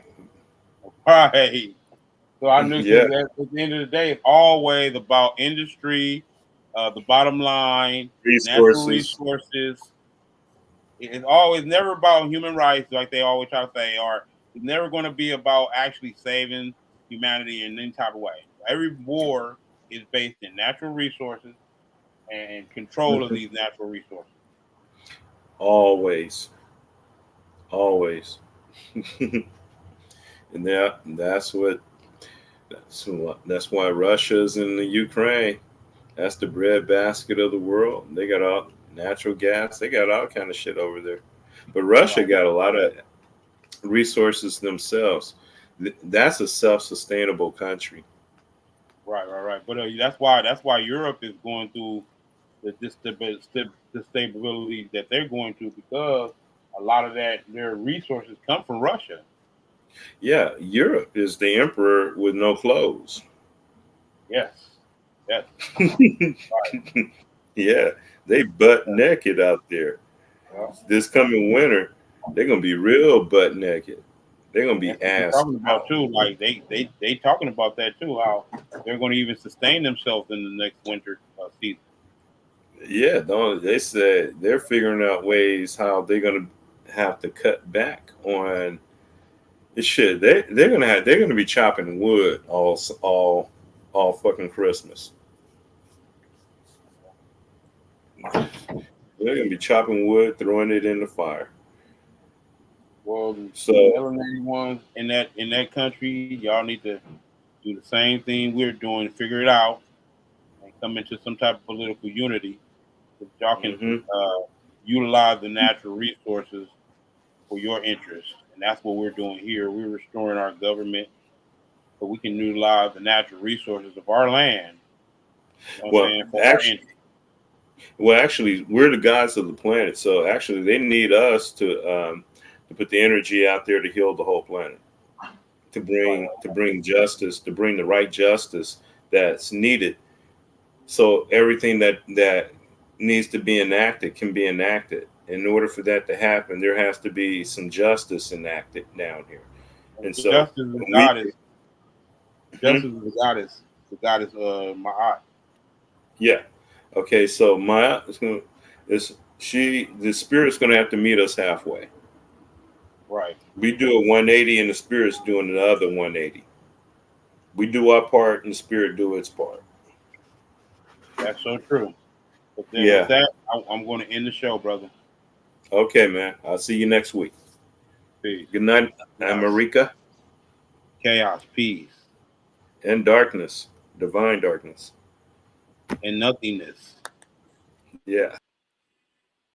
Right. So I knew Yeah, because at the end of the day, it's always about industry, the bottom line, natural resources. resources. It's always never about human rights, like they always try to say, or it's never going to be about actually saving humanity in any type of way. Every war is based in natural resources and control of Mhm. these natural resources. Always, always, and that's why Russia's in the Ukraine. That's the breadbasket of the world. They got all natural gas. They got all kind of shit over there. But Russia Right, got a lot of resources themselves. That's a self-sustainable country. right. But that's why Europe is going through the stability that they're going to because a lot of their resources come from Russia. Yeah, Europe is the emperor with no clothes. Yes, yes, Yeah, they butt naked out there. yeah. This coming winter, they're gonna be real butt naked. They're gonna And be that's what they're asked talking about out. too. Like they talking about that too. How they're going to even sustain themselves in the next winter season. Yeah, don't they said they're figuring out ways how they're gonna have to cut back on this shit. They're gonna be chopping wood all fucking Christmas. They're gonna be chopping wood, throwing it in the fire. Well, So, the melanated ones in that country, y'all need to do the same thing we're doing, figure it out, and come into some type of political unity so that y'all can hmm utilize the natural resources for your interest. And that's what we're doing here. We're restoring our government so we can utilize the natural resources of our land, you know what I'm well, saying, for our actually, interest. actually, we're the gods of the planet. So, actually, they need us to put the energy out there to heal the whole planet, Right. to bring justice, to bring the right justice that's needed. So everything that needs to be enacted can be enacted. In order for that to happen, there has to be some justice enacted down here. And so Justice is the we, goddess. Mhm. Justice is the goddess Ma'at. Yeah. Okay. So Maya is she the spirit's going to have to meet us halfway. Right. We do a 180, and the spirit's doing the other 180. We do our part, and the spirit do its part. That's so true. But then with Yeah. that, I'm going to end the show, brother. Okay, man. I'll see you next week. Peace. Good night, Chaos. America, Chaos, peace, and darkness, divine darkness. and nothingness. Yeah.